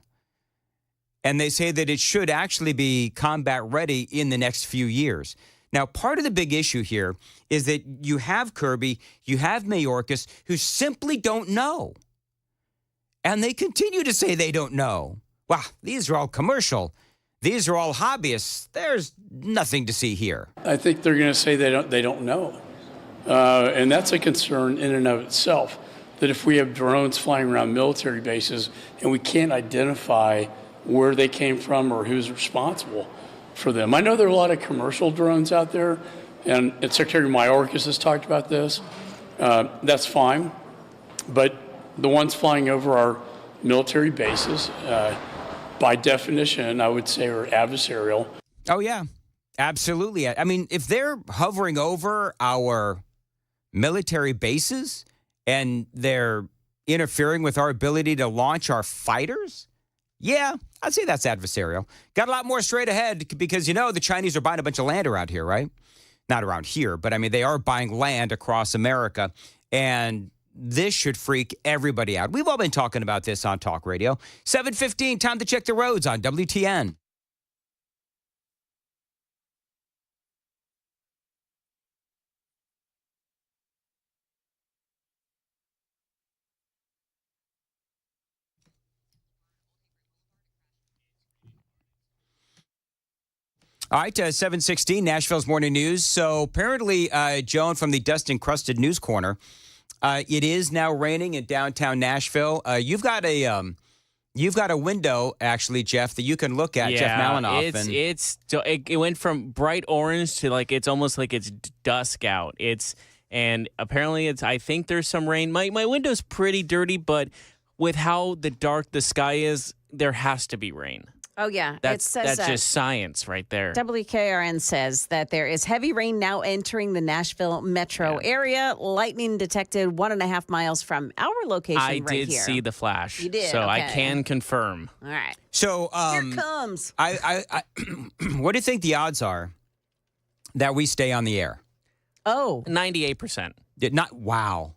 A: And they say that it should actually be combat ready in the next few years. Now, part of the big issue here is that you have Kirby, you have Mayorkas, who simply don't know. And they continue to say they don't know. Wow, these are all commercial. These are all hobbyists. There's nothing to see here.
H: I think they're going to say they don't know. And that's a concern in and of itself, that if we have drones flying around military bases and we can't identify where they came from or who's responsible for them. I know there are a lot of commercial drones out there, and Secretary Mayorkas has talked about this. That's fine. But the ones flying over our military bases, by definition, I would say are adversarial.
A: Oh, yeah, absolutely. I mean, if they're hovering over our military bases and they're interfering with our ability to launch our fighters, yeah, I'd say that's adversarial. Got a lot more straight ahead because, the Chinese are buying a bunch of land around here, right? Not around here, but I mean, they are buying land across America. And this should freak everybody out. We've all been talking about this on Talk Radio. 7:15, time to check the roads on WTN. All right, 7:16, Nashville's Morning News. So apparently, Joan from the dust-encrusted News Corner, it is now raining in downtown Nashville. You've got a window, actually, Jeff, that you can look at,
E: yeah,
A: Jeff Malinoff.
E: It went from bright orange to it's almost like it's dusk out. And apparently I think there's some rain. My window's pretty dirty, but with how dark the sky is, there has to be rain.
B: Oh, yeah.
E: That's just science right there.
B: WKRN says that there is heavy rain now entering the Nashville metro area. Lightning detected 1.5 miles from our location
E: I
B: right
E: did
B: here.
E: see the flash.
B: You did?
E: So
B: okay.
E: I can confirm.
B: All right.
A: So
B: here it comes.
A: I what do you think the odds are that we stay on the air?
B: Oh.
E: 98%.
A: Wow.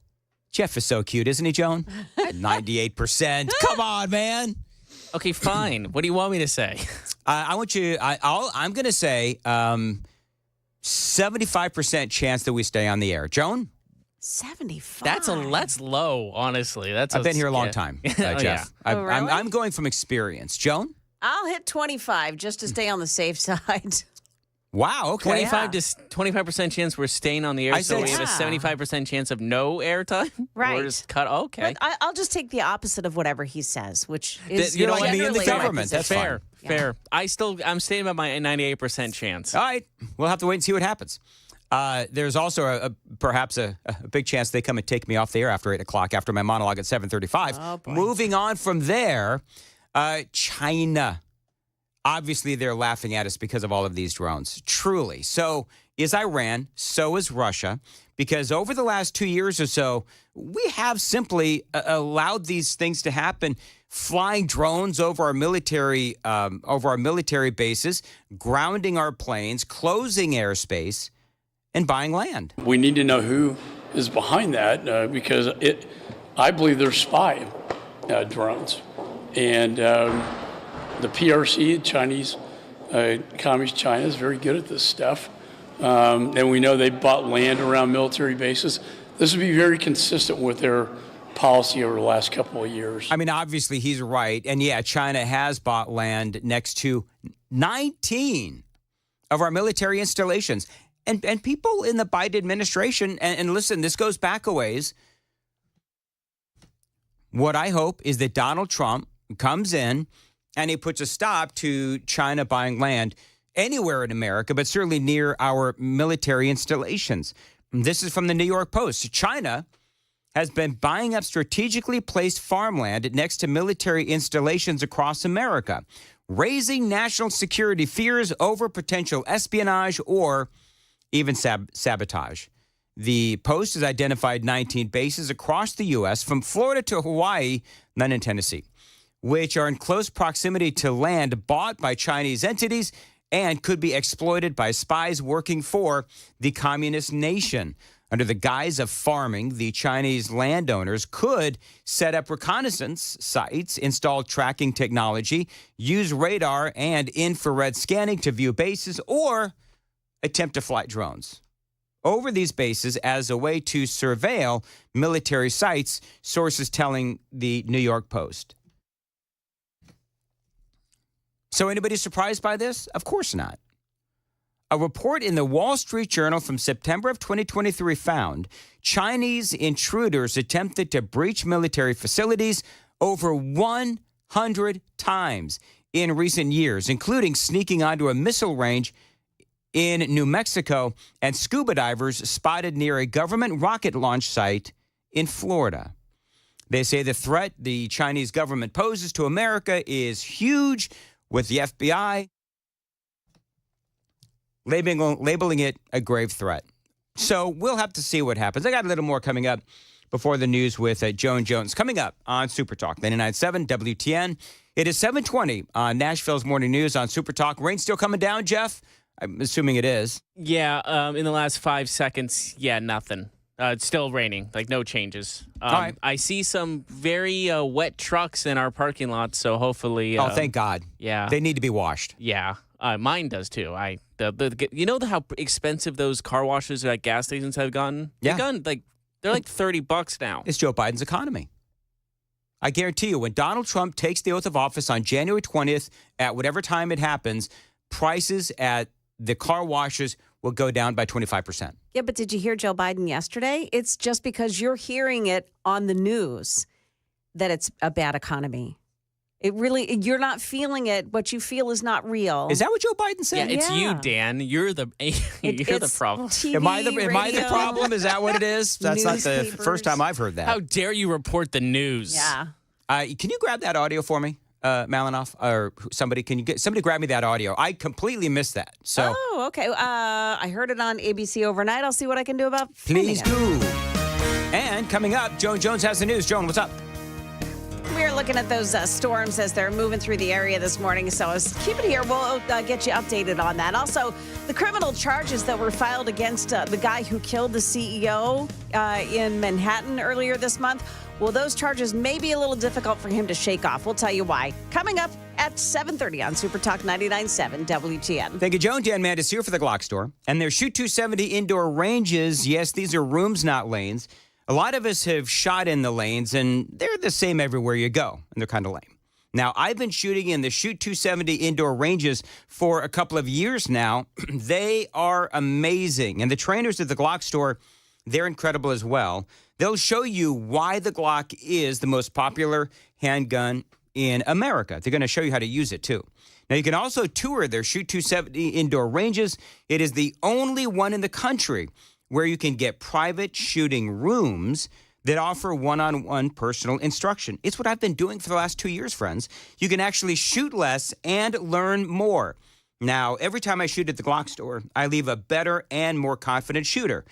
A: Jeff is so cute, isn't he, Joan? 98%. Come on, man.
E: Okay, fine. What do you want me to say?
A: I'm going to say 75% chance that we stay on the air. Joan?
B: 75.
E: That's low, honestly.
A: I've been here a long time, Jeff.
E: Yeah.
B: Really?
A: I'm going from experience. Joan?
B: I'll hit 25 just to stay on the safe side.
A: Wow, okay.
E: 25% chance we're staying on the air, so we have a 75% chance of no airtime?
B: Right.
E: We're just cut. Okay.
B: But I'll just take the opposite of whatever he says, which is
A: you don't want to be in the
B: generally
A: government. That's
E: fair.
A: fine.
E: Fair. I'm staying by my 98% chance.
A: All right. We'll have to wait and see what happens. There's also perhaps a big chance they come and take me off the air after 8 o'clock after my monologue at 7:35.
B: Oh, boy.
A: Moving on from there, China. Obviously, they're laughing at us because of all of these drones. Truly. So is Iran. So is Russia. Because over the last 2 years or so, we have simply allowed these things to happen. Flying drones over our military bases, grounding our planes, closing airspace, and buying land.
H: We need to know who is behind that because I believe they're spy drones. And the PRC, Chinese, Communist China, is very good at this stuff. And we know they bought land around military bases. This would be very consistent with their policy over the last couple of years.
A: I mean, obviously, he's right. And yeah, China has bought land next to 19 of our military installations. And people in the Biden administration, and listen, this goes back a ways. What I hope is that Donald Trump comes in and he puts a stop to China buying land anywhere in America, but certainly near our military installations. This is from the New York Post. China has been buying up strategically placed farmland next to military installations across America, raising national security fears over potential espionage or even sabotage. The Post has identified 19 bases across the U.S., from Florida to Hawaii, none in Tennessee, which are in close proximity to land bought by Chinese entities and could be exploited by spies working for the communist nation. Under the guise of farming, the Chinese landowners could set up reconnaissance sites, install tracking technology, use radar and infrared scanning to view bases, or attempt to fly drones over these bases as a way to surveil military sites, sources telling the New York Post. So anybody surprised by this? Of course not. A report in the Wall Street Journal from September of 2023 found Chinese intruders attempted to breach military facilities over 100 times in recent years, including sneaking onto a missile range in New Mexico and scuba divers spotted near a government rocket launch site in Florida. They say the threat the Chinese government poses to America is huge, with the FBI labeling it a grave threat. So we'll have to see what happens. I got a little more coming up before the news with Joan Jones. Coming up on Super Talk 99.7 WTN. It is 7:20 on Nashville's Morning News on Super Talk. Rain still coming down, Jeff? I'm assuming it is.
E: Yeah, in the last 5 seconds, nothing. It's still raining, like no changes.
A: All right.
E: I see some very wet trucks in our parking lot, so hopefully...
A: oh, thank God.
E: Yeah.
A: They need to be washed.
E: Yeah, mine does too. You know how expensive those car washes at gas stations have gotten?
A: Yeah.
E: They're like $30 now.
A: It's Joe Biden's economy. I guarantee you, when Donald Trump takes the oath of office on January 20th, at whatever time it happens, prices at the car washes will go down by 25%.
B: Yeah, but did you hear Joe Biden yesterday? It's just because you're hearing it on the news that it's a bad economy. It really, you're not feeling it. What you feel is not real.
A: Is that what Joe Biden said?
E: Yeah, it's you, Dan. You're the problem.
B: TV,
A: am I the problem? Is that what it is? That's not the first time I've heard that.
E: How dare you report the news?
B: Yeah.
A: Can you grab that audio for me, Malinoff, or somebody? Can you somebody grab me that audio? I completely missed that. So.
B: Oh, okay. I heard it on ABC overnight. I'll see what I can do about.
A: Please do. And coming up, Joan Jones has the news. Joan, what's up?
B: We're looking at those storms as they're moving through the area this morning. So keep it here. We'll get you updated on that. Also, the criminal charges that were filed against the guy who killed the CEO in Manhattan earlier this month. Well, those charges may be a little difficult for him to shake off. We'll tell you why. Coming up at 7:30 on Super Talk 99.7 WTN.
A: Thank you, Joan. Dan Manids here for the Glock Store. And their Shoot 270 indoor ranges, yes, these are rooms, not lanes. A lot of us have shot in the lanes, and they're the same everywhere you go, and they're kind of lame. Now, I've been shooting in the Shoot 270 indoor ranges for a couple of years now. They are amazing. And the trainers at the Glock Store, they're incredible as well. They'll show you why the Glock is the most popular handgun in America. They're going to show you how to use it, too. Now, you can also tour their Shoot 270 indoor ranges. It is the only one in the country where you can get private shooting rooms that offer one-on-one personal instruction. It's what I've been doing for the last 2 years, friends. You can actually shoot less and learn more. Now, every time I shoot at the Glock Store, I leave a better and more confident shooter.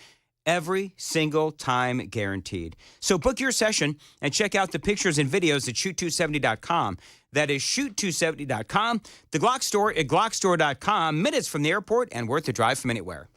A: Every single time, guaranteed. So book your session and check out the pictures and videos at shoot270.com. That is shoot270.com. The Glock Store at glockstore.com. Minutes from the airport and worth the drive from anywhere.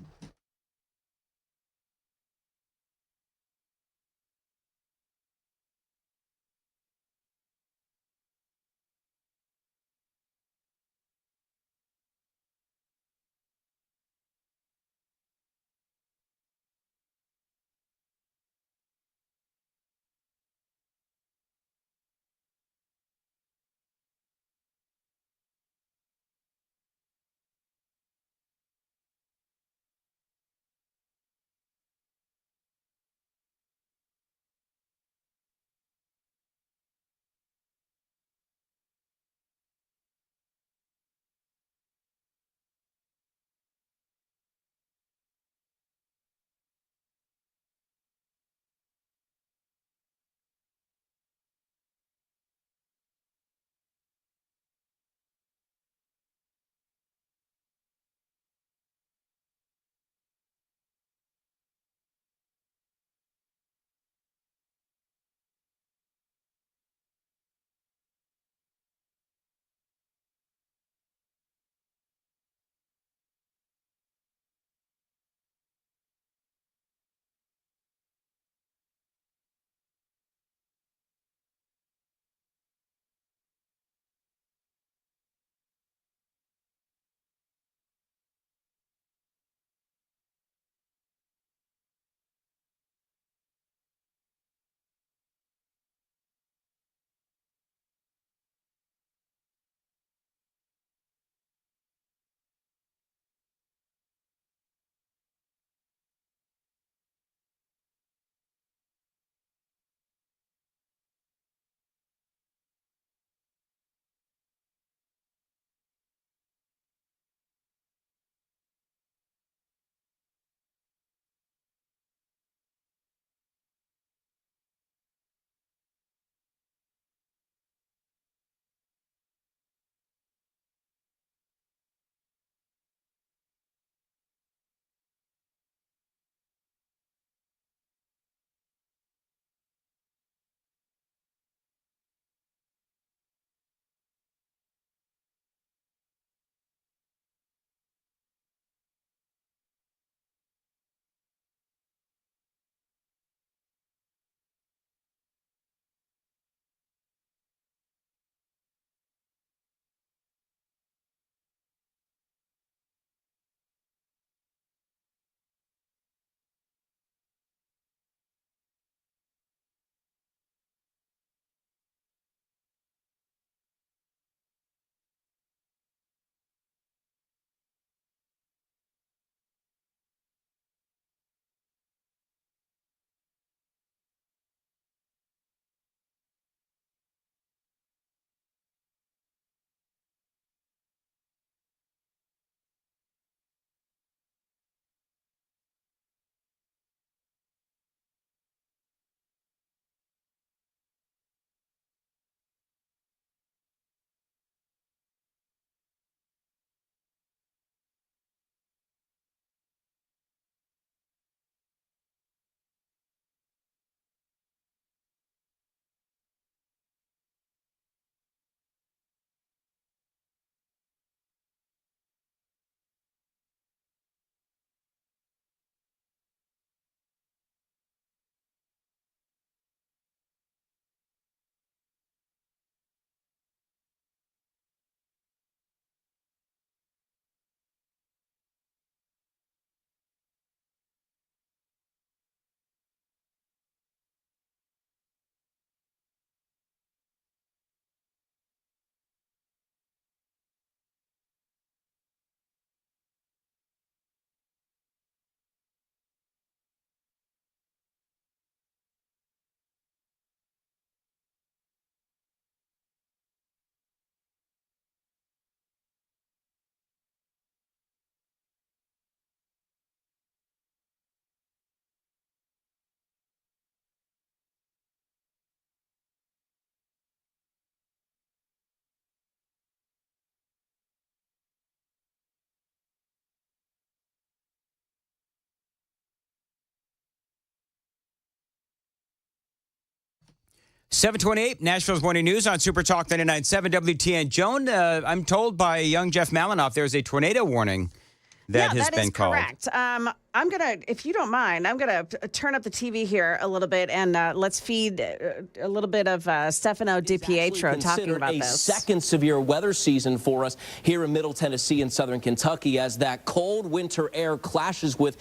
A: 728, Nashville's Morning News on Super Talk 99.7 WTN. Joan, I'm told by young Jeff Malinoff there's a tornado warning that has been called.
B: Correct. I'm going to, if you don't mind, I'm going to turn up the TV here a little bit and let's feed a little bit of Stefano DiPietro talking about
G: a
B: this.
G: Second severe weather season for us here in Middle Tennessee and Southern Kentucky as that cold winter air clashes with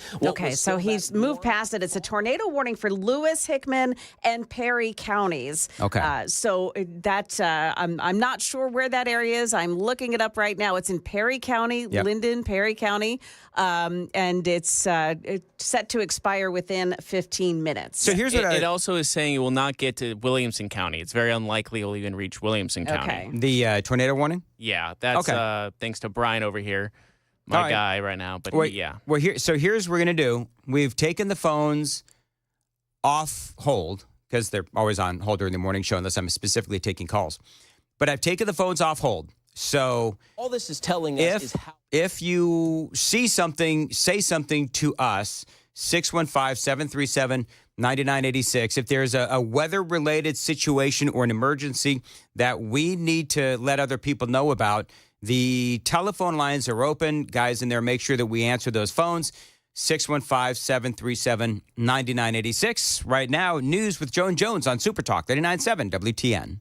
B: so he's moved past it. It's a tornado warning for Lewis, Hickman, and Perry counties.
A: Okay.
B: So that I'm not sure where that area is. I'm looking it up right now. It's in Perry County, Linden, Perry County, and it's set to expire within 15 minutes.
A: So here's what
E: it also is saying it will not get to Williamson County. It's very unlikely it will even reach Williamson County.
A: The tornado warning?
E: Yeah, that's thanks to Brian over here, my guy right now. But yeah.
A: Well, here's what we're going to do. We've taken the phones off hold because they're always on hold during the morning show unless I'm specifically taking calls. But I've taken the phones off hold. So
G: all this is telling us is how
A: if you see something, say something to us, 615-737-9986. If there's a weather-related situation or an emergency that we need to let other people know about, the telephone lines are open. Guys in there, make sure that we answer those phones. 615-737-9986. Right now, news with Joan Jones on Super Talk 99.7 WTN.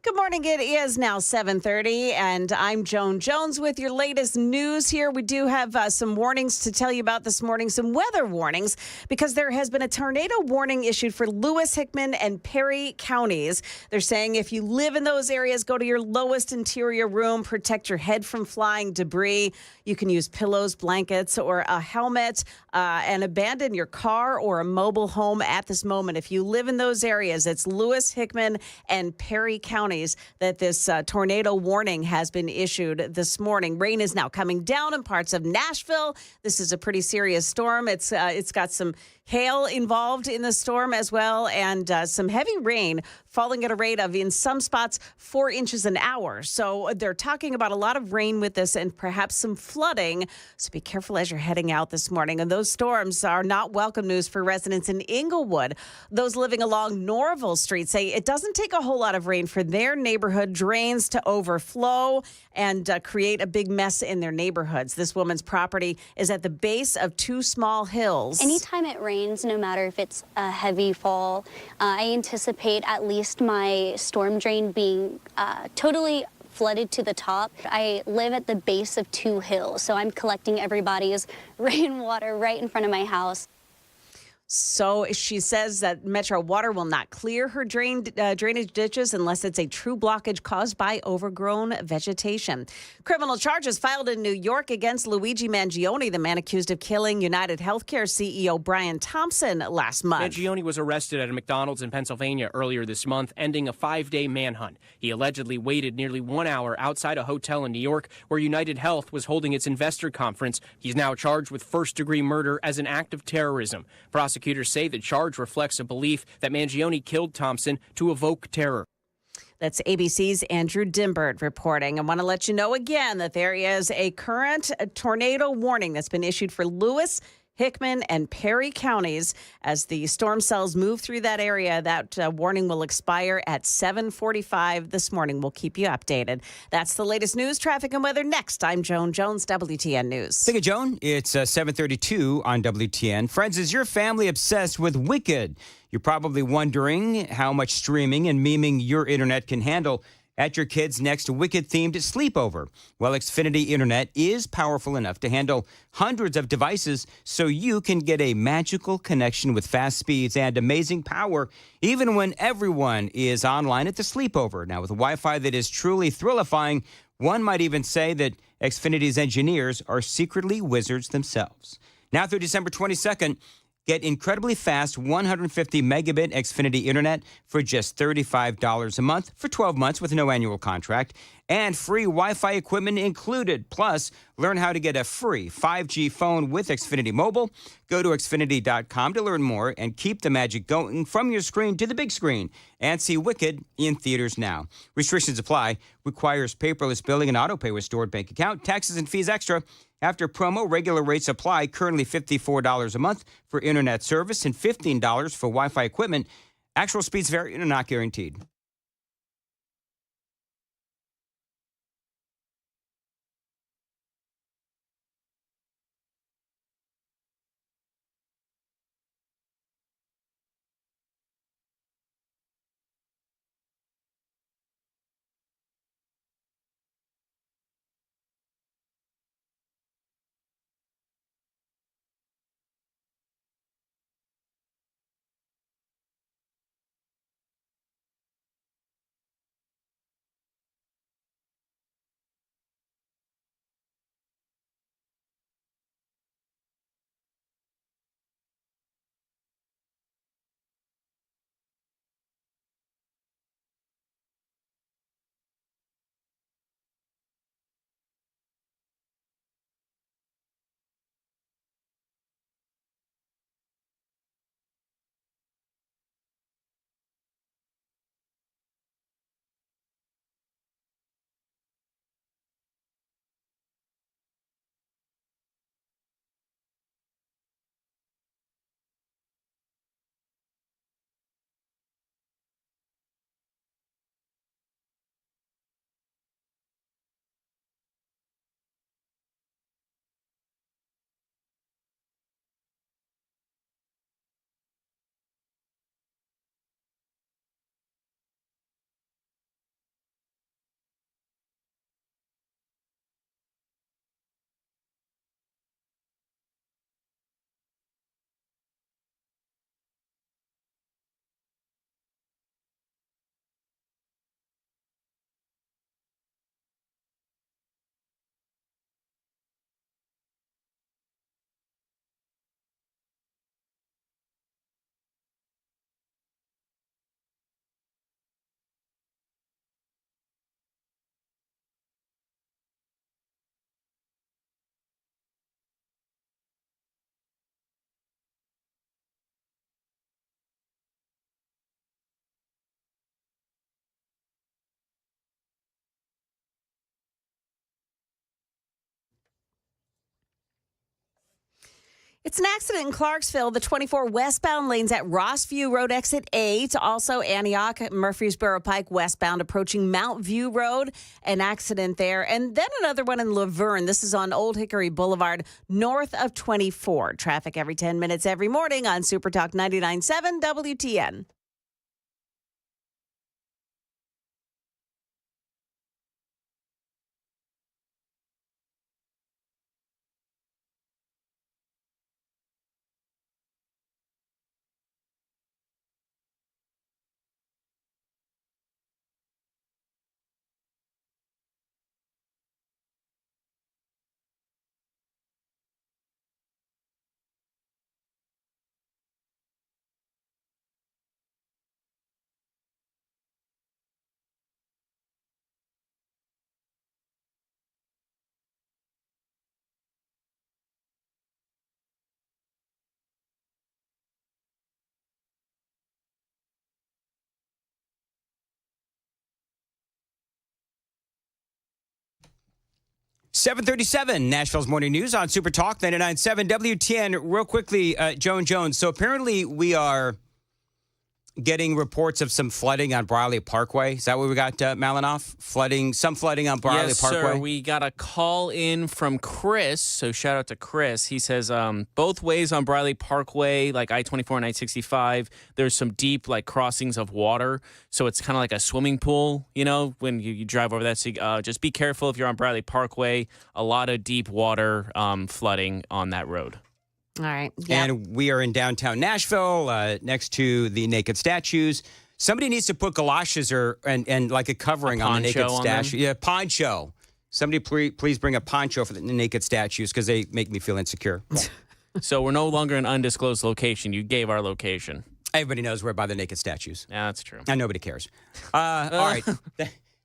B: Good morning. It is now 7:30, and I'm Joan Jones with your latest news here. We do have some warnings to tell you about this morning, some weather warnings, because there has been a tornado warning issued for Lewis, Hickman, and Perry counties. They're saying if you live in those areas, go to your lowest interior room, protect your head from flying debris. You can use pillows, blankets, or a helmet, and abandon your car or a mobile home at this moment. If you live in those areas, it's Lewis, Hickman, and Perry counties that this tornado warning has been issued this morning. Rain is now coming down in parts of Nashville. This is a pretty serious storm. It's got some hail involved in the storm as well, and some heavy rain falling at a rate of, in some spots, 4 inches an hour. So they're talking about a lot of rain with this and perhaps some flooding. So be careful as you're heading out this morning. And those storms are not welcome news for residents in Inglewood. Those living along Norville Street say it doesn't take a whole lot of rain for their neighborhood drains to overflow and create a big mess in their neighborhoods. This woman's property is at the base of 2 small hills.
I: Anytime it rains, no matter if it's a heavy fall, I anticipate at least my storm drain being totally flooded to the top. I live at the base of 2 hills, so I'm collecting everybody's rainwater right in front of my house.
B: So she says that Metro Water will not clear her drainage ditches unless it's a true blockage caused by overgrown vegetation. Criminal charges filed in New York against Luigi Mangione, the man accused of killing United Healthcare CEO Brian Thompson last month.
J: Mangione was arrested at a McDonald's in Pennsylvania earlier this month, ending a 5-day manhunt. He allegedly waited nearly 1 hour outside a hotel in New York where United Health was holding its investor conference. He's now charged with first-degree murder as an act of terrorism. Prosecutors say the charge reflects a belief that Mangione killed Thompson to evoke terror.
B: That's ABC's Andrew Dimbert reporting. I want to let you know again that there is a current tornado warning that's been issued for Lewis, Hickman, and Perry counties. As the storm cells move through that area, that warning will expire at 7:45 this morning. We'll keep you updated. That's the latest news, traffic, and weather. Next, I'm Joan Jones, WTN News.
A: Thank you, Joan. It's 7:32 on WTN. Friends, is your family obsessed with Wicked? You're probably wondering how much streaming and memeing your internet can handle at your kids' next Wicked-themed sleepover. Well, Xfinity Internet is powerful enough to handle hundreds of devices so you can get a magical connection with fast speeds and amazing power even when everyone is online at the sleepover. Now, with Wi-Fi that is truly thrillifying, one might even say that Xfinity's engineers are secretly wizards themselves. Now through December 22nd, get incredibly fast 150 megabit Xfinity Internet for just $35 a month for 12 months with no annual contract. and free Wi-Fi equipment included. Plus, learn how to get a free 5G phone with Xfinity Mobile. Go to Xfinity.com to learn more and keep the magic going from your screen to the big screen and see Wicked in theaters now. Restrictions apply. Requires paperless billing and autopay with stored bank account. Taxes and fees extra. After promo, regular rates apply. Currently $54 a month for internet service and $15 for Wi-Fi equipment. Actual speeds vary and are not guaranteed.
B: It's an accident in Clarksville. The 24 westbound lanes at Rossview Road exit 8. Also, Antioch, Murfreesboro Pike westbound approaching Mount View Road. An accident there. And then another one in Laverne. This is on Old Hickory Boulevard, north of 24. Traffic every 10 minutes every morning on Super Talk 99.7 WTN.
A: .737, Nashville's Morning News on Super Talk 99.7 WTN. Real quickly, Joan Jones. So apparently we are getting reports of some flooding on Briley Parkway. Is that what we got, Malinoff? Some flooding on Briley Parkway?
E: Yes, sir. We got a call in from Chris, so shout out to Chris. He says both ways on Briley Parkway, like I-24 and I-65, there's some deep crossings of water, so it's kind of like a swimming pool, when you drive over that. So just be careful if you're on Briley Parkway. A lot of deep water flooding on that road.
B: All right. Yeah.
A: And we are in downtown Nashville, next to the naked statues. Somebody needs to put galoshes and like a covering on the naked statue. Yeah, poncho. Somebody please bring a poncho for the naked statues because they make me feel insecure.
E: So we're no longer an undisclosed location. You gave our location.
A: Everybody knows we're by the naked statues.
E: Yeah, that's true.
A: And nobody cares. All right.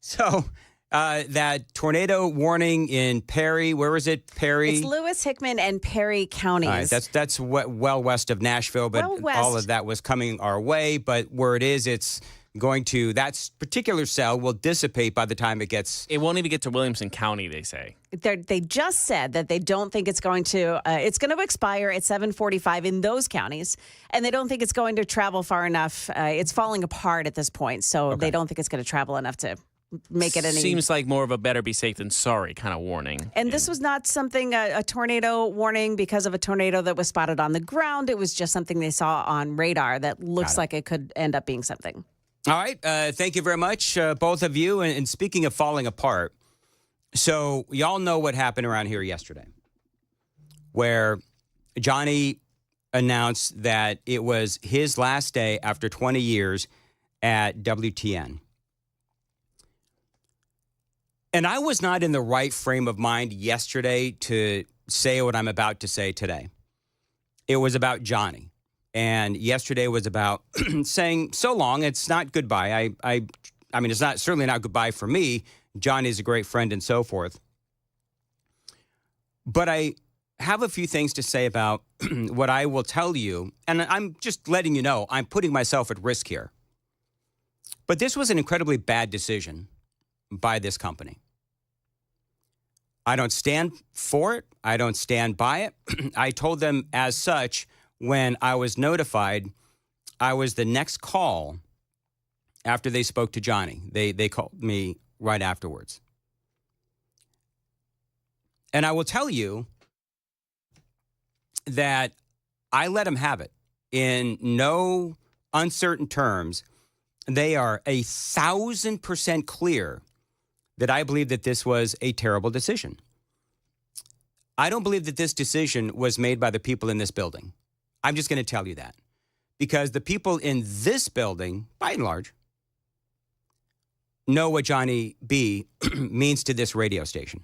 A: So That tornado warning in Perry, where is it? Perry?
B: It's Lewis, Hickman, and Perry counties.
A: All right, that's well west of Nashville, but all of that was coming our way. But where it is, it's going to, that particular cell will dissipate by the time it gets.
E: It won't even get to Williamson County, they say.
B: They just said that they don't think it's going to expire at 7:45 in those counties, and they don't think it's going to travel far enough. It's falling apart at this point, so they don't think it's going to travel enough to make it any.
E: Seems like more of a better be safe than sorry kind of warning.
B: And this was not something, a tornado warning because of a tornado that was spotted on the ground. It was just something they saw on radar that looks like it could end up being something.
A: All right. Thank you very much, both of you. And speaking of falling apart, so y'all know what happened around here yesterday, where Johnny announced that it was his last day after 20 years at WTN. And I was not in the right frame of mind yesterday to say what I'm about to say today. It was about Johnny. And yesterday was about saying so long. It's not goodbye. I mean, it's not certainly not goodbye for me. Johnny's a great friend and so forth. But I have a few things to say about what I will tell you. And I'm just letting you know, I'm putting myself at risk here. But this was an incredibly bad decision by this company. I don't stand for it. I don't stand by it. I told them as such when I was notified. I was the next call after they spoke to Johnny. They called me right afterwards. And I will tell you that I let them have it in no uncertain terms. They are 1,000% clear that I believe that this was a terrible decision. I don't believe that this decision was made by the people in this building. I'm just going to tell you that. Because the people in this building, by and large, know what Johnny B means to this radio station.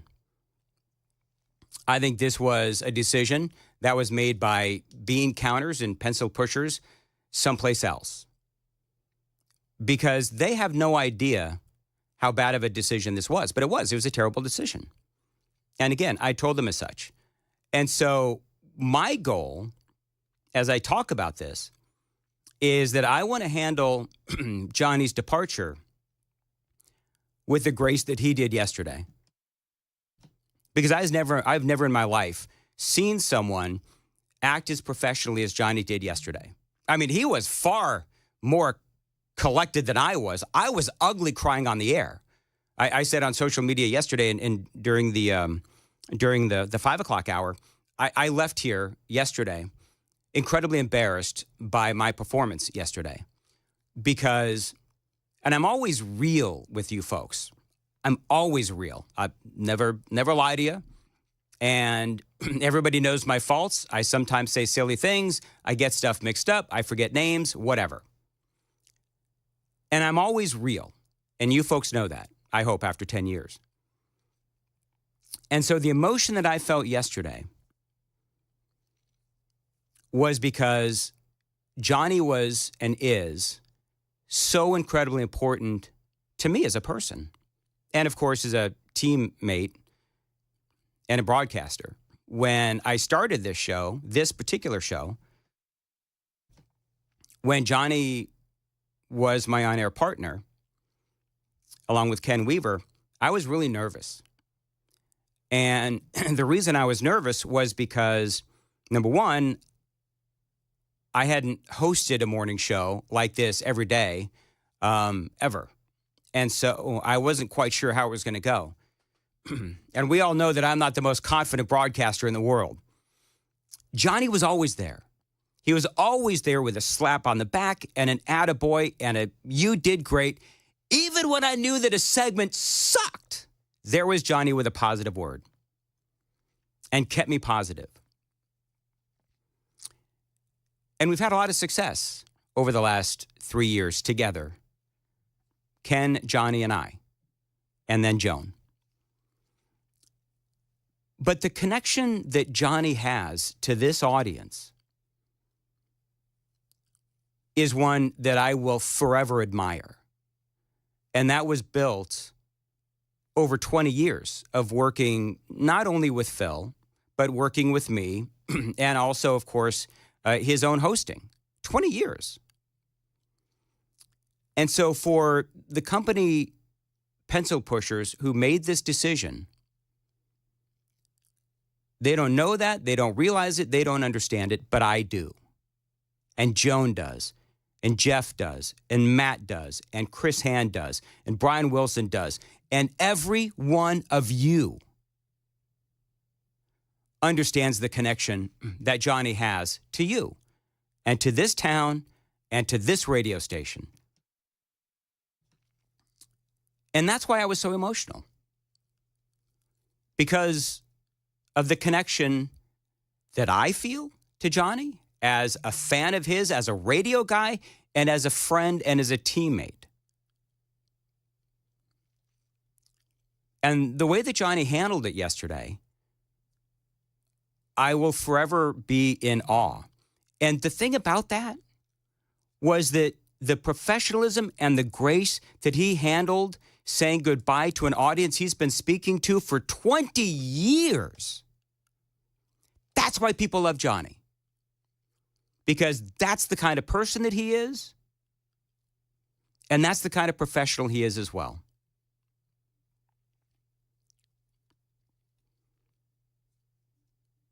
A: I think this was a decision that was made by bean counters and pencil pushers someplace else. Because they have no idea how bad of a decision this was. But it was a terrible decision. And again, I told them as such. And so my goal, as I talk about this, is that I want to handle Johnny's departure with the grace that he did yesterday. Because I've never in my life seen someone act as professionally as Johnny did yesterday. I mean, he was far more collected than I was. I was ugly crying on the air. I said on social media yesterday and during the 5 o'clock hour, I left here yesterday incredibly embarrassed by my performance yesterday because, and I'm always real with you folks. I'm always real. I never lie to you. And everybody knows my faults. I sometimes say silly things. I get stuff mixed up. I forget names, whatever. And I'm always real. And you folks know that, I hope, after 10 years. And so the emotion that I felt yesterday was because Johnny was and is so incredibly important to me as a person. And of course, as a teammate and a broadcaster. When I started this show, this particular show, when Johnny was my on-air partner, along with Ken Weaver, I was really nervous. And the reason I was nervous was because, number one, I hadn't hosted a morning show like this every day, ever. And so I wasn't quite sure how it was going to go. And we all know that I'm not the most confident broadcaster in the world. Johnny was always there. He was always there with a slap on the back and an attaboy and a you did great. Even when I knew that a segment sucked, there was Johnny with a positive word and kept me positive. And we've had a lot of success over the last 3 years together. Ken, Johnny, and I, and then Joan. But the connection that Johnny has to this audience is one that I will forever admire. And that was built over 20 years of working not only with Phil, but working with me, and also, of course, his own hosting. 20 years. And so for the company pencil pushers who made this decision, they don't know that, they don't realize it, they don't understand it, but I do. And Joan does, and Jeff does, and Matt does, and Chris Hand does, and Brian Wilson does, and every one of you understands the connection that Johnny has to you and to this town and to this radio station. And that's why I was so emotional, because of the connection that I feel to Johnny as a fan of his, as a radio guy, and as a friend and as a teammate. And the way that Johnny handled it yesterday, I will forever be in awe. And the thing about that was that the professionalism and the grace that he handled saying goodbye to an audience he's been speaking to for 20 years. That's why people love Johnny. Because that's the kind of person that he is. And that's the kind of professional he is as well.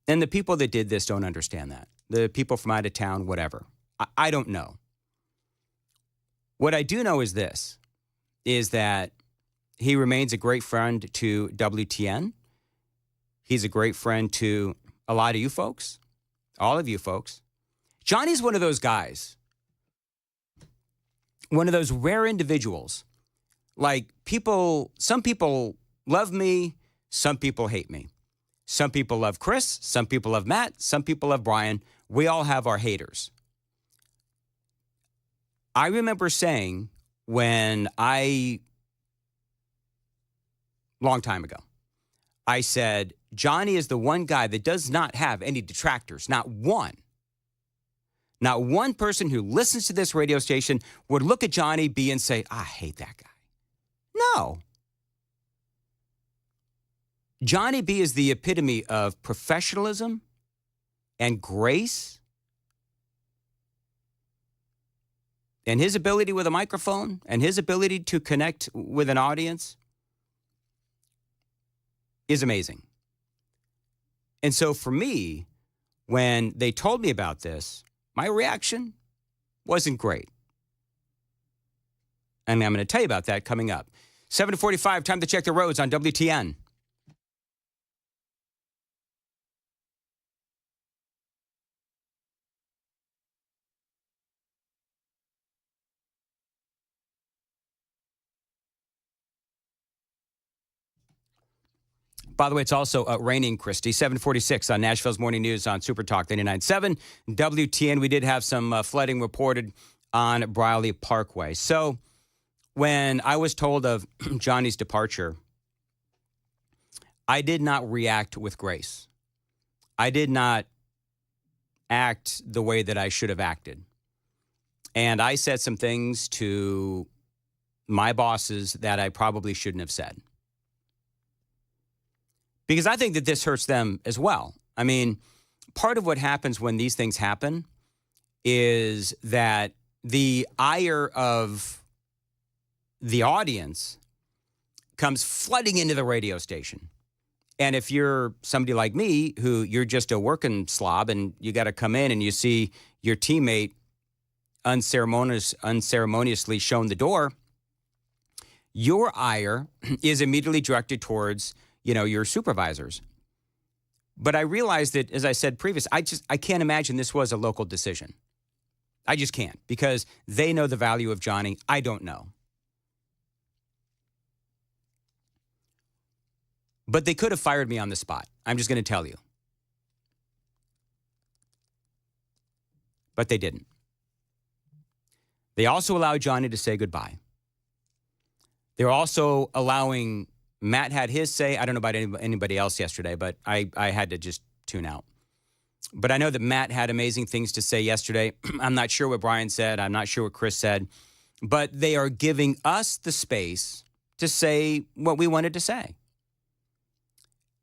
A: And the people that did this don't understand that. The people from out of town, whatever. I don't know. What I do know is this, is that he remains a great friend to WTN. He's a great friend to a lot of you folks, all of you folks. Johnny's one of those guys, one of those rare individuals. Like some people love me, some people hate me. Some people love Chris, some people love Matt, some people love Brian. We all have our haters. I remember saying long time ago, I said, Johnny is the one guy that does not have any detractors, not one. Not one person who listens to this radio station would look at Johnny B and say, I hate that guy. No. Johnny B is the epitome of professionalism and grace. And his ability with a microphone and his ability to connect with an audience is amazing. And so for me, when they told me about this, my reaction wasn't great. And I'm going to tell you about that coming up. 7:45, time to check the roads on WTN. By the way, it's also raining, Christy. 7:46 on Nashville's Morning News on Super Talk 99.7. WTN, we did have some flooding reported on Briley Parkway. So when I was told of Johnny's departure, I did not react with grace. I did not act the way that I should have acted. And I said some things to my bosses that I probably shouldn't have said. Because I think that this hurts them as well. I mean, part of what happens when these things happen is that the ire of the audience comes flooding into the radio station. And if you're somebody like me, who you're just a working slob and you got to come in and you see your teammate unceremoniously shown the door, your ire is immediately directed towards your supervisors. But I realized that, as I said previous, I can't imagine this was a local decision. I just can't, because they know the value of Johnny. I don't know. But they could have fired me on the spot. I'm just going to tell you. But they didn't. They also allowed Johnny to say goodbye. They're also allowing Matt had his say. I don't know about anybody else yesterday, but I had to just tune out. But I know that Matt had amazing things to say yesterday. I'm not sure what Brian said. I'm not sure what Chris said. But they are giving us the space to say what we wanted to say.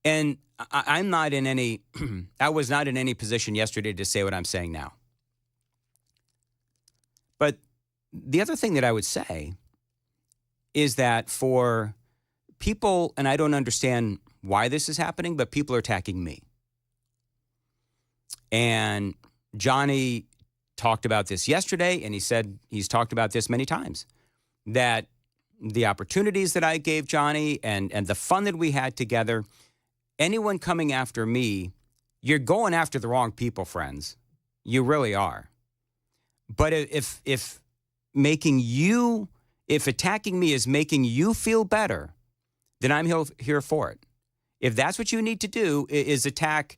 A: And I'm not in any, I was not in any position yesterday to say what I'm saying now. But the other thing that I would say is that for people, and I don't understand why this is happening, but people are attacking me. And Johnny talked about this yesterday, and he said he's talked about this many times, that the opportunities that I gave Johnny and the fun that we had together, anyone coming after me, you're going after the wrong people, friends. You really are. But if attacking me is making you feel better, then I'm here for it. If that's what you need to do, is attack,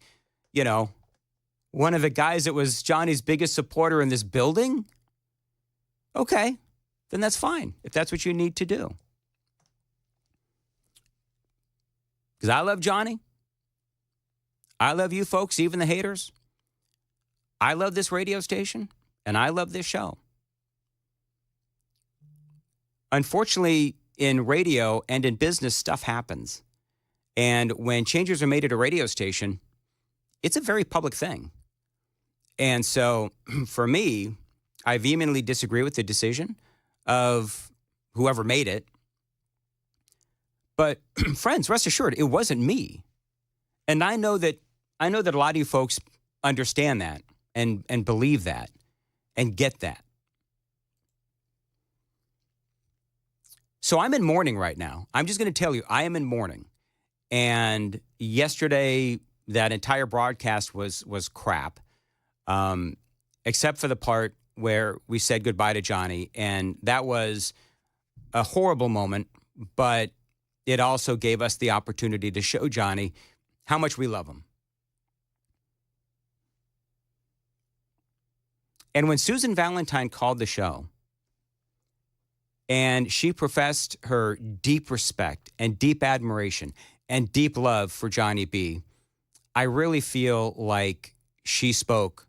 A: one of the guys that was Johnny's biggest supporter in this building, okay, then that's fine, if that's what you need to do. Because I love Johnny. I love you folks, even the haters. I love this radio station, and I love this show. Unfortunately, in radio and in business, stuff happens. And when changes are made at a radio station, it's a very public thing. And so for me, I vehemently disagree with the decision of whoever made it. But friends, rest assured, it wasn't me. And I know that a lot of you folks understand that and believe that and get that. So I'm in mourning right now. I'm just going to tell you, I am in mourning. And yesterday, that entire broadcast was crap, except for the part where we said goodbye to Johnny. And that was a horrible moment, but it also gave us the opportunity to show Johnny how much we love him. And when Susan Valentine called the show, and she professed her deep respect and deep admiration and deep love for Johnny B, I really feel like she spoke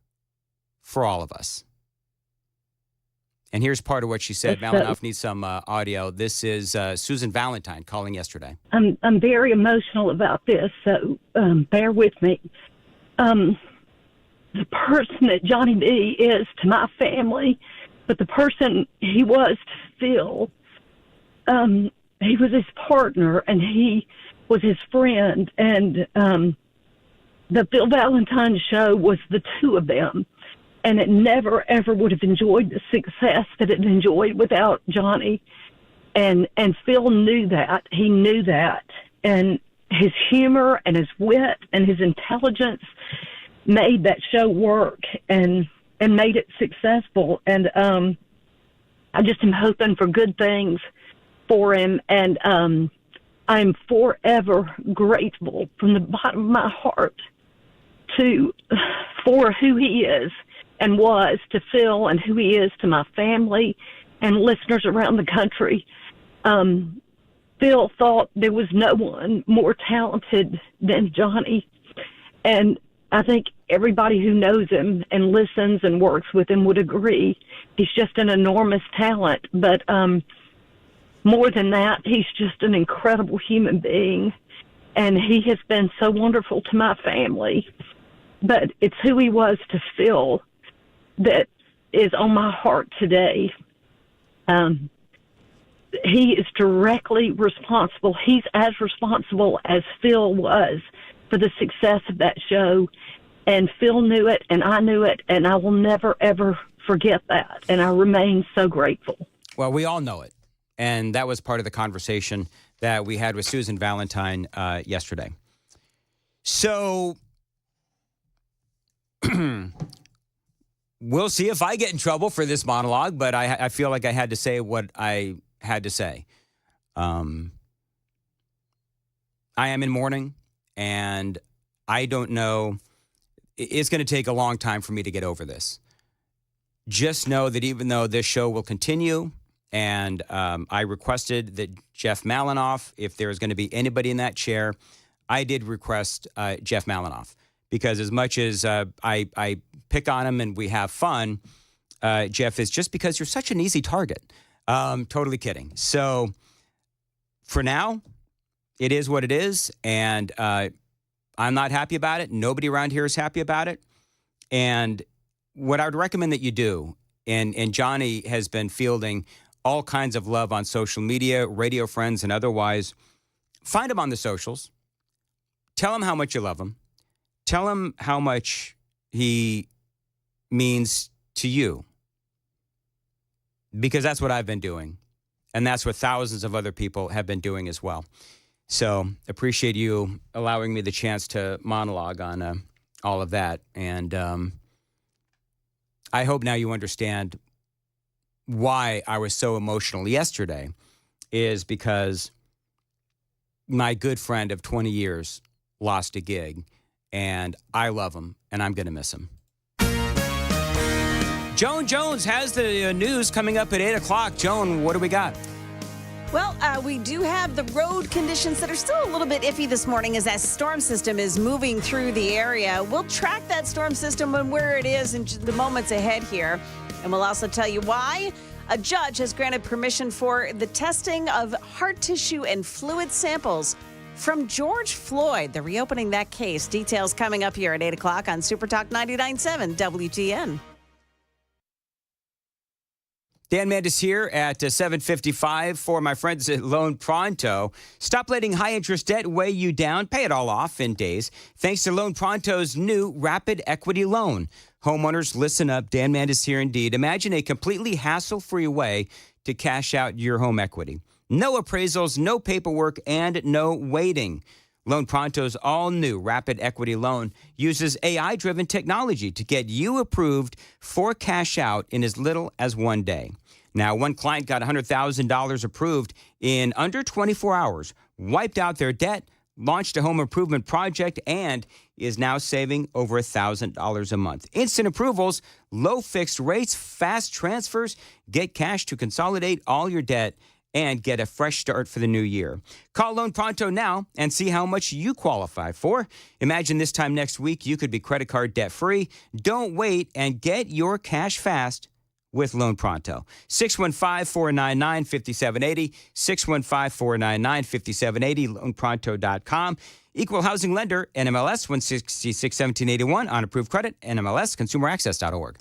A: for all of us. And here's part of what she said. Malinoff needs some audio. This is Susan Valentine calling yesterday.
K: I'm very emotional about this, so bear with me. The person that Johnny B is to my family, but the person he was to Phil, he was his partner and he was his friend. And the Phil Valentine show was the two of them. And it never, ever would have enjoyed the success that it enjoyed without Johnny. And Phil knew that. He knew that. And his humor and his wit and his intelligence made that show work and made it successful. And I just am hoping for good things for him. And I'm forever grateful from the bottom of my heart for who he is and was to Phil and who he is to my family and listeners around the country. Phil thought there was no one more talented than Johnny. And I think everybody who knows him and listens and works with him would agree. He's just an enormous talent. But more than that, he's just an incredible human being. And he has been so wonderful to my family. But it's who he was to Phil that is on my heart today. He is directly responsible. He's as responsible as Phil was for the success of that show. And Phil knew it, and I knew it, and I will never, ever forget that. And I remain so grateful.
A: Well, we all know it. And that was part of the conversation that we had with Susan Valentine yesterday. So we'll see if I get in trouble for this monologue, but I feel like I had to say what I had to say. I am in mourning, and I don't know. It's going to take a long time for me to get over this. Just know that even though this show will continue, and I requested that Jeff Malinoff, if there is going to be anybody in that chair, I did request Jeff Malinoff. Because as much as I pick on him and we have fun, Jeff, is just because you're such an easy target. Totally kidding. So for now, it is what it is. And I'm not happy about it. Nobody around here is happy about it. And what I would recommend that you do, and Johnny has been fielding all kinds of love on social media, radio friends and otherwise, find him on the socials. Tell him how much you love him. Tell him how much he means to you. Because that's what I've been doing. And that's what thousands of other people have been doing as well. So appreciate you allowing me the chance to monologue on all of that. And I hope now you understand why I was so emotional yesterday is because my good friend of 20 years lost a gig, and I love him, and I'm going to miss him. Joan Jones has the news coming up at 8 o'clock. Joan, what do we got?
B: Well, we do have the road conditions that are still a little bit iffy this morning as that storm system is moving through the area. We'll track that storm system and where it is in the moments ahead here. And we'll also tell you why a judge has granted permission for the testing of heart tissue and fluid samples from George Floyd. They're reopening that case. Details coming up here at 8 o'clock on Super Talk 99.7 WTN.
A: Dan Manids here at 7:55 for my friends at Loan Pronto. Stop letting high-interest debt weigh you down. Pay it all off in days. Thanks to Loan Pronto's new Rapid Equity Loan. Homeowners, listen up. Dan Manids here indeed. Imagine a completely hassle-free way to cash out your home equity. No appraisals, no paperwork, and no waiting. Loan Pronto's all-new Rapid Equity Loan uses AI-driven technology to get you approved for cash out in as little as 1 day. Now, one client got $100,000 approved in under 24 hours, wiped out their debt, launched a home improvement project, and is now saving over $1,000 a month. Instant approvals, low fixed rates, fast transfers, get cash to consolidate all your debt, and get a fresh start for the new year. Call Loan Pronto now and see how much you qualify for. Imagine this time next week you could be credit card debt-free. Don't wait and get your cash fast with Loan Pronto. 615-499-5780, 615-499-5780, loanpronto.com. Equal housing lender, NMLS 1661781 on approved credit, NMLS consumeraccess.org.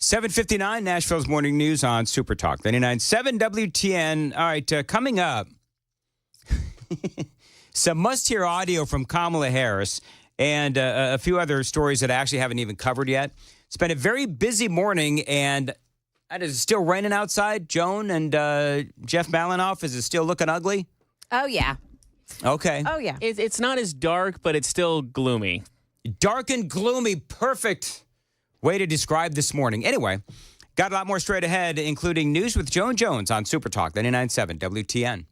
A: 7:59, Nashville's Morning News on Super Talk 99.7 WTN. All right, coming up, some must-hear audio from Kamala Harris and a few other stories that I actually haven't even covered yet. It's been a very busy morning, and it is still raining outside. Joan and Jeff Malinoff, is it still looking ugly?
B: Oh, yeah.
A: Okay.
B: Oh, yeah.
E: It's not as dark, but it's still gloomy.
A: Dark and gloomy. Perfect way to describe this morning. Anyway, got a lot more straight ahead, including news with Joan Jones on Super Talk 99.7 WTN.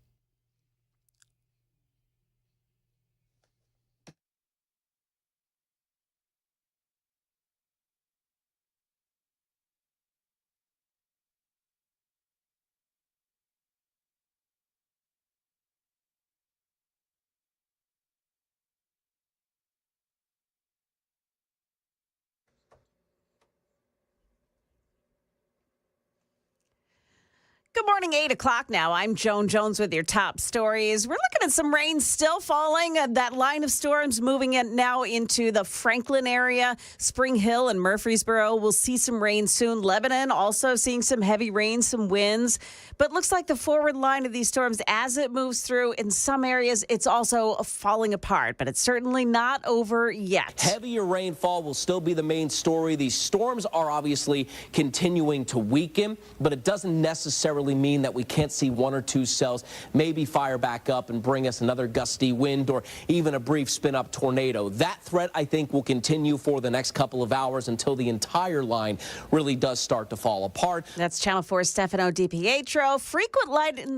B: Good morning, 8 o'clock now. I'm Joan Jones with your top stories. We're looking at some rain still falling. That line of storms moving in now into the Franklin area, Spring Hill and Murfreesboro. We'll see some rain soon. Lebanon also seeing some heavy rain, some winds. But looks like the forward line of these storms, as it moves through, in some areas, it's also falling apart. But it's certainly not over yet.
G: Heavier rainfall will still be the main story. These storms are obviously continuing to weaken, but it doesn't necessarily mean that we can't see one or two cells maybe fire back up and bring us another gusty wind or even a brief spin-up tornado. That threat, I think, will continue for the next couple of hours until the entire line really does start to fall apart.
B: That's Channel 4's Stefano DiPietro. Frequent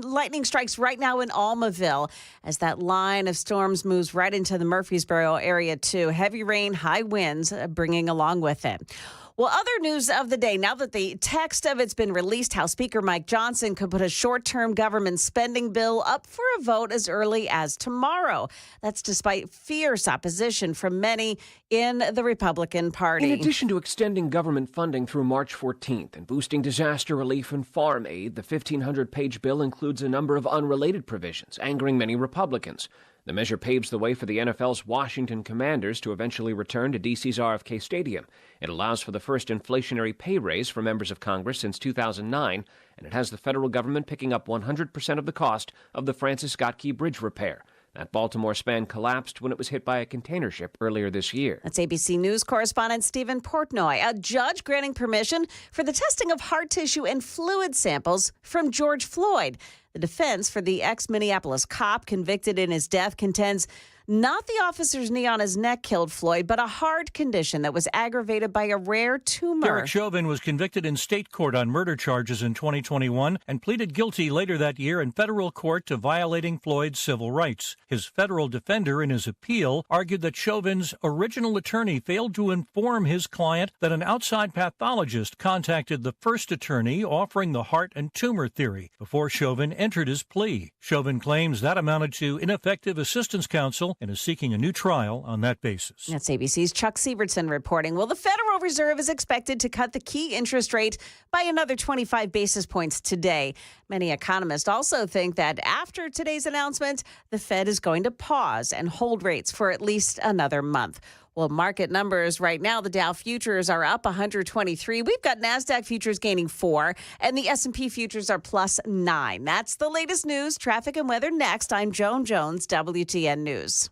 B: lightning strikes right now in Almaville as that line of storms moves right into the Murfreesboro area, too. Heavy rain, high winds bringing along with it. Well, other news of the day, now that the text of it's been released, House Speaker Mike Johnson could put a short-term government spending bill up for a vote as early as tomorrow. That's despite fierce opposition from many in the Republican Party.
J: In addition to extending government funding through March 14th and boosting disaster relief and farm aid, the 1,500-page bill includes a number of unrelated provisions, angering many Republicans. The measure paves the way for the NFL's Washington Commanders to eventually return to D.C.'s RFK Stadium. It allows for the first inflationary pay raise for members of Congress since 2009, and it has the federal government picking up 100% of the cost of the Francis Scott Key Bridge repair. That Baltimore span collapsed when it was hit by a container ship earlier this year.
B: That's ABC News correspondent Stephen Portnoy. A judge granting permission for the testing of heart tissue and fluid samples from George Floyd. The defense for the ex-Minneapolis cop convicted in his death contends not the officer's knee on his neck killed Floyd, but a heart condition that was aggravated by a rare tumor.
L: Derek Chauvin was convicted in state court on murder charges in 2021 and pleaded guilty later that year in federal court to violating Floyd's civil rights. His federal defender in his appeal argued that Chauvin's original attorney failed to inform his client that an outside pathologist contacted the first attorney offering the heart and tumor theory before Chauvin entered his plea. Chauvin claims that amounted to ineffective assistance counsel and is seeking a new trial on that basis.
B: That's ABC's Chuck Sievertson reporting. Well, the Federal Reserve is expected to cut the key interest rate by another 25 basis points today. Many economists also think that after today's announcement, the Fed is going to pause and hold rates for at least another month. Well, market numbers right now, the Dow futures are up 123. We've got NASDAQ futures gaining 4, and the S&P futures are plus 9. That's the latest news, traffic, and weather next. I'm Joan Jones, WTN News.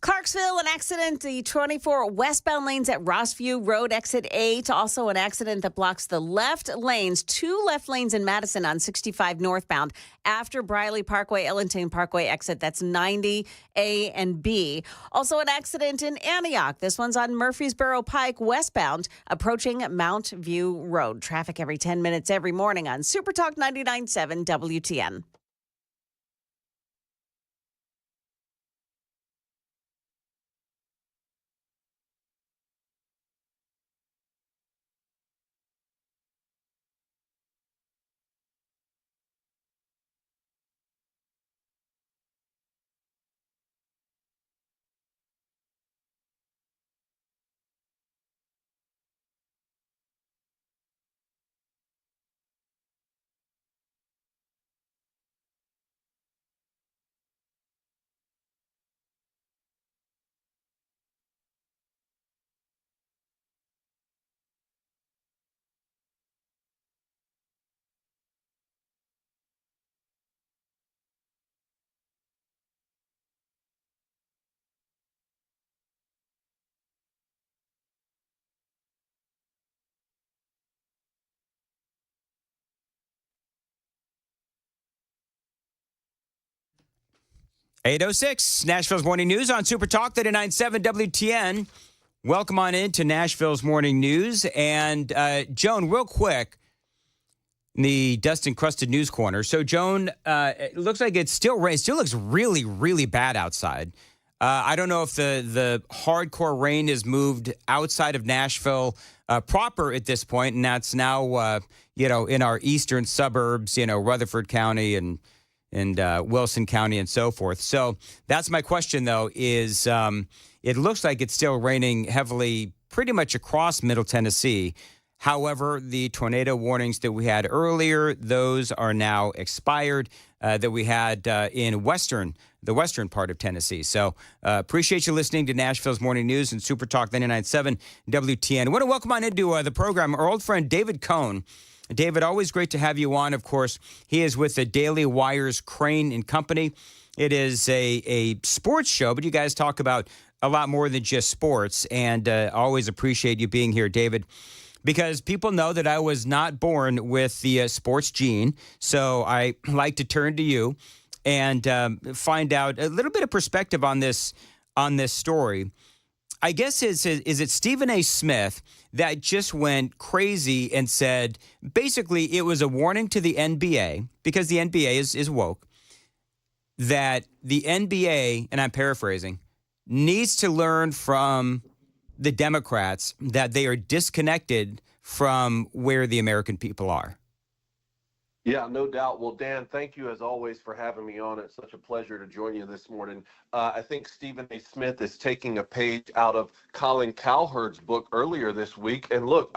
B: Clarksville, an accident, the 24 westbound lanes at Rossview Road, exit 8. Also an accident that blocks the left lanes, 2 left lanes in Madison on 65 northbound after Briley Parkway, Ellington Parkway exit. That's 90 A and B. Also an accident in Antioch. This one's on Murfreesboro Pike westbound, approaching Mount View Road. Traffic every 10 minutes every morning on Super Talk 99.7 WTN.
A: .806, Nashville's Morning News on Super Talk 99.7 WTN. Welcome on in to Nashville's Morning News. And Joan, real quick, the dust-encrusted news corner. So, Joan, it looks like it's still rain. It still looks really, really bad outside. I don't know if the hardcore rain has moved outside of Nashville proper at this point, and that's now, in our eastern suburbs, Rutherford County and Wilson County and so forth. So that's my question, though, is it looks like it's still raining heavily pretty much across Middle Tennessee. However, the tornado warnings that we had earlier, those are now expired that we had in the western part of Tennessee. So appreciate you listening to Nashville's Morning News and Super Talk 99.7 WTN. I want to welcome on into the program our old friend David Cohn. David, always great to have you on. Of course, he is with the Daily Wire's Crane and Company. It is a sports show, but you guys talk about a lot more than just sports, and always appreciate you being here, David, because people know that I was not born with the sports gene, so I like to turn to you and find out a little bit of perspective on this story. I guess is it Stephen A. Smith that just went crazy and said, basically, it was a warning to the NBA, because the NBA is woke, that the NBA, and I'm paraphrasing, needs to learn from the Democrats that they are disconnected from where the American people are.
N: Yeah, no doubt. Well, Dan, thank you as always for having me on. It's such a pleasure to join you this morning. I think Stephen A. Smith is taking a page out of Colin Cowherd's book earlier this week. And look,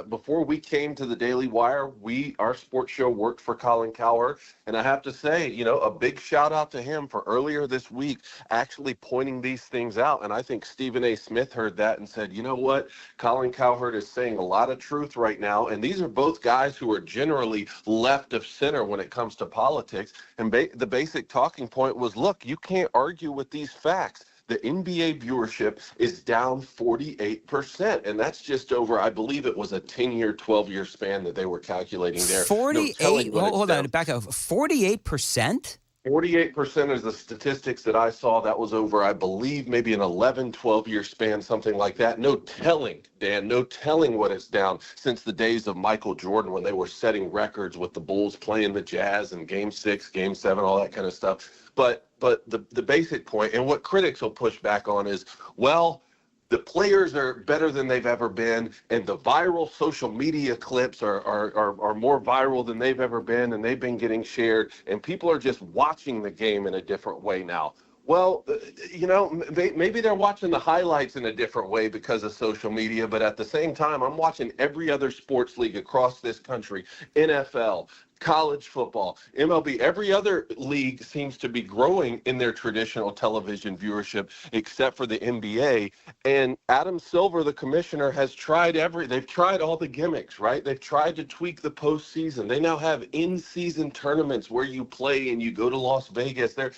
N: before we came to the Daily Wire, our sports show worked for Colin Cowherd. And I have to say, a big shout out to him for earlier this week actually pointing these things out. And I think Stephen A. Smith heard that and said, you know what? Colin Cowherd is saying a lot of truth right now. And these are both guys who are generally left of center when it comes to politics. And the basic talking point was, look, you can't argue with these facts. The NBA viewership is down 48%, and that's just over, I believe it was a 10-year, 12-year span that they were calculating there.
A: 48? Hold on, back up. 48%?
N: 48% is the statistics that I saw. That was over, I believe, maybe an 11, 12-year span, something like that. No telling, Dan, no telling what it's down since the days of Michael Jordan when they were setting records with the Bulls playing the Jazz in Game 6, Game 7, all that kind of stuff. But the basic point, and what critics will push back on is, well, the players are better than they've ever been, and the viral social media clips are more viral than they've ever been, and they've been getting shared, and people are just watching the game in a different way now. Well, maybe they're watching the highlights in a different way because of social media, but at the same time, I'm watching every other sports league across this country, NFL, college football, MLB, every other league seems to be growing in their traditional television viewership except for the NBA. And Adam Silver, the commissioner, has tried they've tried all the gimmicks, right? They've tried to tweak the postseason. They now have in-season tournaments where you play and you go to Las Vegas. They're,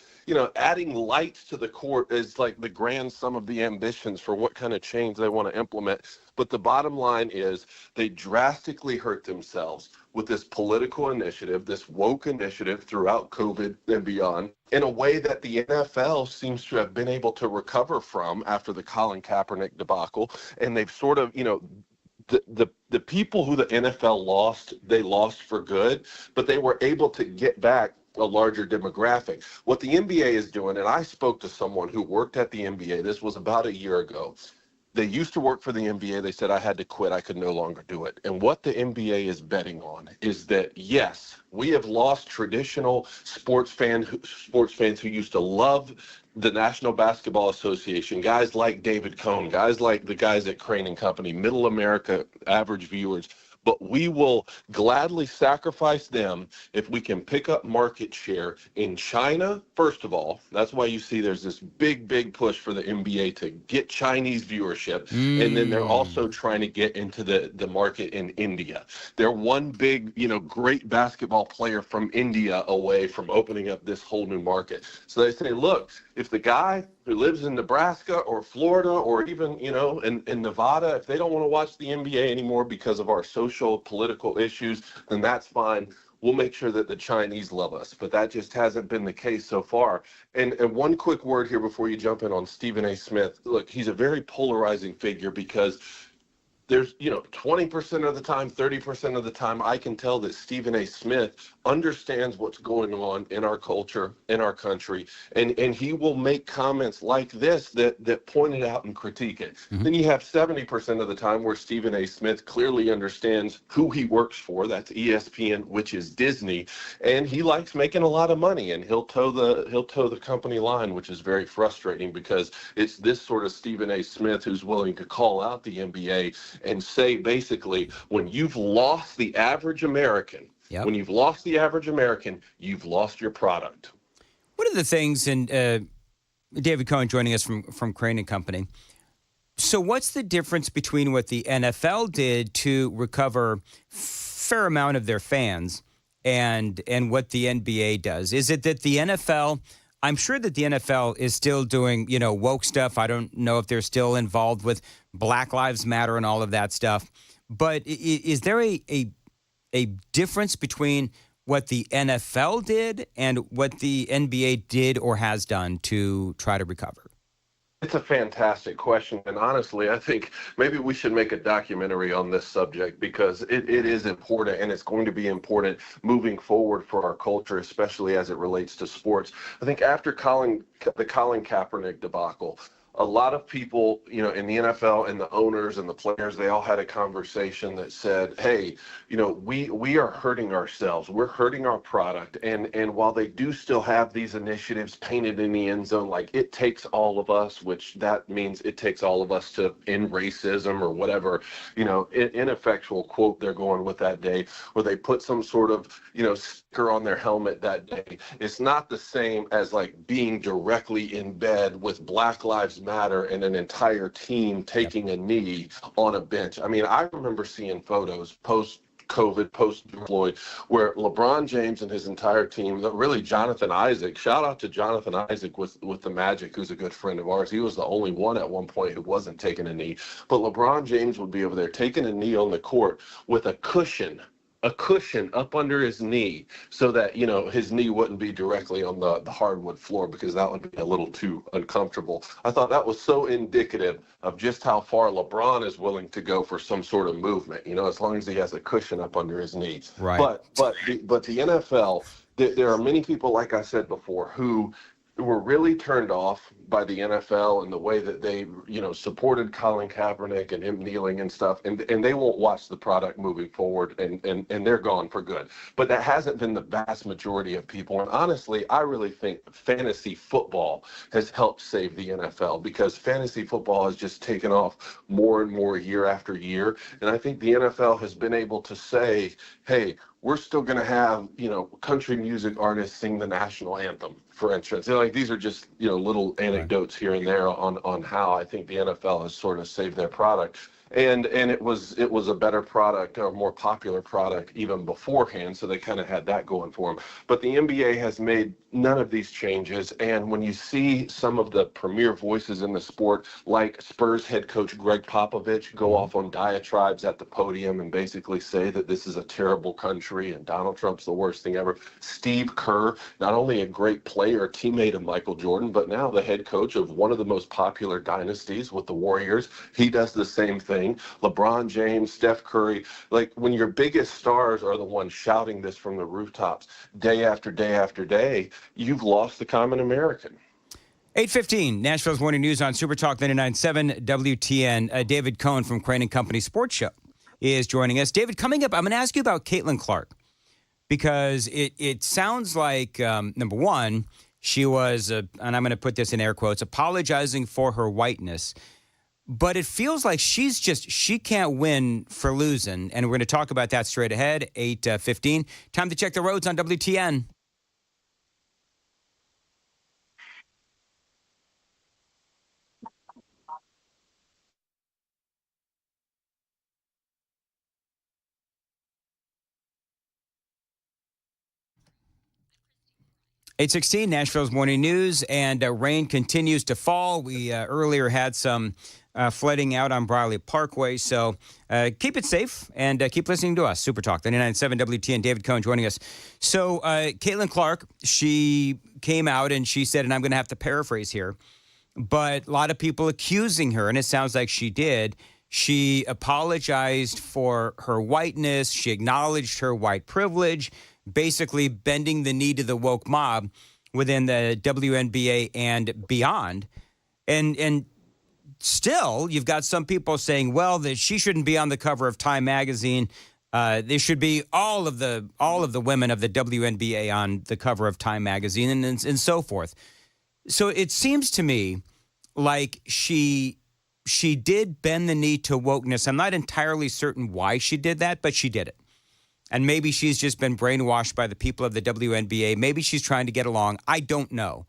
N: adding lights to the court is like the grand sum of the ambitions for what kind of change they want to implement. But the bottom line is they drastically hurt themselves with this political initiative, this woke initiative throughout COVID and beyond, in a way that the NFL seems to have been able to recover from after the Colin Kaepernick debacle. And they've sort of, the people who the NFL lost, they lost for good, but they were able to get back a larger demographic. What the NBA is doing, and I spoke to someone who worked at the NBA, this was about a year ago. They used to work for the NBA. They said, I had to quit. I could no longer do it. And what the NBA is betting on is that, yes, we have lost traditional sports fans who used to love the National Basketball Association, guys like David Cohn, guys like the guys at Crane and Company, middle America, average viewers. But we will gladly sacrifice them if we can pick up market share in China, first of all. That's why you see there's this big push for the NBA to get Chinese viewership. And then they're also trying to get into the market in India. They're one big, great basketball player from India away from opening up this whole new market. So they say, look, if the guy who lives in Nebraska or Florida or even, in Nevada, if they don't want to watch the NBA anymore because of our social, political issues, then that's fine. We'll make sure that the Chinese love us. But that just hasn't been the case so far. And one quick word here before you jump in on Stephen A. Smith. Look, he's a very polarizing figure because there's, 20% of the time, 30% of the time, I can tell that Stephen A. Smith understands what's going on in our culture, in our country, and he will make comments like this that point it out and critique it. Then you have 70% of the time where Stephen A. Smith clearly understands who he works for. That's ESPN, which is Disney, and he likes making a lot of money, and he'll toe the company line, which is very frustrating because it's this sort of Stephen A. Smith who's willing to call out the NBA and say basically, when you've lost the average American, you've lost your product.
A: One of the things, and David Cohen joining us from Crane and Company. So what's the difference between what the NFL did to recover a fair amount of their fans and what the NBA does? Is it that the NFL, I'm sure that the NFL is still doing, woke stuff. I don't know if they're still involved with Black Lives Matter and all of that stuff. But is there a difference between what the NFL did and what the NBA did or has done to try to recover?
N: It's a fantastic question. And honestly, I think maybe we should make a documentary on this subject because it is important, and it's going to be important moving forward for our culture, especially as it relates to sports. I think after the Colin Kaepernick debacle, a lot of people, in the NFL and the owners and the players, they all had a conversation that said, hey, we are hurting ourselves. We're hurting our product. And while they do still have these initiatives painted in the end zone, like it takes all of us, which that means it takes all of us to end racism or whatever, ineffectual quote they're going with that day, where they put some sort of, sticker on their helmet that day. It's not the same as like being directly in bed with Black Lives Matter and an entire team taking a knee on a bench. I mean, I remember seeing photos post-COVID, post-Floyd, where LeBron James and his entire team, really Jonathan Isaac, shout out to Jonathan Isaac with the Magic, who's a good friend of ours. He was the only one at one point who wasn't taking a knee. But LeBron James would be over there taking a knee on the court with a cushion up under his knee so that, his knee wouldn't be directly on the hardwood floor because that would be a little too uncomfortable. I thought that was so indicative of just how far LeBron is willing to go for some sort of movement, as long as he has a cushion up under his knee. Right. But the NFL, there are many people, like I said before, who were really turned off by the NFL and the way that they, supported Colin Kaepernick and him kneeling and stuff, and they won't watch the product moving forward, and they're gone for good. But that hasn't been the vast majority of people. And honestly, I really think fantasy football has helped save the NFL, because fantasy football has just taken off more and more year after year. And I think the NFL has been able to say, hey, we're still going to have, country music artists sing the national anthem, for instance. Like, these are just, little anecdotes here and there on how I think the NFL has sort of saved their product. And it was a better product, or a more popular product even beforehand, so they kind of had that going for them. But the NBA has made none of these changes, and when you see some of the premier voices in the sport, like Spurs head coach Greg Popovich, go off on diatribes at the podium and basically say that this is a terrible country and Donald Trump's the worst thing ever. Steve Kerr, not only a great player, teammate of Michael Jordan, but now the head coach of one of the most popular dynasties with the Warriors, he does the same thing. LeBron James, Steph Curry, like, when your biggest stars are the ones shouting this from the rooftops day after day after day, you've lost the common American.
A: 8:15, Nashville's Morning News on Super Talk 99.7 WTN. David Cohn from Crane & Company Sports Show is joining us. David, coming up, I'm going to ask you about Caitlyn Clark, because it sounds like, number one, she was, and I'm going to put this in air quotes, apologizing for her whiteness. But it feels like she can't win for losing. And we're going to talk about that straight ahead, 8:15. Time to check the roads on WTN. (8:16) Nashville's Morning News, and rain continues to fall. We earlier had some flooding out on Briley Parkway, so keep it safe and keep listening to us. Super Talk 99.7 WTN. David Cohn joining us. So Caitlyn Clark, she came out and she said, and I'm going to have to paraphrase here, but a lot of people accusing her, and it sounds like she did. She apologized for her whiteness. She acknowledged her white privilege, basically bending the knee to the woke mob within the WNBA and beyond. And still, you've got some people saying, well, that she shouldn't be on the cover of Time magazine. There should be all of the women of the WNBA on the cover of Time magazine, and so forth. So it seems to me like she did bend the knee to wokeness. I'm not entirely certain why she did that, but she did it. And maybe she's just been brainwashed by the people of the WNBA. Maybe she's trying to get along. I don't know.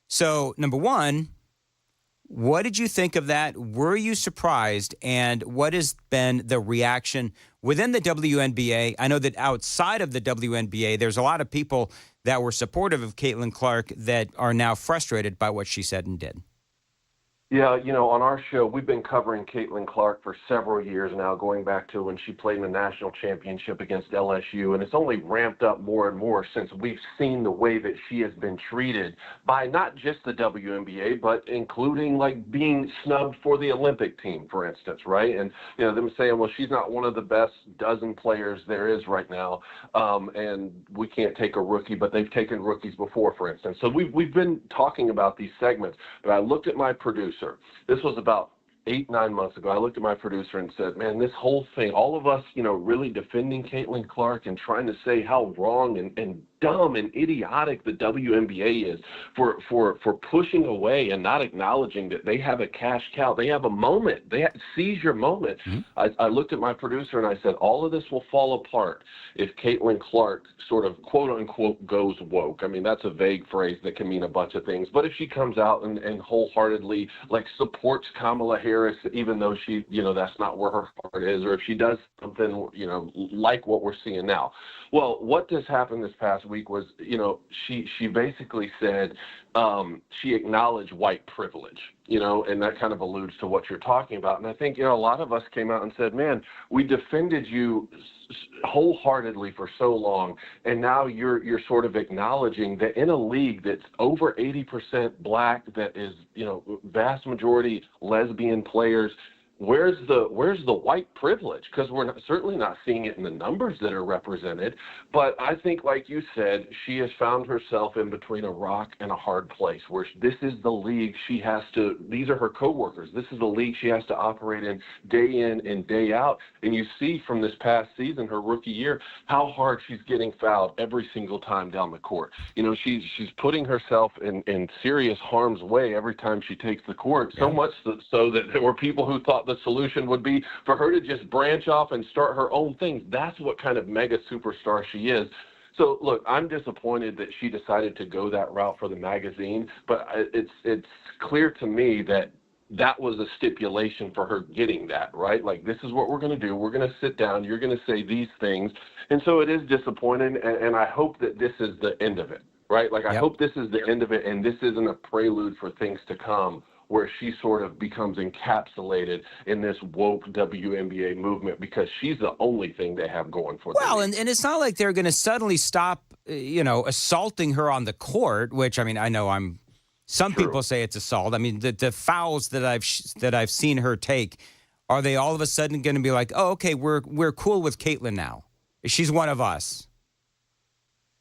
A: So, number one, what did you think of that? Were you surprised? And what has been the reaction within the WNBA? I know that outside of the WNBA, there's a lot of people that were supportive of Caitlyn Clark that are now frustrated by what she said and did.
N: Yeah, on our show, we've been covering Caitlyn Clark for several years now, going back to when she played in the national championship against LSU, and it's only ramped up more and more since we've seen the way that she has been treated by not just the WNBA, but including, like, being snubbed for the Olympic team, for instance, right? And, them saying, well, she's not one of the best dozen players there is right now, and we can't take a rookie, but they've taken rookies before, for instance. So we've been talking about these segments, but I looked at my producer. This was about 8-9 months ago. I looked at my producer and said, man, this whole thing, all of us, really defending Caitlyn Clark and trying to say how wrong and dumb and idiotic the WNBA is for pushing away and not acknowledging that they have a cash cow. They have a moment. Seize your moment. Mm-hmm. I looked at my producer and I said, all of this will fall apart if Caitlyn Clark sort of quote unquote goes woke. I mean, that's a vague phrase that can mean a bunch of things. But if she comes out and wholeheartedly supports Kamala Harris, even though she, that's not where her heart is, or if she does something, like what we're seeing now. Well, what just happened this past week was, she basically said she acknowledged white privilege, and that kind of alludes to what you're talking about. And I think, a lot of us came out and said, man, we defended you wholeheartedly for so long, and now you're sort of acknowledging that in a league that's over 80% black, that is, vast majority lesbian players, where's the white privilege? Because we're certainly not seeing it in the numbers that are represented. But I think, like you said, she has found herself in between a rock and a hard place, where this is the league she has to, these are her coworkers, this is the league she has to operate in and day out. And you see from this past season, her rookie year, how hard she's getting fouled every single time down the court. You know, she's putting herself in serious harm's way every time she takes the court, so much so that there were people who thought the solution would be for her to just branch off and start her own things. That's what kind of mega superstar she is. So, look, I'm disappointed that she decided to go that route for the magazine, but it's clear to me that was a stipulation for her getting that, right? Like, this is what we're going to do. We're going to sit down. You're going to say these things. And so it is disappointing, and I hope that this is the end of it, right? Like, I hope this is the end of it, and this isn't a prelude for things to come, where she sort of becomes encapsulated in this woke WNBA movement, because she's the only thing they have going for them.
A: Well, and it's not like they're going to suddenly stop, assaulting her on the court, which, I mean, I know some people say it's assault. I mean, the fouls that I've seen her take, are they all of a sudden going to be like, oh, okay, we're cool with Caitlyn now? She's one of us.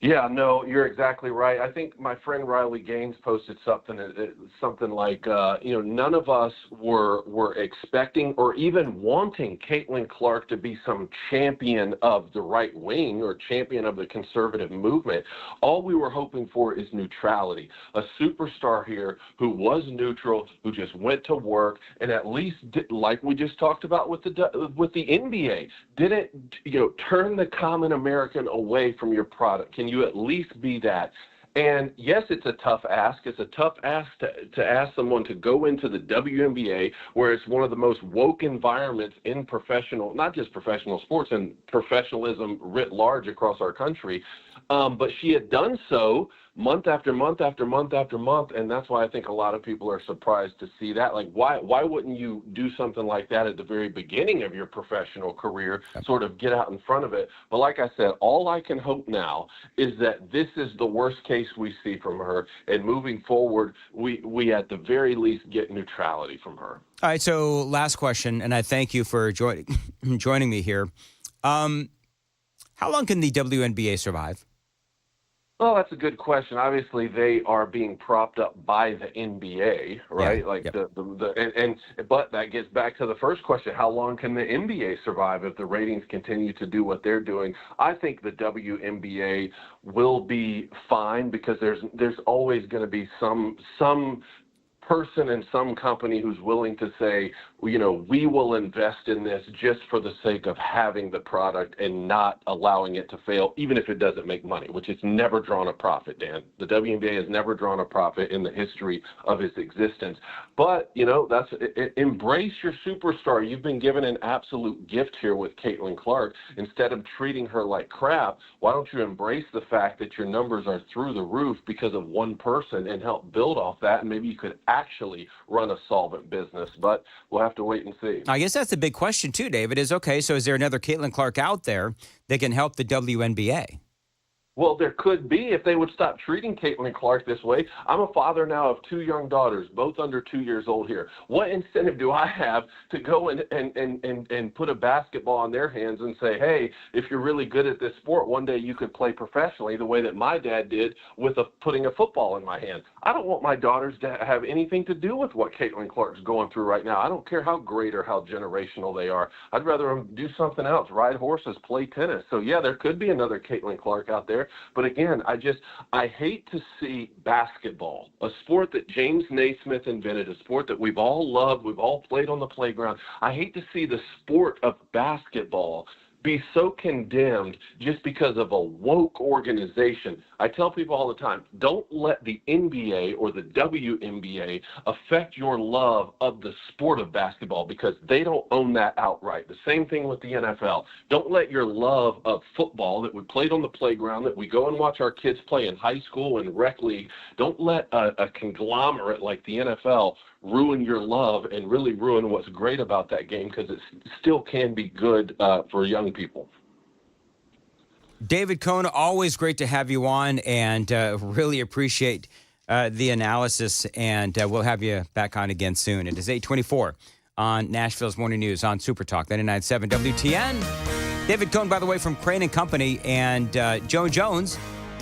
N: Yeah, no, you're exactly right. I think my friend Riley Gaines posted something like, none of us were expecting or even wanting Caitlyn Clark to be some champion of the right wing or champion of the conservative movement. All we were hoping for is neutrality, a superstar here who was neutral, who just went to work, and at least, like we just talked about with the NBA, didn't turn the common American away from your product. Can you at least be that? And yes, it's a tough ask. It's a tough ask to ask someone to go into the WNBA, where it's one of the most woke environments in professional, not just professional sports, and professionalism writ large across our country. But she had done so month after month after month after month, and that's why I think a lot of people are surprised to see that. Like, why wouldn't you do something like that at the very beginning of your professional career, sort of get out in front of it? But like I said, all I can hope now is that this is the worst case we see from her, and moving forward, we at the very least get neutrality from her.
A: All right, so last question, and I thank you for joining me here. How long can the WNBA survive?
N: Well, that's a good question. Obviously, they are being propped up by the NBA, right? But that gets back to the first question: how long can the NBA survive if the ratings continue to do what they're doing? I think the WNBA will be fine, because there's always going to be some person in some company who's willing to say, we will invest in this just for the sake of having the product and not allowing it to fail, even if it doesn't make money, which it's never drawn a profit, Dan. The WNBA has never drawn a profit in the history of its existence. But, embrace your superstar. You've been given an absolute gift here with Caitlyn Clark. Instead of treating her like crap, why don't you embrace the fact that your numbers are through the roof because of one person, and help build off that, and maybe you could actually run a solvent business. But we'll have to wait and see.
A: I guess that's the big question too, David, is so is there another Caitlyn Clark out there that can help the WNBA?
N: Well, there could be, if they would stop treating Caitlyn Clark this way. I'm a father now of 2 young daughters, both under 2 years old here. What incentive do I have to go and put a basketball in their hands and say, hey, if you're really good at this sport, one day you could play professionally, the way that my dad did with putting a football in my hand? I don't want my daughters to have anything to do with what Caitlyn Clark's going through right now. I don't care how great or how generational they are. I'd rather them do something else, ride horses, play tennis. So, yeah, there could be another Caitlyn Clark out there. But again, I hate to see basketball, a sport that James Naismith invented, a sport that we've all loved, we've all played on the playground. I hate to see the sport of basketball be so condemned just because of a woke organization. I tell people all the time, don't let the NBA or the WNBA affect your love of the sport of basketball, because they don't own that outright. The same thing with the NFL. Don't let your love of football that we played on the playground, that we go and watch our kids play in high school and rec league, don't let a conglomerate like the NFL ruin your love and really ruin what's great about that game, because it still can be good for young people.
A: David Cohn, always great to have you on, and really appreciate the analysis, and we'll have you back on again soon. It is 8:24 on Nashville's Morning News on Super Talk 99.7 WTN. David Cohn, by the way, from Crane and Company, and Joan Jones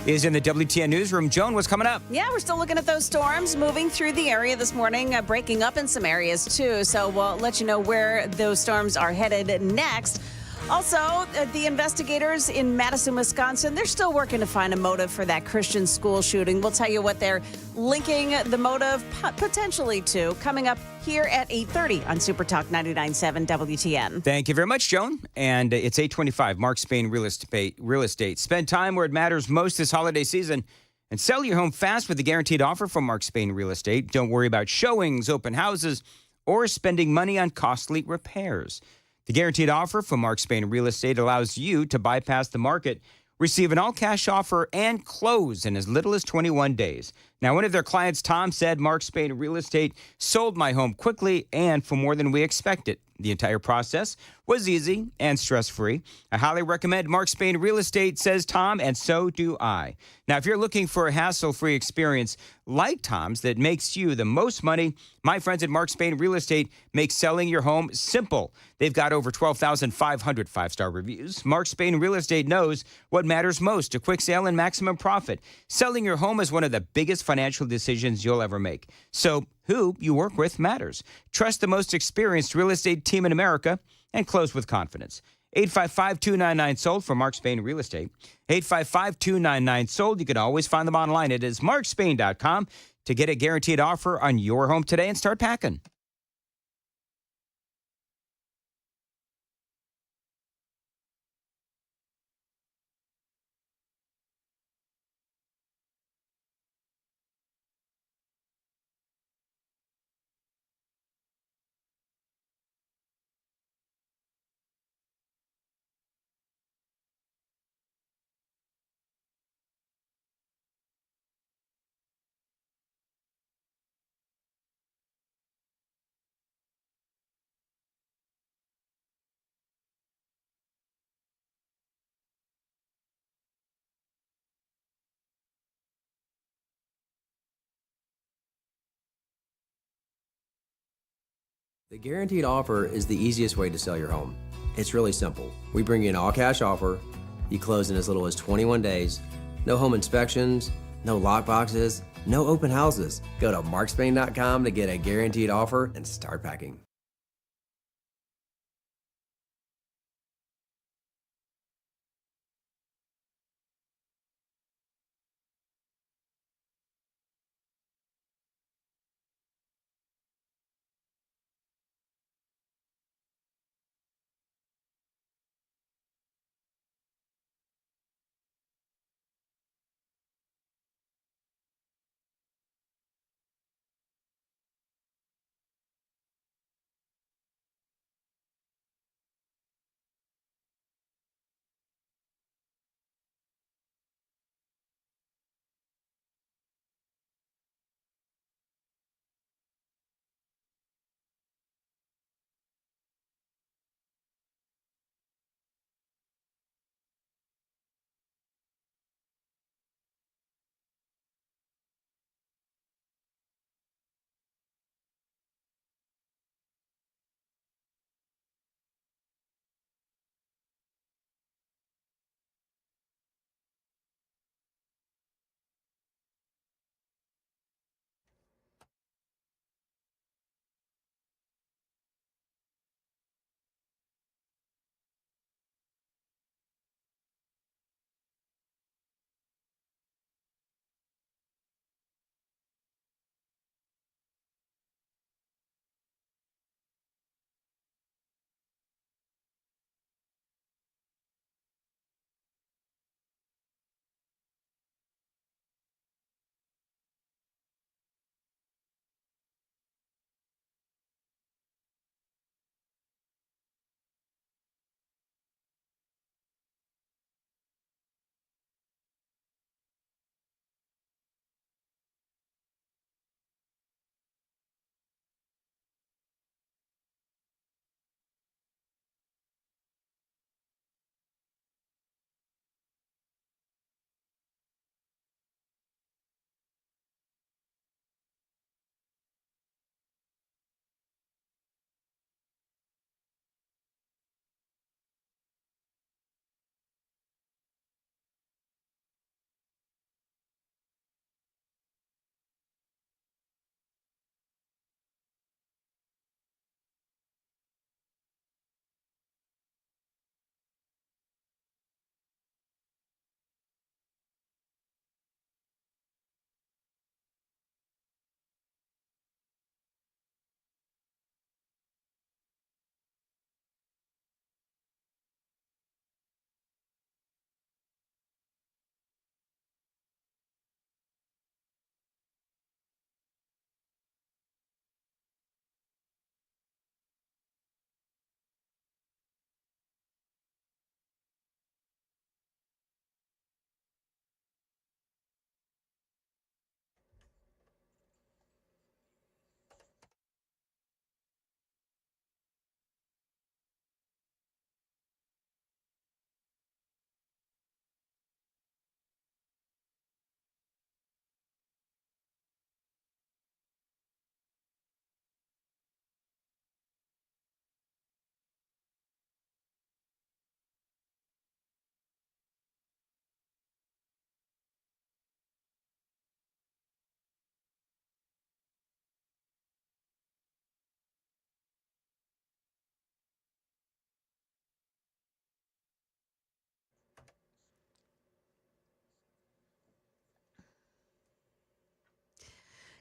A: is in the WTN newsroom. Joan, what's coming up?
B: Yeah, we're still looking at those storms moving through the area this morning, breaking up in some areas too. So we'll let you know where those storms are headed next. Also, the investigators in Madison, Wisconsin, they're still working to find a motive for that Christian school shooting. We'll tell you what they're linking the motive potentially to coming up here at 8:30 on Super Talk 99.7 WTN.
A: Thank you very much, Joan. And it's 8:25. Mark Spain Real Estate. Spend time where it matters most this holiday season and sell your home fast with the guaranteed offer from Mark Spain Real Estate. Don't worry about showings, open houses, or spending money on costly repairs. The guaranteed offer from Mark Spain Real Estate allows you to bypass the market, receive an all-cash offer, and close in as little as 21 days. Now, one of their clients, Tom, said, Mark Spain Real Estate sold my home quickly and for more than we expected. The entire process was easy and stress-free. I highly recommend Mark Spain Real Estate, says Tom, and so do I. Now, if you're looking for a hassle-free experience like Tom's that makes you the most money, my friends at Mark Spain Real Estate make selling your home simple. They've got over 12,500 five-star reviews. Mark Spain Real Estate knows what matters most, a quick sale and maximum profit. Selling your home is one of the biggest financial decisions you'll ever make. So who you work with matters. Trust the most experienced real estate team in America and close with confidence. 855-299-SOLD for Mark Spain Real Estate. 855-299-SOLD. You can always find them online. It is markspain.com to get a guaranteed offer on your home today and start packing.
O: The guaranteed offer is the easiest way to sell your home. It's really simple. We bring you an all-cash offer. You close in as little as 21 days. No home inspections, no lock boxes, no open houses. Go to markspain.com to get a guaranteed offer and start packing.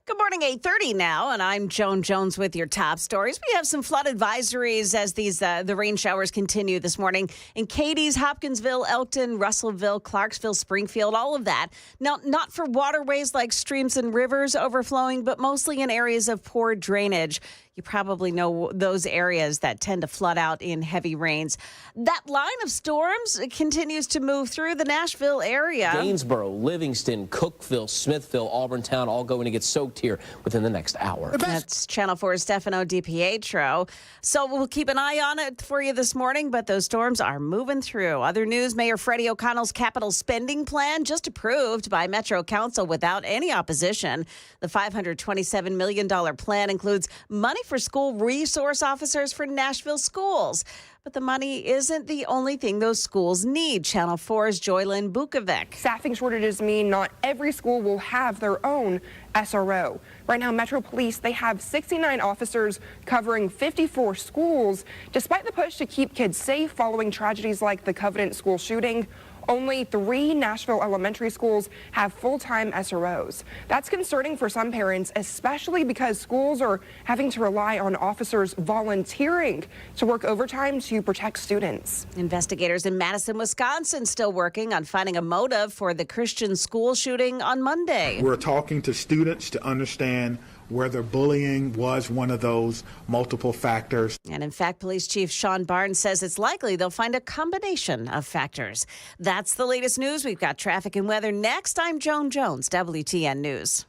B: Good morning, 8:30 now, and I'm Joan Jones with your top stories. We have some flood advisories as the rain showers continue this morning in Cadiz, Hopkinsville, Elkton, Russellville, Clarksville, Springfield, all of that. Now, not for waterways like streams and rivers overflowing, but mostly in areas of poor drainage. You probably know those areas that tend to flood out in heavy rains. That line of storms continues to move through the Nashville area.
G: Gainsboro, Livingston, Cookeville, Smithville, Auburntown, all going to get soaked here within the next hour.
B: That's Channel 4's Stefano DiPietro. So we'll keep an eye on it for you this morning, but those storms are moving through. Other news, Mayor Freddie O'Connell's capital spending plan just approved by Metro Council without any opposition. The $527 million plan includes money for school resource officers for Nashville schools. But the money isn't the only thing those schools need. Channel 4's Joylyn Bukovic.
T: Staffing shortages mean not every school will have their own SRO. Right now, Metro Police, they have 69 officers covering 54 schools. Despite the push to keep kids safe following tragedies like the Covenant school shooting, only 3 Nashville elementary schools have full-time SROs. That's concerning for some parents, especially because schools are having to rely on officers volunteering to work overtime to protect students.
B: Investigators in Madison, Wisconsin, still working on finding a motive for the Christian school shooting on Monday.
F: We're talking to students to understand whether bullying was one of those multiple factors.
B: And in fact, Police Chief Sean Barnes says it's likely they'll find a combination of factors. That's the latest news. We've got traffic and weather next. I'm Joan Jones, WTN News.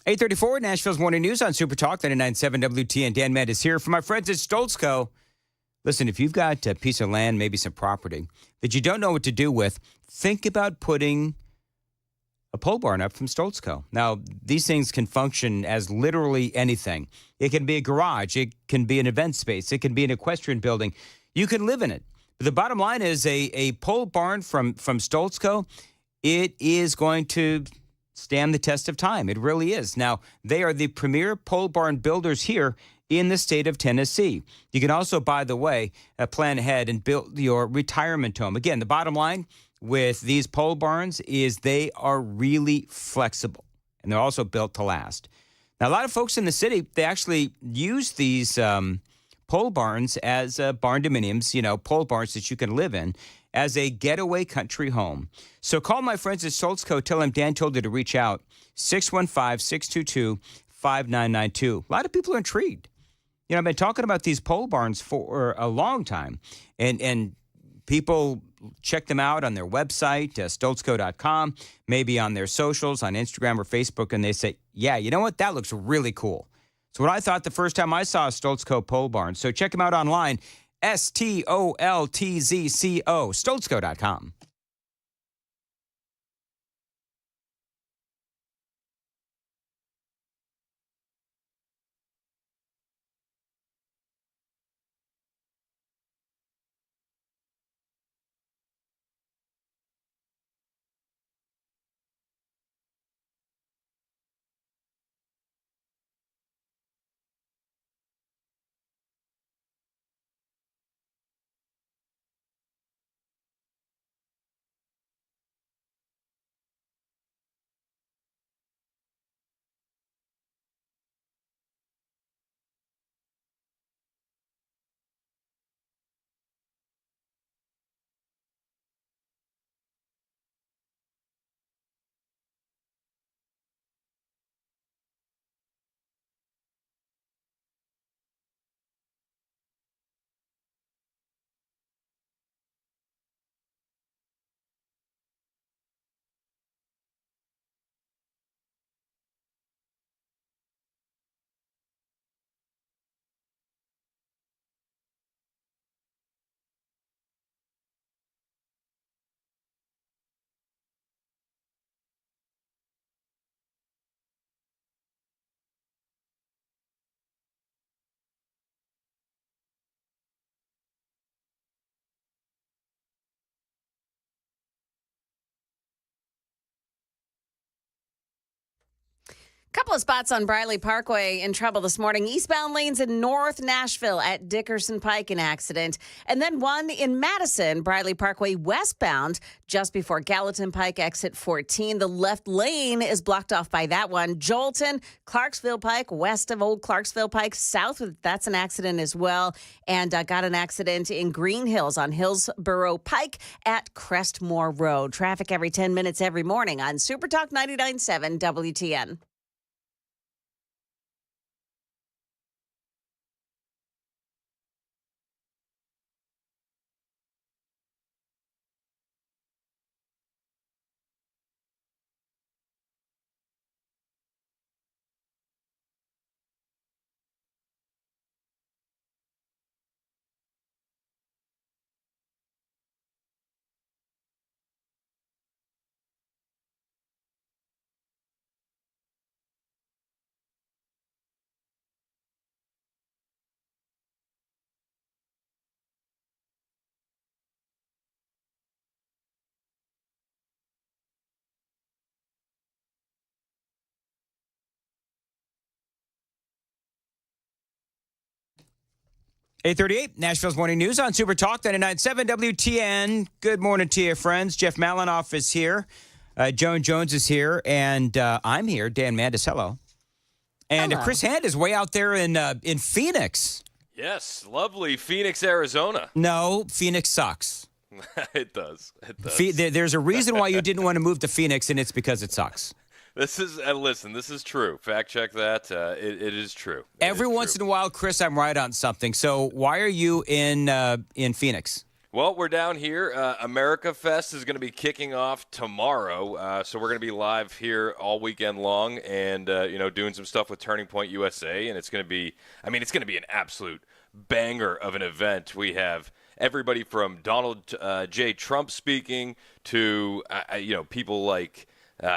B: .34 Nashville's Morning News on Super Talk 99.7 WTN. Dan Manids here for my friends at Stoltzco. Listen, if you've got a piece of land, maybe some property that you don't know what to do with, think about putting a pole barn up from Stoltzco. Now, these things can function as literally anything. It can be a garage. It can be an event space. It can be an equestrian building. You can live in it. But the bottom line is a pole barn from Stoltzco, it is going to stand the test of time. It really is. Now, they are the premier pole barn builders here in the state of Tennessee. You can also, by the way, plan ahead and build your retirement home. Again, the bottom line with these pole barns is they are really flexible, and they're also built to last. Now, a lot of folks in the city, they actually use these pole barns as barn dominiums, pole barns that you can live in as a getaway country home. So call my friends at Stoltzco. Tell them Dan told you to reach out. 615-622-5992. A lot of people are intrigued. I've been talking about these pole barns for a long time. And people check them out on their website, stoltzco.com, maybe on their socials, on Instagram or Facebook, and they say, yeah, you know what? That looks really cool. It's what I thought the first time I saw a Stoltzco pole barn. So check them out online. STOLTZCO, stoltzco.com. Couple of spots on Briley Parkway in trouble this morning. Eastbound lanes in North Nashville at Dickerson Pike, an accident. And then one in Madison, Briley Parkway westbound, just before Gallatin Pike, exit 14. The left lane is blocked off by that one. Jolton, Clarksville Pike, west of Old Clarksville Pike, south, that's an accident as well. And got an accident in Green Hills on Hillsborough Pike at Crestmore Road. Traffic every 10 minutes every morning on Super Talk 99.7 WTN.
A: .838, Nashville's Morning News on Super Talk 99.7 WTN. Good morning to you, friends. Jeff Malinoff is here. Joan Jones is here. And I'm here, Dan Manids. Hello. And
B: Hello.
A: Chris Hand is way out there in Phoenix.
P: Yes, lovely Phoenix, Arizona.
A: No, Phoenix sucks.
P: It does. It does.
A: There's a reason why you didn't want to move to Phoenix, and it's because it sucks.
P: This is listen. This is true. Fact check that. It is true.
A: Every once in a while, Chris, I'm right on something. So why are you in Phoenix?
P: Well, we're down here. America Fest is going to be kicking off tomorrow, so we're going to be live here all weekend long, and doing some stuff with Turning Point USA, and it's going to be. I mean, it's going to be an absolute banger of an event. We have everybody from Donald J. Trump speaking to people like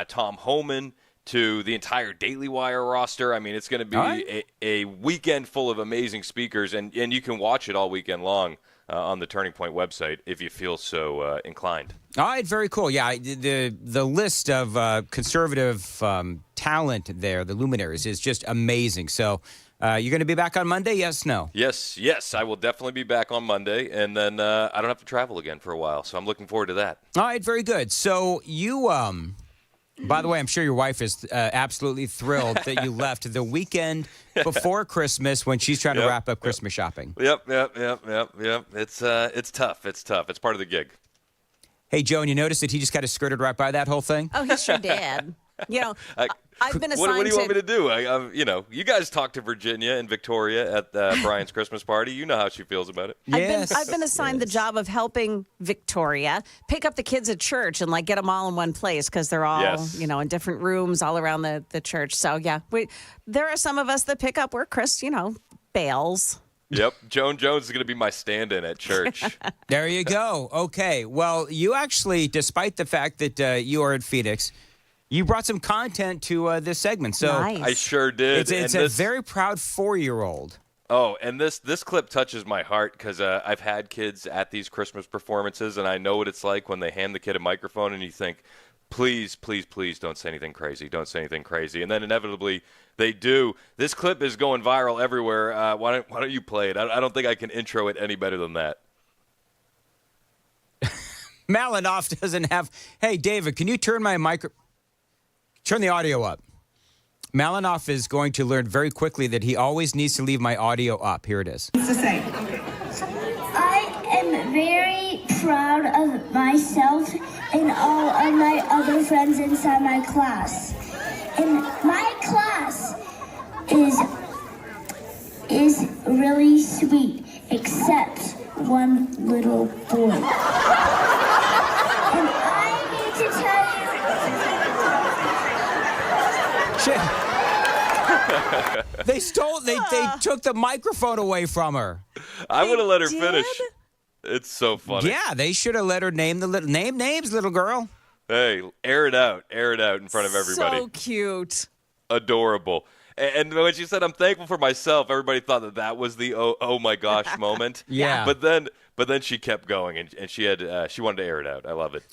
P: Tom Homan to the entire Daily Wire roster. I mean, it's going to be a weekend full of amazing speakers, and you can watch it all weekend long on the Turning Point website if you feel so inclined.
A: All right, very cool. Yeah, the list of conservative talent there, the luminaries, is just amazing. So you're going to be back on Monday? Yes, no?
P: Yes, I will definitely be back on Monday, and then I don't have to travel again for a while, so I'm looking forward to that.
A: All right, very good. So you, by the way, I'm sure your wife is absolutely thrilled that you left the weekend before Christmas when she's trying to wrap up Christmas shopping.
P: Yep. It's tough. It's part of the gig.
A: Hey, Joan, you noticed that he just kind of skirted right by that whole thing?
B: Oh, he sure did. I've been assigned
P: What do you want me to do? You guys talked to Virginia and Victoria at Brian's Christmas party. You know how she feels about it.
B: Yes. I've been assigned the job of helping Victoria pick up the kids at church and get them all in one place because they're all, in different rooms all around the church. So, yeah, there are some of us that pick up where Chris, bails.
P: Yep. Joan Jones is going to be my stand-in at church.
A: There you go. Okay. Well, you actually, despite the fact that you are in Phoenix, you brought some content to this segment. So
B: nice.
P: I sure did.
A: It's a very proud 4-year-old.
P: Oh, and this clip touches my heart because I've had kids at these Christmas performances, and I know what it's like when they hand the kid a microphone and you think, please, please, please don't say anything crazy. Don't say anything crazy. And then inevitably they do. This clip is going viral everywhere. Why don't you play it? I don't think I can intro it any better than that.
A: Malinoff doesn't have. Hey, David, can you turn turn the audio up? Malinoff is going to learn very quickly that he always needs to leave my audio up. Here it is.
Q: I am very proud of myself and all of my other friends inside my class. And my class is really sweet, except one little boy. And I need to tell you.
A: They took the microphone away from her.
P: I would have let her finish. It's so funny.
A: Yeah, they should have let her name names, little girl.
P: Hey, air it out in front of everybody.
B: So cute.
P: Adorable. And when she said, "I'm thankful for myself," everybody thought that was the oh my gosh moment.
A: Yeah.
P: But then she kept going, and she wanted to air it out. I love it.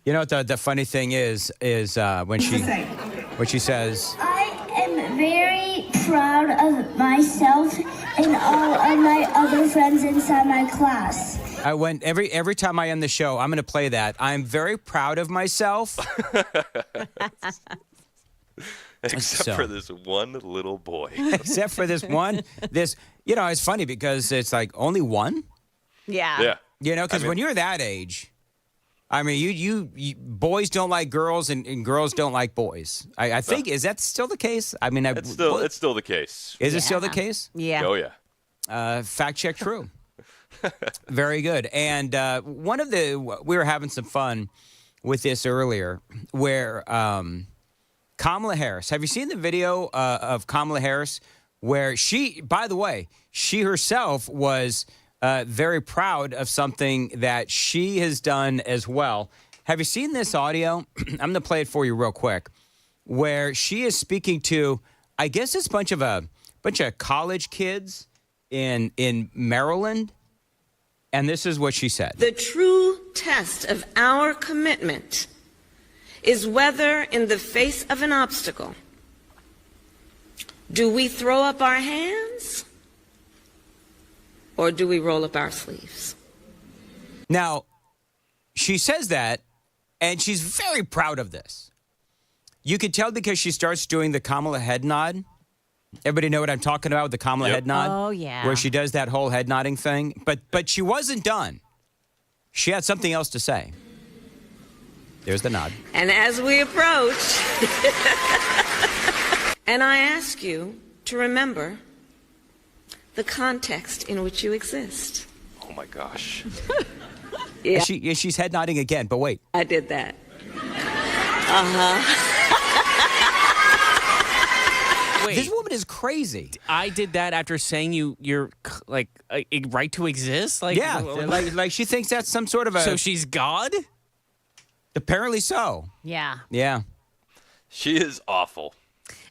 A: You know what the funny thing is when she says,
Q: I am proud of myself and all of my other friends inside my class.
A: I went every time I end the show, I'm going to play that. I'm very proud of myself.
P: Except for this one little boy.
A: Except for this one. It's funny because it's like only one.
B: Yeah.
P: Yeah.
A: Because when you're that age, I mean, you boys don't like girls and girls don't like boys. I think, is that still the case? I mean,
P: it's still the case.
A: Is it still the case?
B: Yeah.
P: Oh, yeah.
A: Fact check true. Very good. And we were having some fun with this earlier where Kamala Harris, have you seen the video of Kamala Harris where she, by the way, she herself was very proud of something that she has done as well. Have you seen this audio? I'm going to play it for you real quick, where she is speaking to, I guess it's a bunch of college kids in Maryland. And this is what she said.
V: The true test of our commitment is whether, in the face of an obstacle, do we throw up our hands or do we roll up our sleeves?
A: Now, she says that, and she's very proud of this. You can tell because she starts doing the Kamala head nod. Everybody know what I'm talking about with the Kamala head nod?
B: Oh, yeah.
A: Where she does that whole head nodding thing. But she wasn't done. She had something else to say. There's the nod.
V: And as we approach, and I ask you to remember the context in which you exist.
P: Oh, my gosh.
V: Yeah.
A: She's head nodding again, but wait.
V: I did that.
E: Wait,
A: this woman is crazy.
E: I did that after saying you're like right to exist. Like,
A: yeah, like she thinks that's some sort of a.
E: So she's God.
A: Apparently so.
B: Yeah.
A: Yeah.
P: She is awful.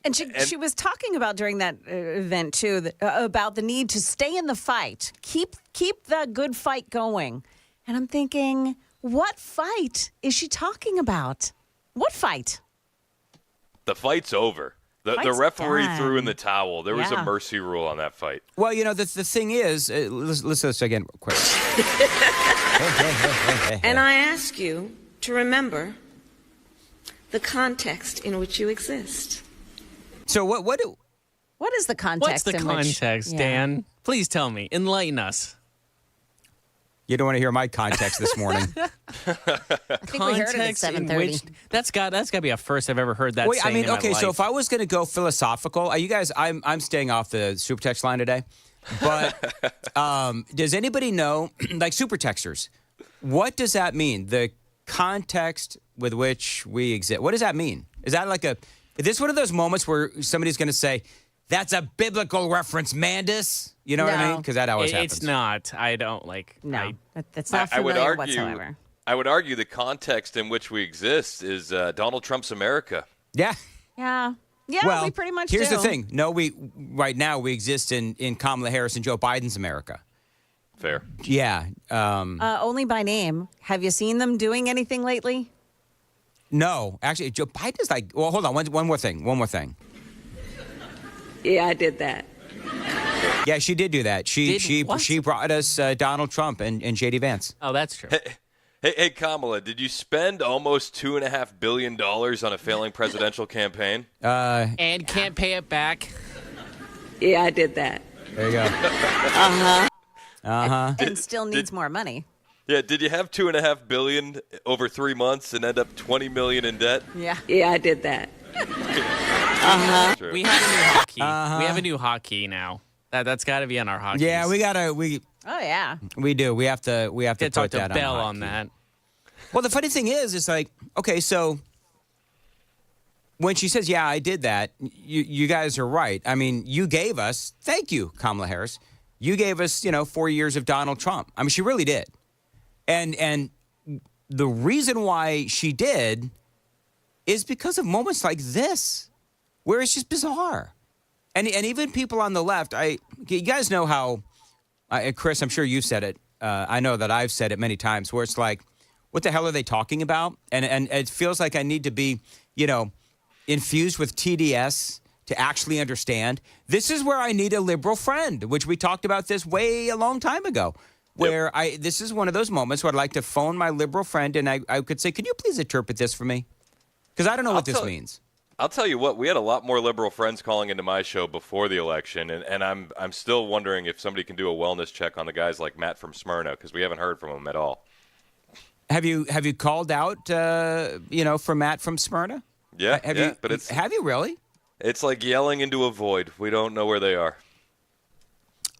B: And she was talking about during that event too about the need to stay in the fight, keep the good fight going. And I'm thinking, what fight is she talking about? What fight?
P: The fight's over. The referee threw in the towel. There was a mercy rule on that fight.
A: Well, the thing is, listen to this again real quick.
V: And I ask you to remember the context in which you exist.
A: So what
B: is the context?
E: What's the context, Dan? Please tell me. Enlighten us.
A: You don't want to hear my context this morning.
B: I think we heard it at 7:30.
E: That's got to be a first I've ever heard that.
A: Wait, I mean, okay, so
E: life.
A: if I was going to go philosophical, you guys, I'm staying off the super text line today. But does anybody know, like super texters, what does that mean? The context with which we exist. What does that mean? Is that like is this one of those moments where somebody's going to say, that's a biblical reference, Mandis? You know what I mean? Because that always happens.
E: It's not. I don't like.
B: No, that's not familiar whatsoever.
P: I would argue the context in which we exist is Donald Trump's America.
A: Yeah.
B: Yeah. Yeah,
A: well,
B: we pretty much
A: here's
B: do.
A: the thing. No, right now we exist in Kamala Harris and Joe Biden's America.
P: Fair.
A: Yeah.
B: Only by name. Have you seen them doing anything lately?
A: No. Actually, Joe Biden's like, well, hold on. One more thing.
V: Yeah, I did that.
A: Yeah, she did do that. She brought us Donald Trump and J.D. Vance.
E: Oh, that's true.
P: Hey, Kamala, did you spend almost $2.5 billion on a failing presidential campaign?
E: And can't pay it back?
V: Yeah, I did that.
A: There you go.
B: And still needs more money.
P: Yeah, did you have $2.5 billion over 3 months and end up $20 million in debt?
B: Yeah.
V: Yeah, I did that.
E: We have a new hotkey. We have a new hotkey now. That's got to be on our hotkeys.
A: Yeah,
B: Oh yeah.
A: We do. We have to
E: Gotta
A: put
E: talk to
A: that
E: Bell
A: on
E: on that.
A: Well, the funny thing is, it's like, okay, so when she says, yeah, I did that, you guys are right. I mean, you gave us, thank you, Kamala Harris, you gave us, 4 years of Donald Trump. I mean, she really did. And the reason why she did is because of moments like this, where it's just bizarre. And even people on the left, you guys know how, Chris, I'm sure you've said it. I know that I've said it many times, where it's like, what the hell are they talking about? And it feels like I need to be, infused with TDS to actually understand. This is where I need a liberal friend, which we talked about this way a long time ago, where this is one of those moments where I'd like to phone my liberal friend and I could say, can you please interpret this for me? Because I don't know what this means.
P: I'll tell you what, we had a lot more liberal friends calling into my show before the election, and I'm still wondering if somebody can do a wellness check on the guys like Matt from Smyrna, because we haven't heard from him at all.
A: Have you called out, for Matt from Smyrna?
P: Yeah,
A: Have you really?
P: It's like yelling into a void. We don't know where they are.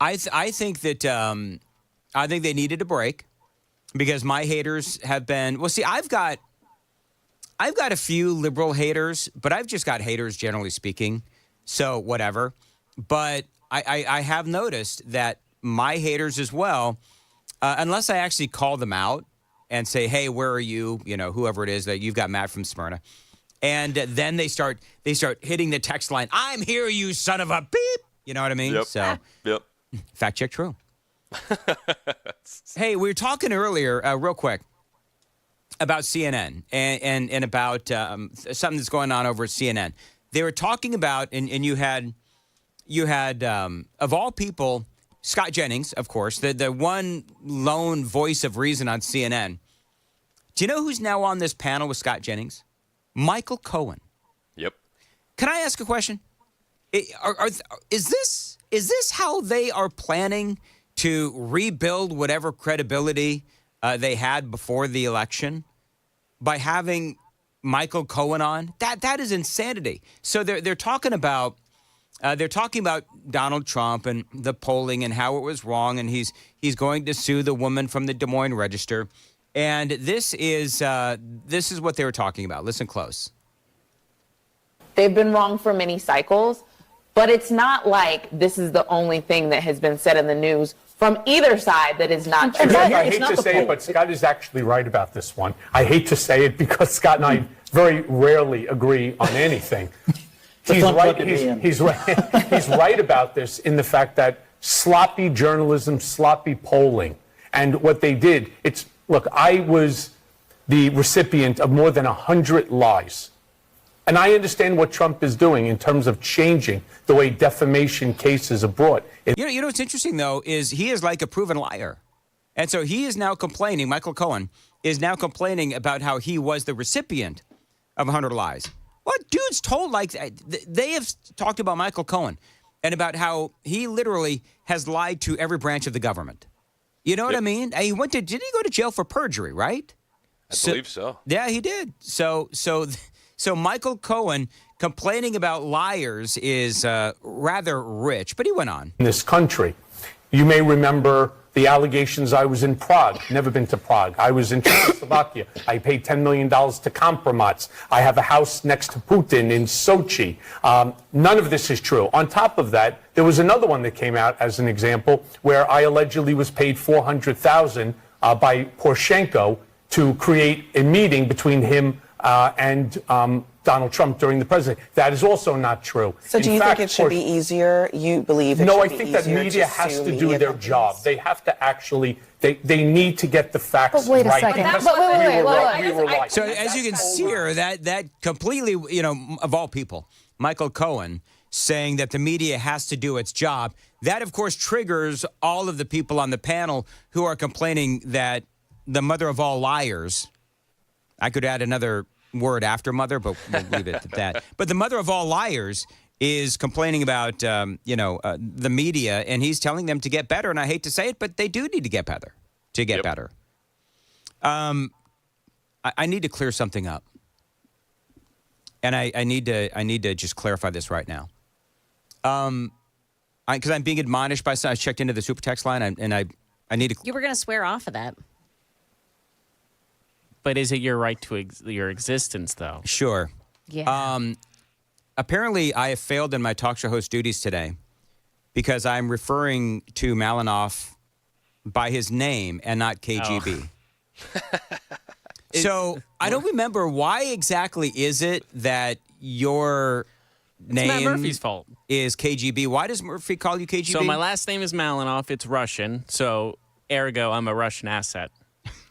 A: I think that I think they needed a break because my haters have been. Well, see, I've got a few liberal haters, but I've just got haters generally speaking. So whatever. But I have noticed that my haters as well, unless I actually call them out and say, hey, where are you? Whoever it is that you've got Matt from Smyrna. And then they start hitting the text line. I'm here, you son of a beep. You know what I mean?
P: Yep.
A: So,
P: yep.
A: Fact check true. Hey, we were talking earlier, real quick, about CNN and about something that's going on over at CNN. They were talking about, and you had of all people, Scott Jennings, of course, the one lone voice of reason on CNN. Do you know who's now on this panel with Scott Jennings? Michael Cohen.
P: Yep.
A: Can I ask a question? Is this how they are planning to rebuild whatever credibility they had before the election by having Michael Cohen on? That is insanity. So they're talking about Donald Trump and the polling and how it was wrong, and he's going to sue the woman from the Des Moines Register. And this is what they were talking about. Listen close.
R: They've been wrong for many cycles, but it's not like this is the only thing that has been said in the news from either side that is not true.
S: I hate to say it, but Scott is actually right about this one. I hate to say it because Scott and I very rarely agree on anything. He's right. He's right. He's right about this in the fact that sloppy journalism, sloppy polling, and what they did. Look, I was the recipient of more than 100 lies. And I understand what Trump is doing in terms of changing the way defamation cases are brought.
A: You know what's interesting, though, is he is like a proven liar. And so he is now complaining, Michael Cohen is now complaining about how he was the recipient of 100 lies. What dude's told they have talked about Michael Cohen and about how he literally has lied to every branch of the government. You know what I mean? He did he go to jail for perjury, right?
P: I believe so.
A: Yeah, he did. So Michael Cohen complaining about liars is rather rich, but he went on.
S: In this country, you may remember the allegations. I was in Prague, never been to Prague. I was in Czechoslovakia. I paid $10 million to Kompromat. I have a house next to Putin in Sochi. None of this is true. On top of that, there was another one that came out as an example where I allegedly was paid $400,000 by Poroshenko to create a meeting between him and Donald Trump during the presidency. That is also not true.
W: So do you think it should be easier? You believe it should be easier?
S: No, I think that media has to do their job. They have to actually, they need to get the facts right.
X: But wait a second. Wait.
A: So as you can see here, that completely, of all people, Michael Cohen saying that the media has to do its job, that of course triggers all of the people on the panel who are complaining that the mother of all liars, I could add another word after mother, but we'll leave it at that. But the mother of all liars is complaining about, the media, and he's telling them to get better. And I hate to say it, but they do need to get better. Better. I need to clear something up, and I need to just clarify this right now. Because I'm being admonished by some. I checked into the super text line, and I need to.
B: You were going to swear off of that.
E: But is it your right to your existence, though?
A: Sure.
B: Yeah.
A: Apparently, I have failed in my talk show host duties today because I'm referring to Malinoff by his name and not KGB. Oh. So I don't remember why exactly is it that your name
E: Matt Murphy's fault.
A: Is KGB. Why does Murphy call you KGB?
E: So my last name is Malinoff. It's Russian. So ergo, I'm a Russian asset.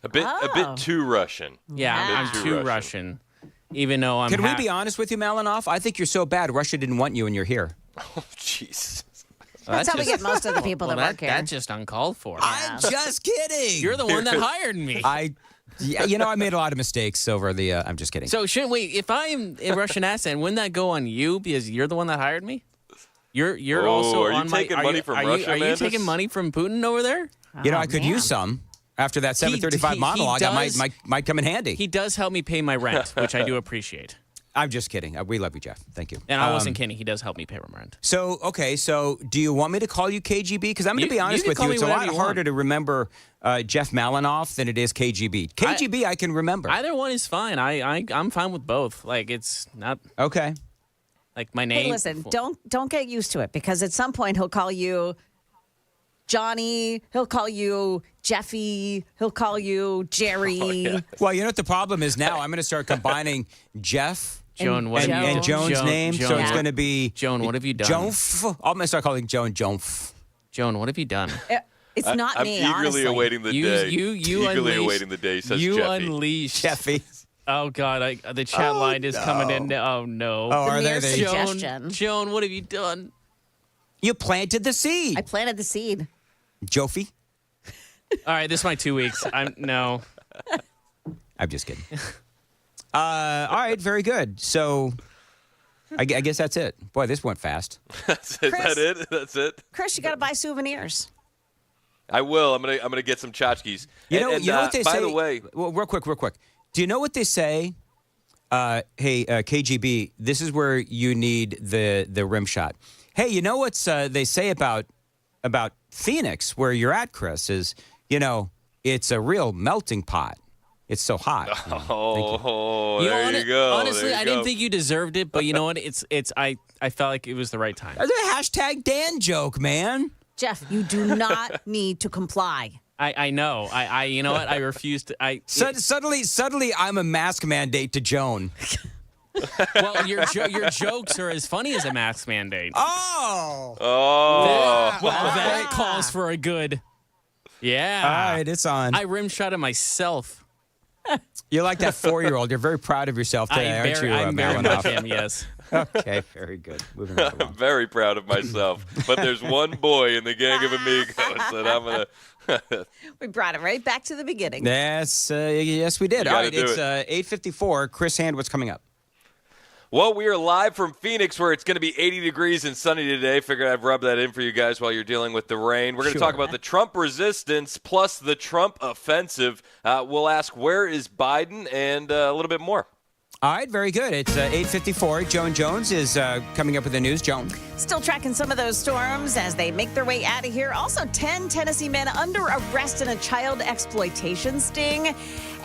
P: A bit too Russian.
E: Yeah, I'm too Russian. Even though I'm.
A: Can we be honest with you, Malinoff? I think you're so bad. Russia didn't want you, and you're here.
P: Oh, jeez.
B: That's how we get most of the people that work here.
E: That's just uncalled for.
A: I'm just kidding.
E: You're the one that hired me.
A: I made a lot of mistakes over the. I'm just kidding.
E: So shouldn't we? If I'm a Russian asset, wouldn't that go on you because you're the one that hired me? You're also
P: are you
E: on my.
P: taking money from Russia,
E: Are you
P: Mandis?
E: taking money from Putin over there?
A: I could use some after that 7:35 monologue. I might come in handy.
E: He does help me pay my rent, which I do appreciate.
A: I'm just kidding. We love you, Jeff. Thank you.
E: And I wasn't kidding. He does help me pay my rent.
A: So do you want me to call you KGB? Because I'm going to be honest with you. It's a lot harder to remember Jeff Malinoff than it is KGB. KGB, I can remember.
E: Either one is fine. I'm fine with both. Like, it's not...
A: Okay.
E: Like, my name...
B: Hey, listen, don't get used to it, because at some point he'll call you Johnny, he'll call you Jeffy, he'll call you Jerry.
A: Oh, yeah. Well, you know what the problem is now? I'm going to start combining Jeff...
E: Joan, what
A: and Joan's name, so it's going to be...
E: Joan, what have you done?
A: Jonf. I'm going to start calling Joan Jonf.
E: Joan, what have you done?
B: It's not
P: I'm
B: me,
P: eagerly
B: honestly.
P: awaiting the day.
E: You
P: eagerly awaiting the day, says
E: you
P: Jeffy.
E: unleashed.
A: Jeffy.
E: Oh, God, the chat line is coming in. Oh, no.
A: Oh, are they?
E: Joan, what have you done?
A: You planted the seed.
B: I planted the seed.
A: Joffy?
E: All right, this is my 2 weeks. No.
A: I'm just kidding. All right, very good. So... I guess that's it. Boy, this went fast.
P: Is that it? That's it?
B: Chris, you got to buy souvenirs.
P: I will. I'm gonna get some tchotchkes.
A: You know what they say?
P: By the way,
A: well, real quick. Do you know what they say? Hey, KGB, this is where you need the rim shot. Hey, you know what's they say about Phoenix, where you're at, Chris? Is it's a real melting pot. It's so hot.
P: Oh, there you go.
E: Honestly, I didn't think you deserved it, but you know what? I felt like it was the right time.
A: That's a hashtag Dan joke, man.
B: Jeff, you do not need to comply.
E: I know. I you know what? I refuse to.
A: Suddenly, I'm a mask mandate to Joan.
E: Well, your jokes are as funny as a mask mandate.
A: Oh.
E: That calls for a good. Yeah.
A: All right, it's on.
E: I rim shot at myself.
A: You're like that 4-year-old. You're very proud of yourself today, aren't you?
E: I'm very much am, yes.
A: Okay, very good. Moving right along.
P: I'm very proud of myself. But there's one boy in the gang of amigos that I'm gonna.
B: We brought it right back to the beginning.
A: Yes, yes, we did. All right, it's 8:54. Chris Hand, what's coming up?
P: Well, we are live from Phoenix, where it's going to be 80 degrees and sunny today. Figured I'd rub that in for you guys while you're dealing with the rain. We're going to talk about the Trump resistance plus the Trump offensive. We'll ask, where is Biden, and a little bit more.
A: All right, very good. It's 8:54. Joan Jones is coming up with the news. Joan.
B: Still tracking some of those storms as they make their way out of here. Also, 10 Tennessee men under arrest in a child exploitation sting.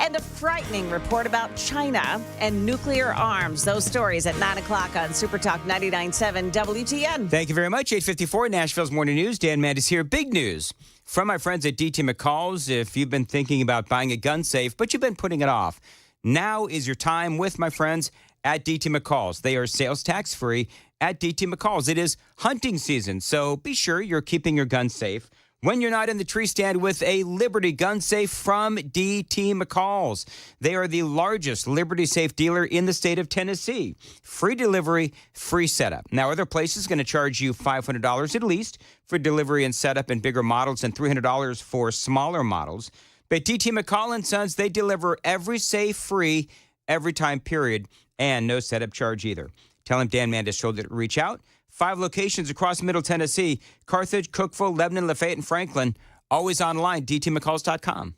B: And a frightening report about China and nuclear arms. Those stories at 9 o'clock on Super Talk 99.7 WTN.
A: Thank you very much. 8:54, Nashville's Morning News. Dan Manids here. Big news from my friends at DT McCall's. If you've been thinking about buying a gun safe, but you've been putting it off, now is your time with my friends at DT McCall's. They are sales tax free at DT McCall's. It is hunting season, so be sure you're keeping your gun safe when you're not in the tree stand with a Liberty gun safe from DT McCall's. They are the largest Liberty safe dealer in the state of Tennessee. Free delivery, free setup. Now, other places are going to charge you $500 at least for delivery and setup in bigger models and $300 for smaller models. But DT McCall & Sons, they deliver every safe free every time, period, and no setup charge either. Tell him Dan Manids told you to reach out. 5 locations across Middle Tennessee: Carthage, Cookeville, Lebanon, Lafayette, and Franklin. Always online, dtmccalls.com.